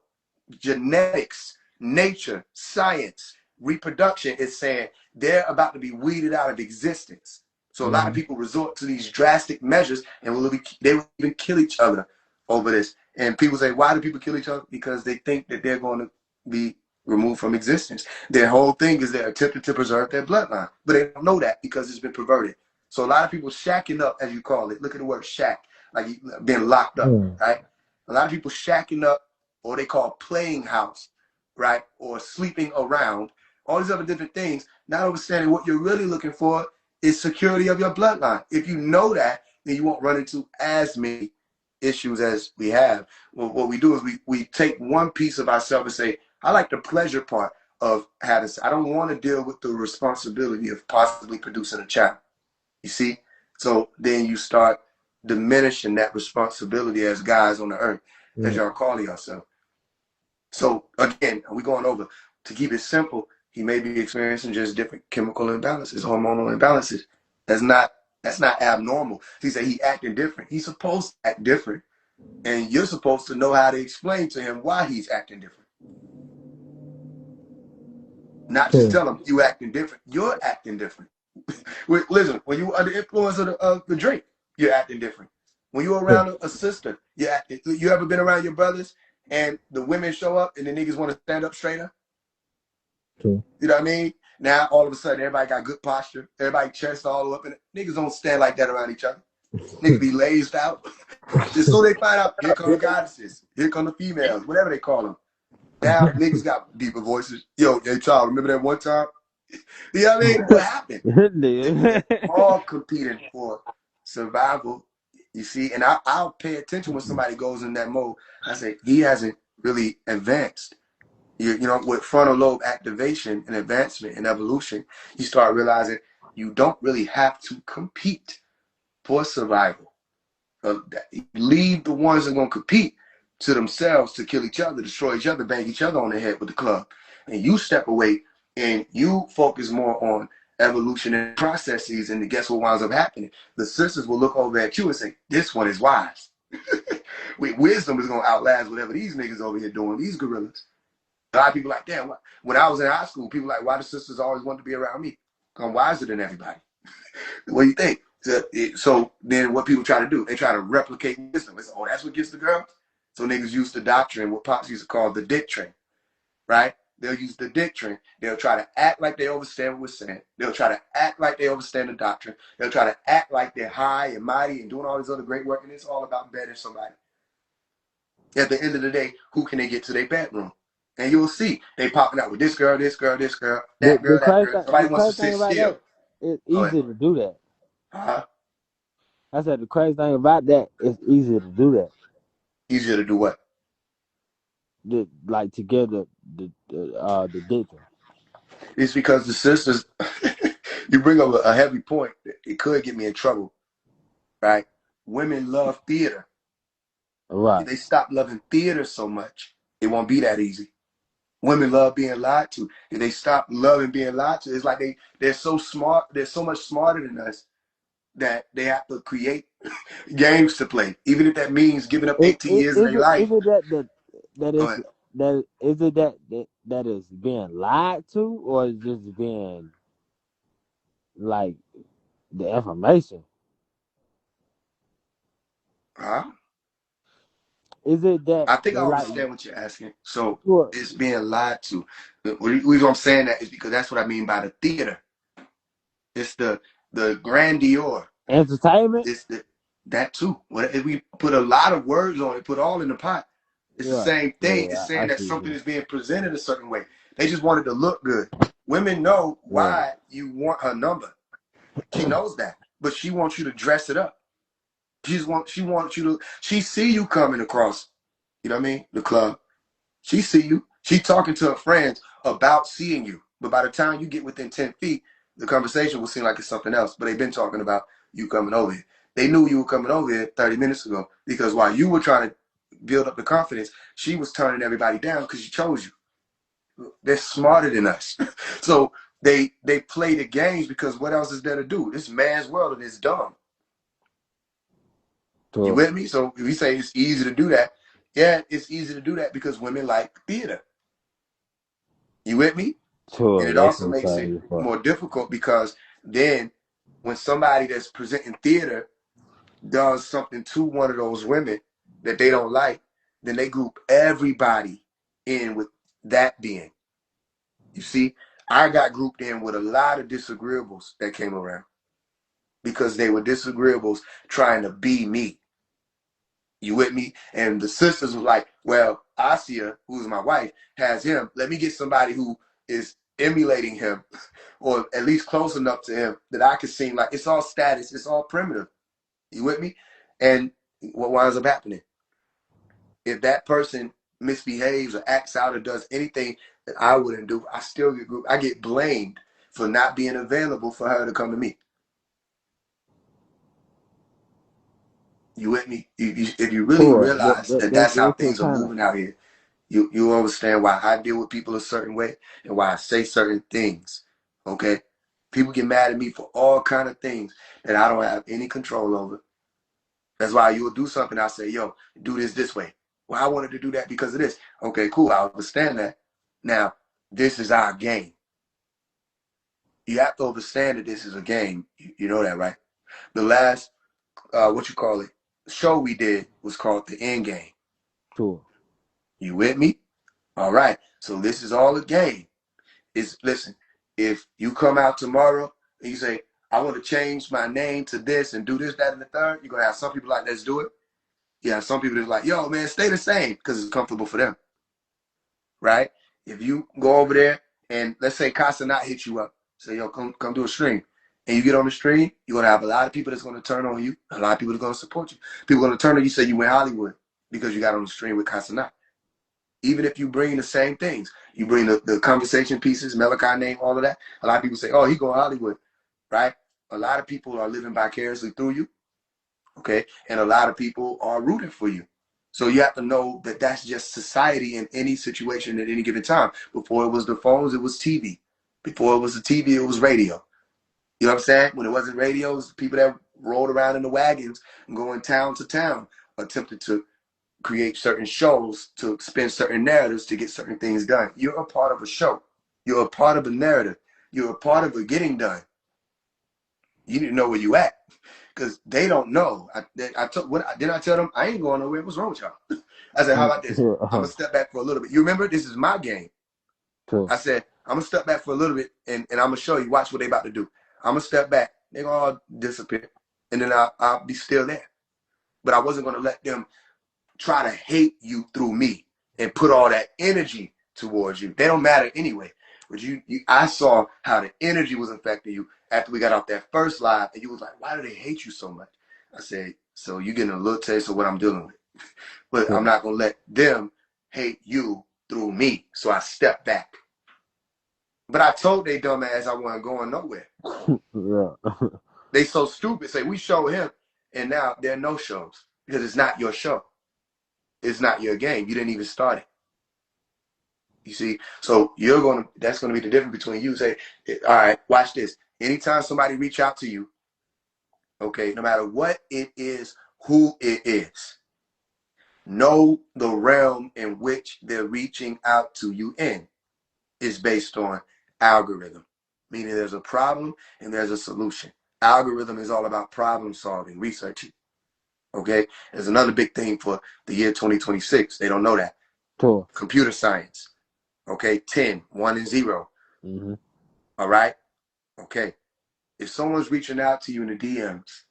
genetics, nature, science, reproduction is saying they're about to be weeded out of existence. So a lot of people resort to these drastic measures, and they will even kill each other over this. And people say, why do people kill each other? Because they think that they're going to be removed from existence. Their whole thing is they're attempting to preserve their bloodline, but they don't know that because it's been perverted. So a lot of people shacking up, as you call it. Look at the word shack, like being locked up, right? A lot of people shacking up, or they call playing house, right? Or sleeping around, all these other different things, not understanding what you're really looking for is security of your bloodline. If you know that, then you won't run into as many issues as we have. Well, what we do is we take one piece of ourselves and say, I like the pleasure part of having, I don't want to deal with the responsibility of possibly producing a child. You see? So then you start diminishing that responsibility as guys on the earth, as y'all call yourself. So again, we're going over, to keep it simple, he may be experiencing just different chemical imbalances, hormonal imbalances. That's not abnormal. He said he acting different. He's supposed to act different. And you're supposed to know how to explain to him why he's acting different. Not just tell him you acting different. You're acting different. Listen, when you under influence of the drink, you're acting different. When you're around a sister, you're acting. You ever been around your brothers and the women show up and the niggas want to stand up straighter? You know what I mean? Now all of a sudden everybody got good posture. Everybody chest all up, and niggas don't stand like that around each other. Niggas be lazed out. Just so they find out, here come the goddesses, here come the females, whatever they call them. Now niggas got deeper voices. Yo, hey child, remember that one time? You know what I mean? What happened? They're all competing for survival. You see, and I'll pay attention when somebody goes in that mode. I say, he hasn't really advanced. You know, with frontal lobe activation and advancement and evolution, you start realizing you don't really have to compete for survival. Leave the ones that are going to compete to themselves to kill each other, destroy each other, bang each other on the head with the club. And you step away and you focus more on evolutionary processes, and guess what winds up happening? The sisters will look over at you and say, this one is wise. Wisdom is going to outlast whatever these niggas over here doing, these gorillas. A lot of people like, damn, when I was in high school, people like, why the sisters always want to be around me? I'm wiser than everybody. What do you think? So then what people try to do, they try to replicate wisdom. It's, oh, that's what gets the girls? So niggas use the doctrine, what Pops used to call the dick train, right? They'll use the dick train. They'll try to act like they understand what we're saying. They'll try to act like they understand the doctrine. They'll try to act like they're high and mighty and doing all this other great work, and it's all about betting somebody. At the end of the day, who can they get to their bedroom? And you'll see they popping out with this girl, this girl, this girl, that girl, that girl. The Nobody wants to crazy thing sit about still. that, it's Go ahead. easy to do that. Uh-huh. I said the crazy thing about that, it's easy to do that. Easier to do what? Like to get the dictum. It's because the sisters, you bring up a heavy point. It could get me in trouble, right? Women love theater. If Right. they stop loving theater so much, it won't be that easy. Women love being lied to. If they stop loving being lied to, it's like they're so smart, they're so much smarter than us that they have to create games to play, even if that means giving up 18 years of their Is life. it that Go is ahead. that is it that is being lied to, or is just being like the information? Huh? Is it that I think they I like understand what you're asking. So what, it's being lied to. The reason I'm saying that is because that's what I mean by the theater. It's the grandeur. entertainment? It's that too. If we put a lot of words on it, put all in the pot, it's the Right. same thing. It's Yeah, I saying that see something you. is being presented a certain way. They just want it to look good. Women know Yeah. why you want her number. She knows that, but she wants you to dress it up. She wants you to. She see you coming across. You know what I mean? The club. She see you. She talking to her friends about seeing you. But by the time you get within 10 feet, the conversation will seem like it's something else. But they've been talking about you coming over here. They knew you were coming over here 30 minutes ago because while you were trying to build up the confidence, she was turning everybody down because she chose you. They're smarter than us. So they play the games because what else is there to do? This man's world and it's dumb. You Sure. with me? So if we say it's easy to do that, yeah, it's easy to do that because women like theater. You with me? And Sure. it That's also what makes I'm it saying for. more difficult because then when somebody that's presenting theater does something to one of those women that they don't like, then they group everybody in with that being. You see, I got grouped in with a lot of disagreeables that came around because they were disagreeables trying to be me. You with me? And the sisters was like, well, Asia, who's my wife, has him. Let me get somebody who is emulating him or at least close enough to him that I can seem like it's all status, it's all primitive. You with me? And what winds up happening? If that person misbehaves or acts out or does anything that I wouldn't do, I still get grouped. I get blamed for not being available for her to come to me. You with me? If you really Sure. realize that that's how That's what things are kind of moving out here, you understand why I deal with people a certain way and why I say certain things. Okay? People get mad at me for all kind of things that I don't have any control over. That's why you'll do something. I say, yo, do this way. Well, I wanted to do that because of this. Okay, cool. I understand that. Now, this is our game. You have to understand that this is a game. You know that, right? The last, what you call it, show we did was called The End Game. sure. You with me? All right. So this is all a game. Listen, if you come out tomorrow and you say, I want to change my name to this and do this, that, and the third, you're going to have some people like, let's do it. Yeah, some people that's like, yo, man, stay the same because it's comfortable for them, right? If you go over there and let's say Casa not hit you up, say, yo, come do a stream. And you get on the stream, you're going to have a lot of people that's going to turn on you. A lot of people that's going to support you. People are going to turn on you, say you went Hollywood because you got on the stream with Casa. Even if you bring the same things, you bring the conversation pieces, Malachi name, all of that. A lot of people say, oh, he going Hollywood, right? A lot of people are living vicariously through you, okay? And a lot of people are rooting for you. So you have to know that that's just society in any situation at any given time. Before it was the phones, it was TV. Before it was the TV, it was radio. You know what I'm saying? When it wasn't radio, it was people that rolled around in the wagons and going town to town, attempted to create certain shows, to spin certain narratives to get certain things done. You're a part of a show. You're a part of a narrative. You're a part of it getting done. You need to know where you at because they don't know. Didn't I tell them I ain't going nowhere? What's wrong with y'all? I said, how about this? I'm gonna step back for a little bit. You remember this is my game. Sure. I said I'm gonna step back for a little bit and I'm gonna show you. Watch what they about to do. I'm gonna step back. They gonna all disappear, and then I'll be still there. But I wasn't gonna let them try to hate you through me and put all that energy towards you. They don't matter anyway. But I saw how the energy was affecting you after we got off that first live, and you was like, why do they hate you so much? I said, so you're getting a little taste of what I'm dealing with. But I'm not going to let them hate you through me. So I stepped back. But I told they dumb ass I wasn't going nowhere. Yeah. They so stupid. Say, we show him, and now there are no shows. Because it's not your show. It's not your game. You didn't even start it. You see? So that's going to be the difference between you. Say, all right, watch this. Anytime somebody reach out to you, okay, no matter what it is, who it is, know the realm in which they're reaching out to you in is based on algorithm, meaning there's a problem and there's a solution. Algorithm is all about problem solving, researching. Okay, there's another big thing for the year 2026. They don't know that. Cool. Computer science. Okay, 10, 1 and 0. Mm-hmm. All right. Okay. If someone's reaching out to you in the DMs,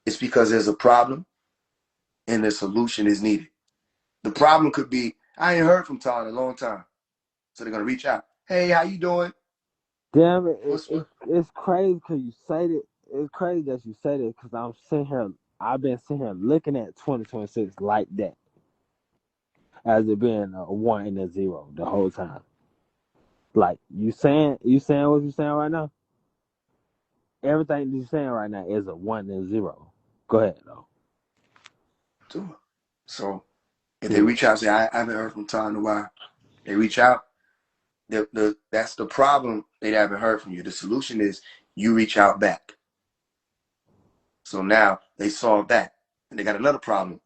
it's because there's a problem and the solution is needed. The problem could be, I ain't heard from Tah in a long time. So they're going to reach out. Hey, how you doing? Damn it, it's crazy because you say that. It's crazy that you say that because I've been sitting here looking at 2026 like that, as it being a 1 and a 0 the whole time. Like you saying what you saying right now. Everything you're saying right now is a 1 and 0. Go ahead though. So if they reach out, say I haven't heard from Tah in a while. They reach out. That's the problem. They haven't heard from you. The solution is you reach out back. So now they solved that. And they got another problem.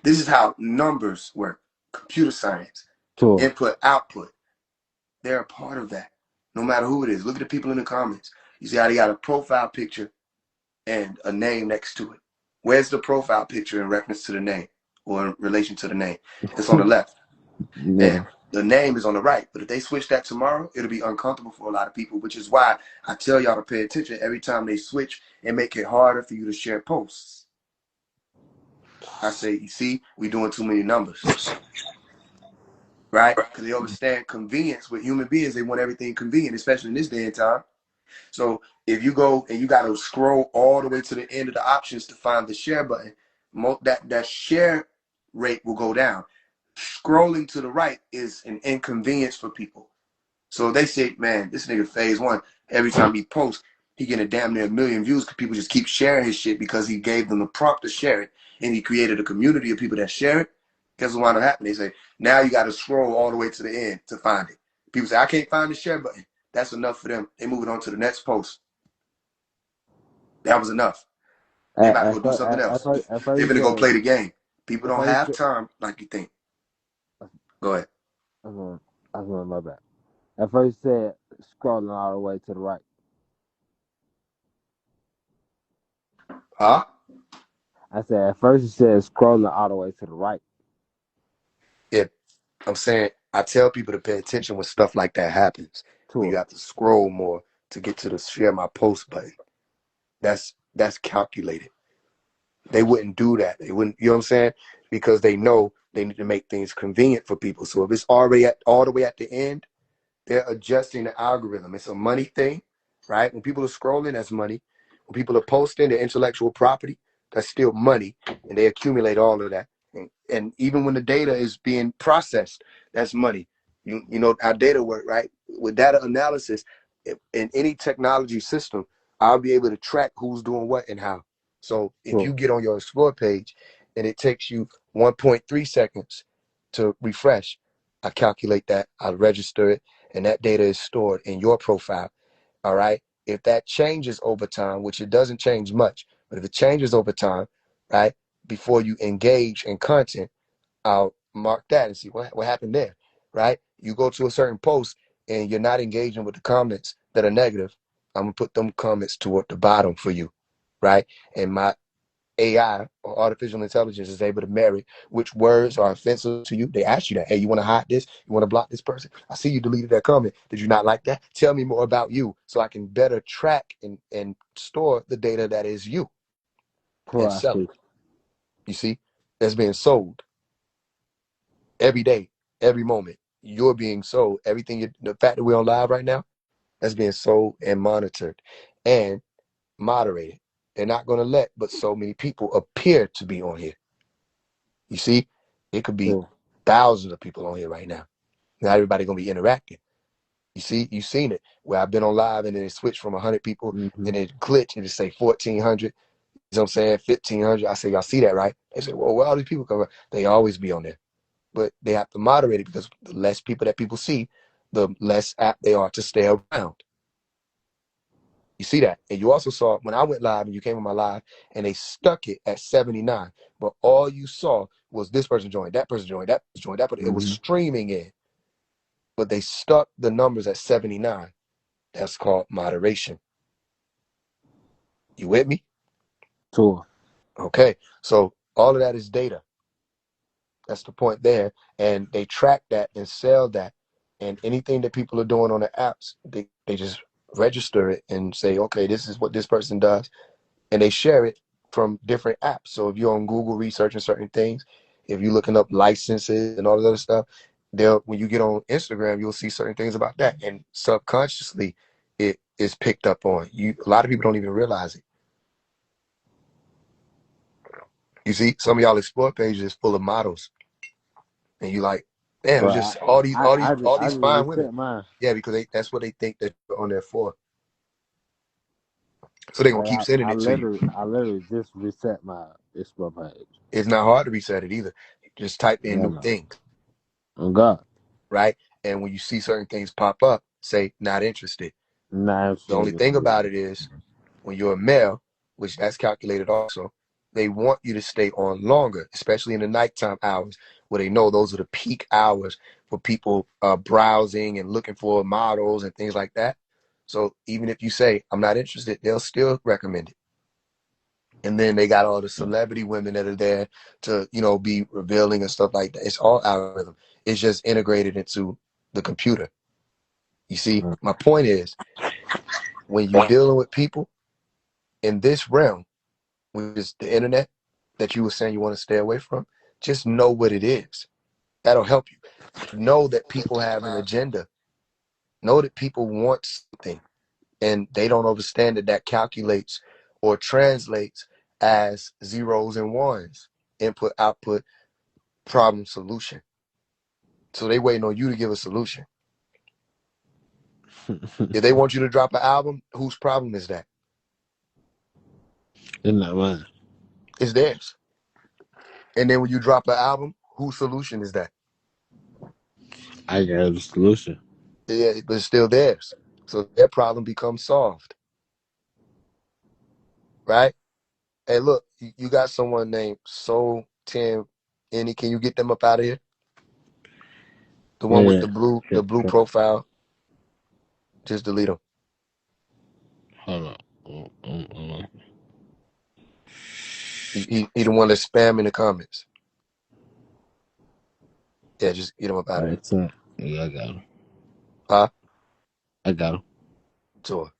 This is how numbers work. Computer science. Sure. Input, output. They're a part of that. No matter who it is. Look at the people in the comments. You see how they got a profile picture and a name next to it. Where's the profile picture in reference to the name or in relation to the name? It's on the left. Yeah. And the name is on the right. But if they switch that tomorrow, it'll be uncomfortable for a lot of people, which is why I tell y'all to pay attention every time they switch and make it harder for you to share posts. I say, you see, we're doing too many numbers. Right? Because they understand convenience with human beings. They want everything convenient, especially in this day and time. So if you go and you got to scroll all the way to the end of the options to find the share button, that share rate will go down. Scrolling to the right is an inconvenience for people. So they say, man, this nigga Faise One, every time he posts, he getting a damn near 1 million views because people just keep sharing his shit because he gave them the prompt to share it. And he created a community of people that share it. Guess what will happen? They say, now you got to scroll all the way to the end to find it. People say, I can't find the share button. That's enough for them. They moving on to the next post. That was enough. They about to go do something else. They're going to go play the game. People don't have time like you think. Go ahead. I was my bad. At first you said scrolling all the way to the right. Huh? I said at first you said scrolling all the way to the right. Yeah, I'm saying I tell people to pay attention when stuff like that happens. When you have to scroll more to get to the share my post button. That's calculated. They wouldn't do that. They wouldn't, you know what I'm saying? Because they know they need to make things convenient for people. So if it's already all the way at the end, they're adjusting the algorithm. It's a money thing, right? When people are scrolling, that's money. When people are posting their intellectual property, that's still money. And they accumulate all of that. And even when the data is being processed, that's money. You know how data work, right? With data analysis, in any technology system, I'll be able to track who's doing what and how. So if you get on your Explore page and it takes you 1.3 seconds to refresh, I calculate that, I register it, and that data is stored in your profile. All right. If that changes over time, which it doesn't change much, but if it changes over time, right, before you engage in content, I'll mark that and see what happened there, right? You go to a certain post and you're not engaging with the comments that are negative, I'm gonna put them comments toward the bottom for you, right? And my AI or artificial intelligence is able to marry which words are offensive to you. They ask you that. Hey, you want to hide this? You want to block this person? I see you deleted that comment. Did you not like that? Tell me more about you so I can better track and store the data that is you and sell it. You see, that's being sold. every day, every moment. You're being sold. Everything, the fact that we're on live right now, that's being sold and monitored and moderated. They're not going to let but so many people appear to be on here. You see, it could be Cool. thousands of people on here right now. Not everybody going to be interacting. You see, you've seen it where I've been on live and then it switched from 100 people, Mm-hmm. then it glitch and it say 1,400. You know what I'm saying? 1,500. I say, y'all see that, right? They say, well, where all these people come from? They always be on there. But they have to moderate it because the less people that people see, the less apt they are to stay around. You see that? And you also saw when I went live and you came on my live and they stuck it at 79. But all you saw was this person joined, that person joined, that person joined, that person. It was Mm-hmm. streaming in. But they stuck the numbers at 79. That's called moderation. You with me? Cool. Okay. So all of that is data. That's the point there. And they track that and sell that. And anything that people are doing on the apps, they just register it and say, okay, this is what this person does. And they share it from different apps. So if you're on Google researching certain things, if you're looking up licenses and all this other stuff, they'll when you get on Instagram, you'll see certain things about that. And subconsciously it is picked up on. A lot of people don't even realize it. You see, some of y'all explore pages is full of models. And you like, damn, it's Well, just all these, all these, all I these just fine women. reset mine. Yeah, because that's what they think that you're on there for. So they're gonna keep sending I it to you. literally just reset my explore page. It's not hard to reset it either. Just type in Yeah, new no. things, Oh God. right? And when you see certain things pop up, say not interested. Nah, The only thing about it is when you're a male, which that's calculated also, they want you to stay on longer, especially in the nighttime hours where they know those are the peak hours for people browsing and looking for models and things like that. So even if you say, I'm not interested, they'll still recommend it. And then they got all the celebrity women that are there to, be revealing and stuff like that. It's all algorithm. It's just integrated into the computer. You see, my point is when you're dealing with people in this realm, which is the internet that you were saying you want to stay away from, just know what it is. That'll help you. Know that people have an agenda. Know that people want something and they don't understand that calculates or translates as zeros and ones, input, output, problem, solution. So they waiting on you to give a solution. If they want you to drop an album, whose problem is that? it's not mine. It's theirs. And then when you drop an album, whose solution is that? I got a solution. Yeah, but it's still theirs. So their problem becomes solved, right? Hey, look, you got someone named Soul 10 Any. Can you get them up out of here? The one with Yeah. the blue profile. Just delete them. Hold on. Mm. He the one that's spamming the comments. Yeah, just get him up out of here. That's it. Yeah, I got him. Huh? I got him. Sure.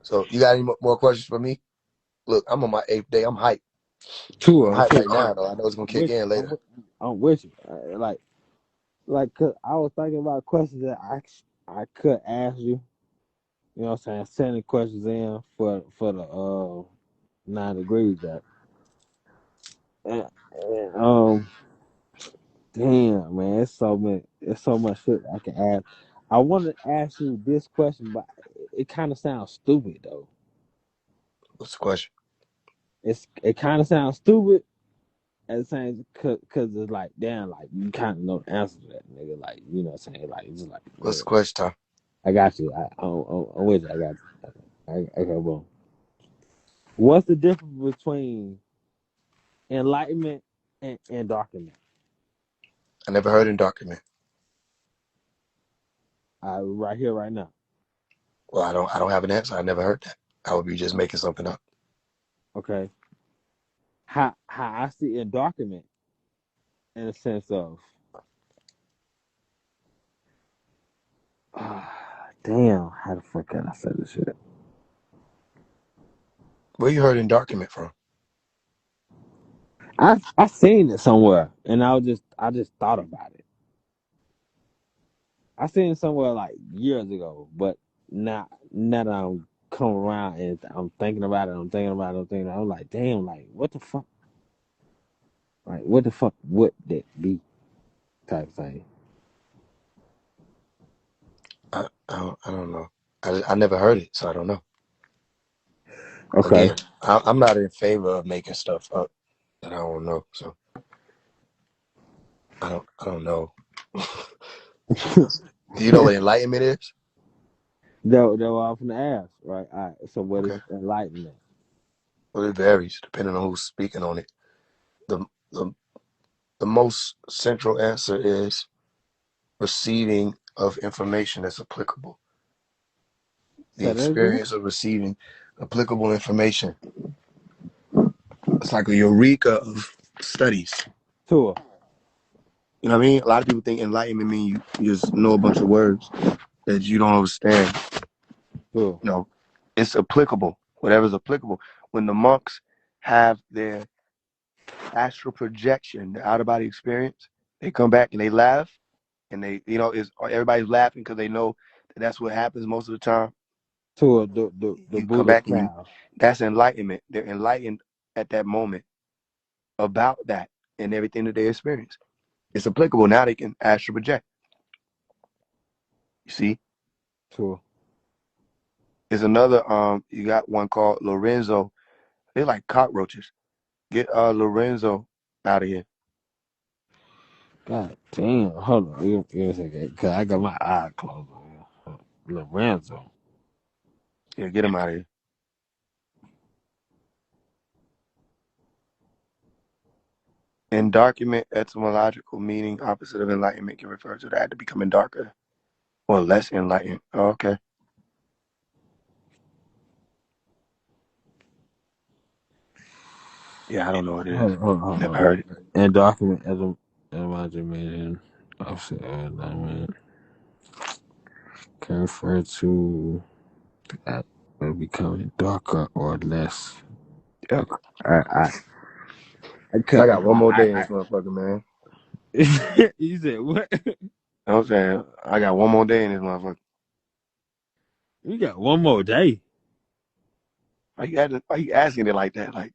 So you got any more questions for me? Look, I'm on my 8th day. I'm hyped. I'm Two. hyped right now, though. I know it's gonna kick With in you. later. I'm with you. Cause I was thinking about questions that I could ask you. You know what I'm saying? Sending questions in for the 9 degrees that. And, damn man, it's so much shit I can ask. I want to ask you this question, but it kind of sounds stupid though. What's the question? It kind of sounds stupid at the same because it's like damn, like you kind of know the answer to that, nigga. Like you know what I'm saying? Like it's just like What's yeah, the question, Tom? I got you. I'm with you. I got you. Okay, boom. What's the difference between enlightenment and darkness? I never heard in document. Right here, right now. Well, I don't have an answer. I never heard that. I would be just making something up. Okay, how I see endarkenment in a sense of damn, how the fuck can I say this shit? Where you heard in document from? I seen it somewhere, and I just thought about it. I seen it somewhere like years ago, but now that I'm coming around and I'm thinking about it, I'm like, damn, like what the fuck? Like what the fuck would that be? Type thing. I don't know. I never heard it, so I don't know. Okay. Again, I'm not in favor of making stuff up that I don't know. So I don't know. Do you know what enlightenment is? That what I'm finna ask, right? All right. So what is Okay. enlightenment? Well, it varies depending on who's speaking on it. The the the most central answer is receiving of information that's applicable. The Say that again. experience of receiving applicable information. It's like a eureka of studies. Tour. You know what I mean? A lot of people think enlightenment means you just know a bunch of words that you don't understand. Tour. No, it's applicable. Whatever's applicable. When the monks have their astral projection, the out of body experience, they come back and they laugh, and they, is everybody's laughing because they know that that's what happens most of the time. Tour. The You come Buddha back and smile. that's enlightenment. They're enlightened at that moment about that and everything that they experience. It's applicable now. They can astral project. You see, Tour. there's another. You got one called Lorenzo. They're like cockroaches. Get Lorenzo out of here. God damn. Hold on. Give me a second. Cause I got my eye closed. Lorenzo. Yeah, get him out of here. Endarkment, etymological meaning, opposite of enlightenment, can refer to that to becoming darker or less enlightened. Oh, okay. Yeah, I don't know what it is. Hold Never on. heard it. And document as a imagination of enlightenment can refer to that becoming darker or less. Yeah. I I cause got one more day in this motherfucker, man. you said what? You know what I'm saying? I got one more day in this motherfucker. You got one more day. Why you asking it like that? Like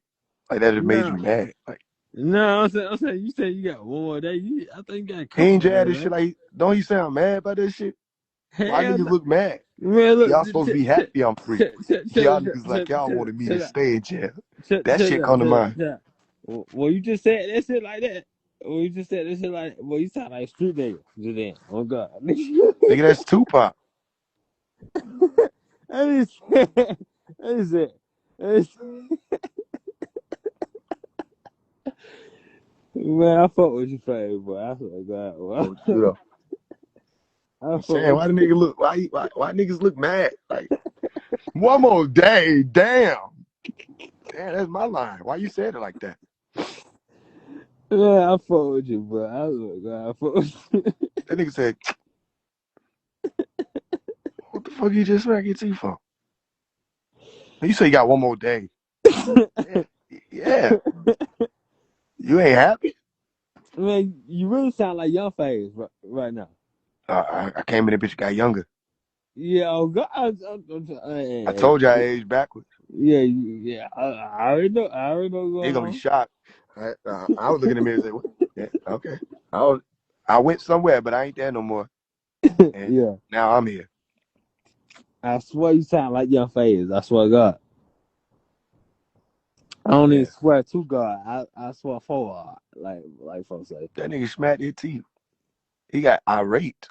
that it made you No, mad. Like no. I'm saying you said you got one more day. I think you got a he couple ain't more just days, at this shit man. like don't he sound mad about this shit? Why Hell niggas no. look mad? Man, look, Y'all supposed to be happy I'm free. Y'all niggas like y'all wanted me to shut up. stay in jail. Shut, That shut shit up, come to shut up, mind. shut up. Well, you just said that shit like that. Well, you just said that shit like, well, you sound like a street nigga. Just then, oh god. Nigga, that's Tupac. That is, that is it. That is, man, I fuck with you, Faye, boy. I swear to God, Oh, boy. you know. I I'm fuck saying, with why the nigga look? Why niggas look mad? Like one more day, damn, that's my line. Why you said it like that? you. Man, I fuck with you, boy. I swear to God, I fuck with you. That nigga said, "What the fuck you just smack your teeth for?" You say you got one more day. Yeah, yeah. You ain't happy? Man, you really sound like young Faze right now. I came in, the bitch got younger. Yeah, oh God, I told you I aged backwards. yeah, yeah. I already know. I already know what's They going gonna be on. shocked. I was looking at me and say, "What? Yeah, okay." I went somewhere, but I ain't there no more. And Yeah, now I'm here. I swear you sound like young Faze. I swear to God. I don't even Yeah, swear to God. I swear for God. Like folks say. that nigga smacked his teeth. He got irate.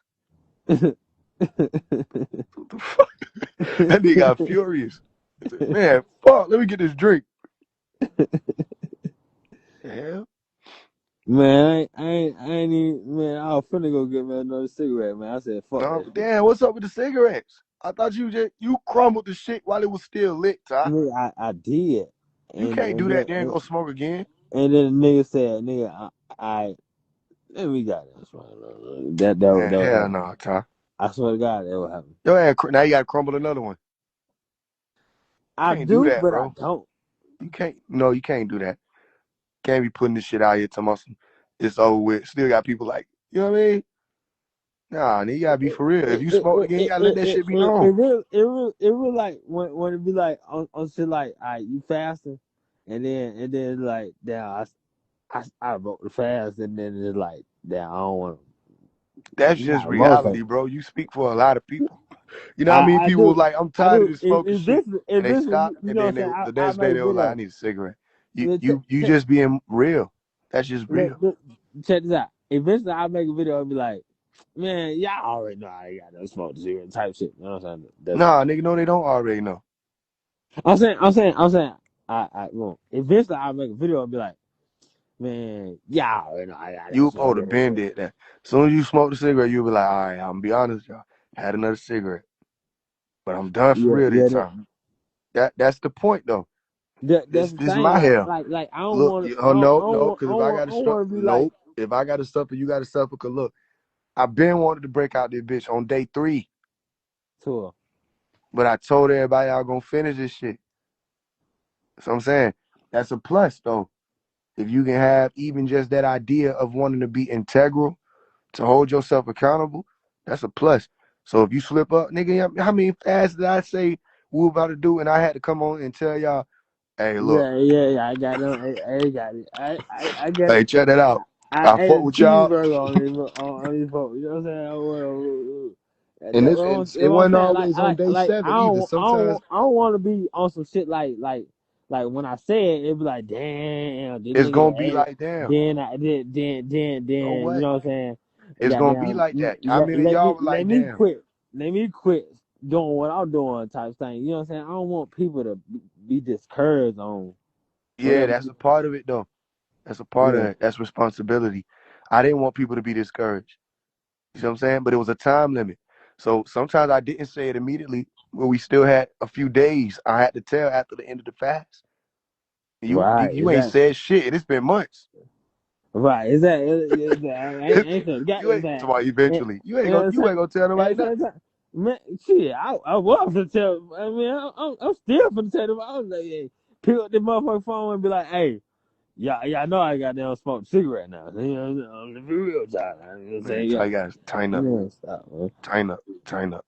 What the fuck? That nigga got furious. He said, "Man, fuck, let me get this drink." The hell? Man, I ain't even, man, I was finna go get me another cigarette, man. I said, fuck No, that shit. damn, what's up with the cigarettes? I thought you crumbled the shit while it was still lit, Ty. Nigga, I did. You And, can't and do that then, then and, go smoke again. and then the nigga said, nigga, then we got this one. Man, That hell was, no, Ty. I swear to God, that what happened. Yo, now you gotta crumble another one. You I can't do do, that, but I bro. don't. You can't. No, you can't do that. Can't be putting this shit out here to muscle. it's over with. Still got people like, you know what I mean? Nah, nigga, you gotta be for real. If you smoke again, you gotta let that shit be known. it really like when it be like on shit like, all right, you fasting, and then like, damn, I broke the fast, and then it's like, damn, I don't want to. That's just Nah, reality, motherfucker. bro. You speak for a lot of people. You know what I mean? I People do. like, I'm I tired of do. this smoking shit. And they stop, You and know then what I'm saying? the I next day make a they were like, I video. need a cigarette. You Check, you you just being real. That's just real. check this out. Eventually, I'll make a video and be like, man, y'all already know I ain't got no smoke cigarette type shit. You know what I'm saying? Nah, nigga, no, they don't already know. I'm saying, well, eventually I'll make a video and be like, man, y'all already know I got You no supposed smoke to bend cigarette. it that. As soon as you smoke the cigarette, you'll be like, all right, I'm gonna be honest, y'all. Had another cigarette. But I'm done for real this time. That's the point though. That's This the this thing. my hell. Like I don't Look, want to. no, no, because if I I gotta don't stop, want to be like nope. If I gotta suffer, you gotta suffer. Cause look, I've been wanted to break out this bitch on day 3. tour. But I told everybody I was gonna finish this shit. So I'm saying that's a plus though. If you can have even just that idea of wanting to be integral, to hold yourself accountable, that's a plus. So if you slip up, nigga, how many fasts did I say we were about to do, and I had to come on and tell y'all, hey, look, Yeah. I got them. I got it. I got hey, it. check that out. I I ate fuck a with y'all, cheeseburger on these folks. You know what I'm saying? and That's this it what I'm wasn't saying. always on day 7 either. Sometimes I don't want to be on some shit like when I say it, it be like, damn, this it's nigga gonna be ate it. like, damn, Then, so you what? know what I'm saying? It's gonna be Goddamn, like that. How many of y'all were like, damn? let me quit doing what I'm doing type thing. You know what I'm saying? I don't want people to be discouraged on Yeah, whatever. that's a part of it though. That's a part of Yeah, it. That's responsibility. I didn't want people to be discouraged. You know what I'm saying? But it was a time limit. So sometimes I didn't say it immediately, but we still had a few days I had to tell after the end of the fast. right. You ain't said shit. It's been months. Right? Is that ain't so got You is ain't that? talking about And, eventually. you know what I'm You saying? ain't gonna tell nobody And nothing. sometimes, man, shit, I was to tell. I mean, I'm still finna tell them. I was like, hey, pick up the motherfucking phone and be like, hey, yeah, I know I got down smoked cigarette now. You know, I'm the real time. You know what I'm Man, saying? tell Yeah, you guys, tighten up, yeah, stop, man. tighten up, tighten up,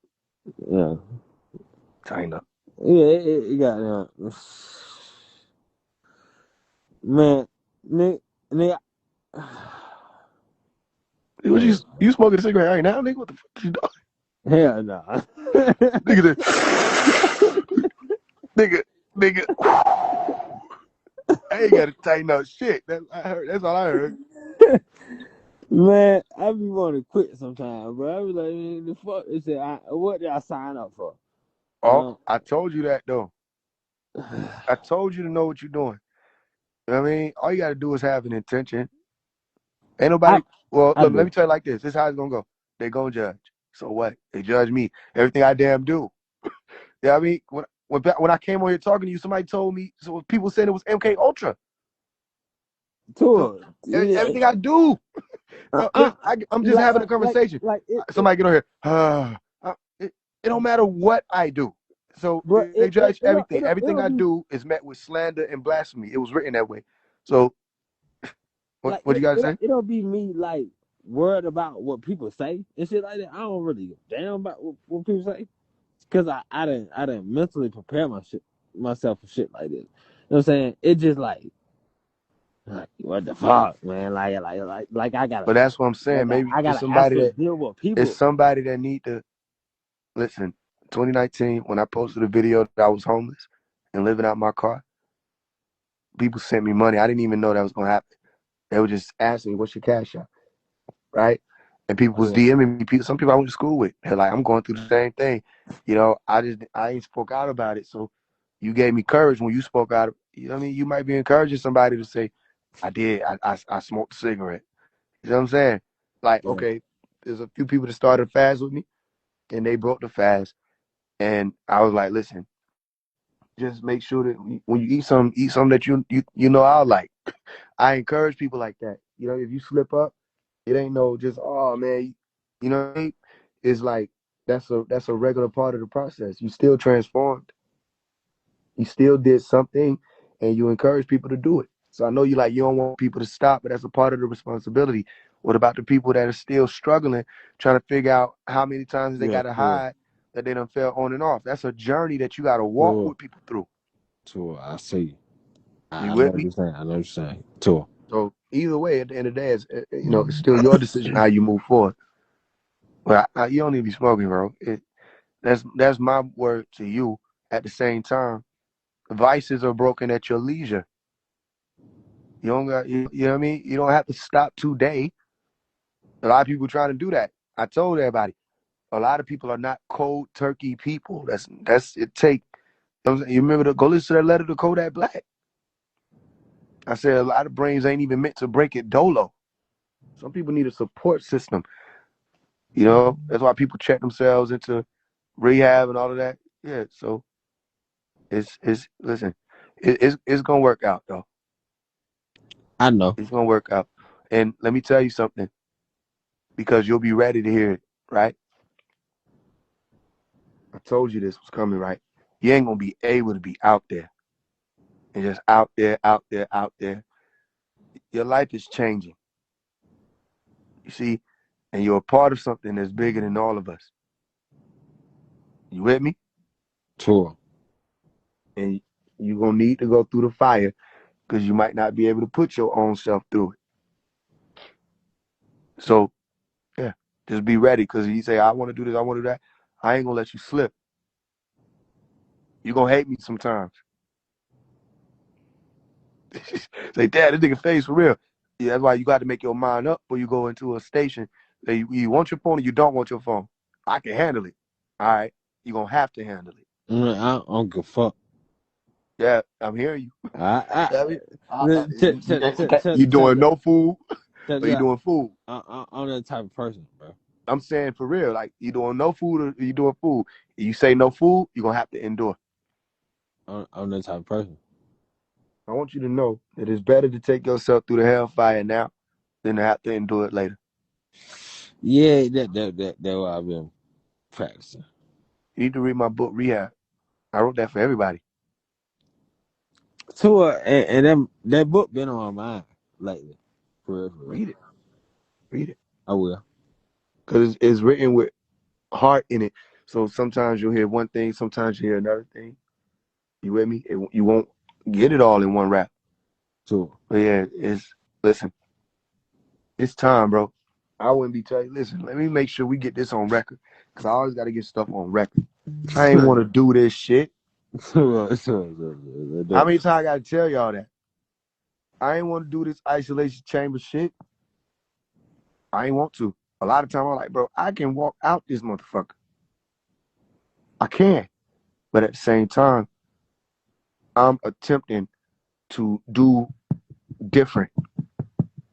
Yeah, tighten up. yeah, it got down. Man, nigga, man, You smoking a cigarette right now, nigga? What the fuck you hell no. doing? Nigga, nigga. I ain't gotta tighten up shit. That's all I heard. Man, I be want to quit sometimes, bro. I be like, man, the fuck is it? What did I sign up for? You Oh, know? I told you that though. I told you to know what you're doing. You know what I mean? All you gotta do is have an intention. Ain't I nobody. Well, I look, let me do. tell you like this. This is how it's gonna go. They gonna judge. So what? They judge me. Everything I damn do. Yeah, I mean, when I came on here talking to you, somebody told me. So people said it was MK Ultra. So Tour. Yeah. everything I do. Uh, No, uh, I'm just having a conversation. like it, Somebody get on here. It don't matter what I do. So but they judge everything. Everything it'll I be do is met with slander and blasphemy. It was written that way. So what you gotta say? it'll be me like worried about what people say and shit like that. I don't really give a damn about what people say because I didn't mentally prepare myself for shit like this. You know what I'm saying? It just like what the fuck, man? Like I gotta But that's what I'm saying. Maybe I gotta actually deal with it's people. somebody that need to listen. 2019, when I posted a video that I was homeless and living out my car, people sent me money. I didn't even know that was gonna happen. They were just asking me, "What's your cash out?" Right? And people was Yeah, DMing me. Some people I went to school with. They're like, "I'm going through the same thing." You know, I ain't spoke out about it. So you gave me courage when you spoke out. You know what I mean? You might be encouraging somebody to say, "I did. I smoked a cigarette." You know what I'm saying? Like, yeah. okay, there's a few people that started a fast with me, and they broke the fast. And I was like, listen, just make sure that when you eat something that you know I like. I encourage people like that. You know, if you slip up, it ain't no just oh man, you know what I mean? It's like that's a regular part of the process. You still transformed. You still did something, and you encourage people to do it. So I know you don't want people to stop, but that's a part of the responsibility. What about the people that are still struggling, trying to figure out how many times they Yeah, got to hide that they done fell on and off? That's a journey that you got to walk tour, with people through. tour. I see. You I know with what me? you're saying. I know what you're saying. Tour. So either way, at the end of the day, it's still your decision how you move forward. But you don't need to be smoking, bro. That's my word to you. At the same time, vices are broken at your leisure. You don't got, you know what I mean? You don't have to stop today. A lot of people trying to do that. I told everybody, a lot of people are not cold turkey people. That's it. You remember go listen to that letter to Kodak Black. I said a lot of brains ain't even meant to break it dolo. Some people need a support system. That's why people check themselves into rehab and all of that. Yeah, so it's listen, it's gonna work out though. I know. It's gonna work out. And let me tell you something, because you'll be ready to hear it, right? I told you this was coming, right? You ain't gonna be able to be out there and just out there, out there, out there. Your life is changing. You see, and you're a part of something that's bigger than all of us. You with me? Tour. And you're gonna need to go through the fire because you might not be able to put your own self through it. So yeah, just be ready, because you say, I want to do this, I want to do that. I ain't gonna let you slip. You're gonna hate me sometimes. Say, Dad, this nigga face for real. Yeah, that's why you got to make your mind up before you go into a station. Say, you want your phone or you don't want your phone. I can handle it. All right. You're going to have to handle it. I don't give a fuck. Yeah, I'm hearing you. I, I mean, you tell doing no food or you you, doing food? I'm that type of person, bro. I'm saying for real. Like, you doing no food or you doing food? You say no food, you're going to have to endure. I'm that type of person. I want you to know that it's better to take yourself through the hellfire now than to have to endure it later. Yeah, that what I've been practicing. You need to read my book, Rehab. I wrote that for everybody. Tour, and that book been on my mind lately. For real, for real. Read it. Read it. I will. Because it's written with heart in it. So sometimes you'll hear one thing, sometimes you hear another thing. You with me? You won't get it all in one rap. Tour. But yeah, listen, it's time, bro. I wouldn't be telling you, listen, let me make sure we get this on record. Because I always got to get stuff on record. I ain't want to do this shit. How many times I got to tell y'all that? I ain't want to do this isolation chamber shit. I ain't want to. A lot of time I'm like, bro, I can walk out this motherfucker. I can. But at the same time, I'm attempting to do different.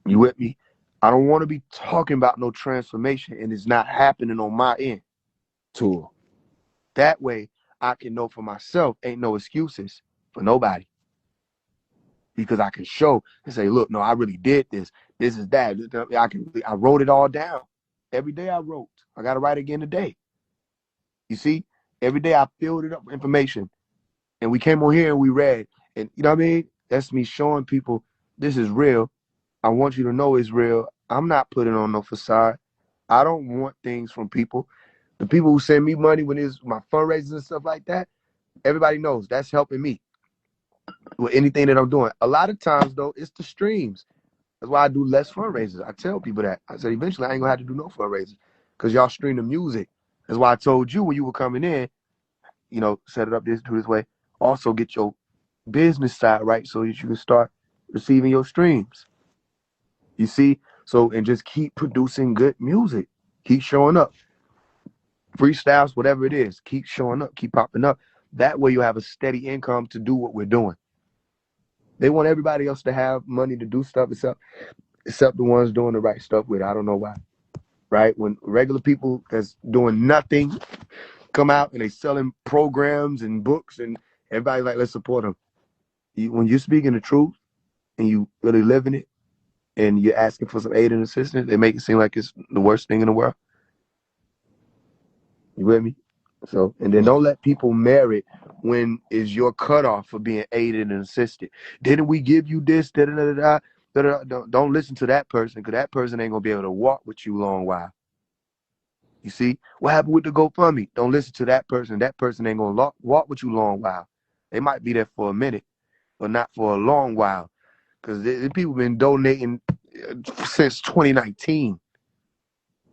You with me? I don't want to be talking about no transformation and it's not happening on my end. Tour. That way I can know for myself, ain't no excuses for nobody. Because I can show and say, look, no, I really did this. This is that. I wrote it all down. Every day I wrote. I gotta write again today. You see? Every day I filled it up with information. And we came on here and we read. And you know what I mean? That's me showing people this is real. I want you to know it's real. I'm not putting on no facade. I don't want things from people. The people who send me money when it's my fundraisers and stuff like that, everybody knows that's helping me with anything that I'm doing. A lot of times, though, it's the streams. That's why I do less fundraisers. I tell people that. I said, eventually, I ain't going to have to do no fundraisers because y'all stream the music. That's why I told you when you were coming in, set it up do this way. Also, get your business side right so that you can start receiving your streams. You see? So, and just keep producing good music. Keep showing up. Freestyles, whatever it is, keep showing up, keep popping up. That way you have a steady income to do what we're doing. They want everybody else to have money to do stuff except the ones doing the right stuff with it. I don't know why. Right? When regular people that's doing nothing come out and they selling programs and books and everybody's like, let's support them. When you're speaking the truth and you really living it and you're asking for some aid and assistance, they make it seem like it's the worst thing in the world. You with me? So, and then don't let people merit when is your cutoff for being aided and assisted. Didn't we give you this? Da, da, da, da, da, da, da. Don't listen to that person, because that person ain't gonna be able to walk with you a long while. You see what happened with the GoFundMe? Don't listen to that person. That person ain't gonna walk with you a long while. They might be there for a minute, but not for a long while, because people been donating since 2019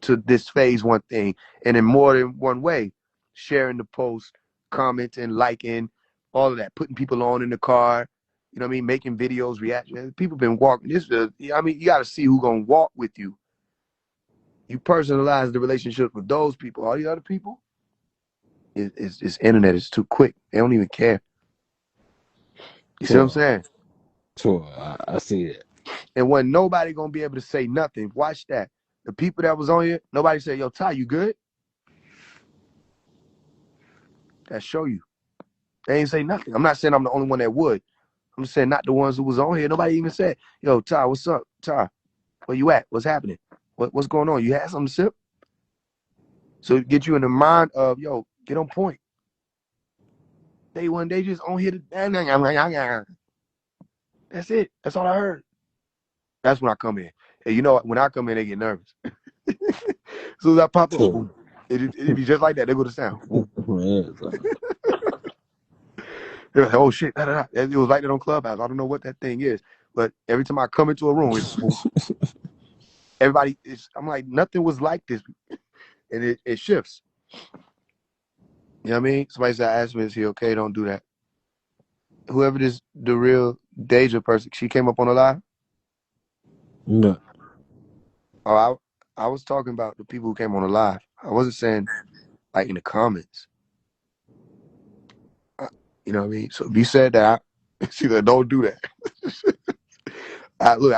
to this Faise One thing, and in more than one way, sharing the post, commenting, liking, all of that, putting people on in the car, you know what I mean, making videos, reaction. People been walking. I mean, you got to see who's gonna walk with you. You personalize the relationship with those people. All the other people, it's internet is too quick. They don't even care. You see what I'm saying? Sure, I see it. And when nobody gonna be able to say nothing, watch that. The people that was on here, nobody said, "Yo, Tah, you good?" That show you. They ain't say nothing. I'm not saying I'm the only one that would. I'm just saying not the ones who was on here. Nobody even said, "Yo, Tah, what's up? Tah, where you at? What's happening? What's going on? You had something to sip?" So get you in the mind of, yo, get on point. They just on here to that's it. That's all I heard. That's when I come in. And you know what? When I come in, they get nervous. As soon as I pop up, boom. It be just like that. They go to sound. Boom. They're like, oh shit. Da, da, da. It was like that on Clubhouse. I don't know what that thing is. But every time I come into a room, it's boom. Everybody I'm like, nothing was like this. And it shifts. You know what I mean? Somebody said, ask me, is he okay? Don't do that. Whoever the real Deja person, she came up on the live? No. Oh, I was talking about the people who came on the live. I wasn't saying like in the comments. You know what I mean? So if you said that, she said, don't do that. Look,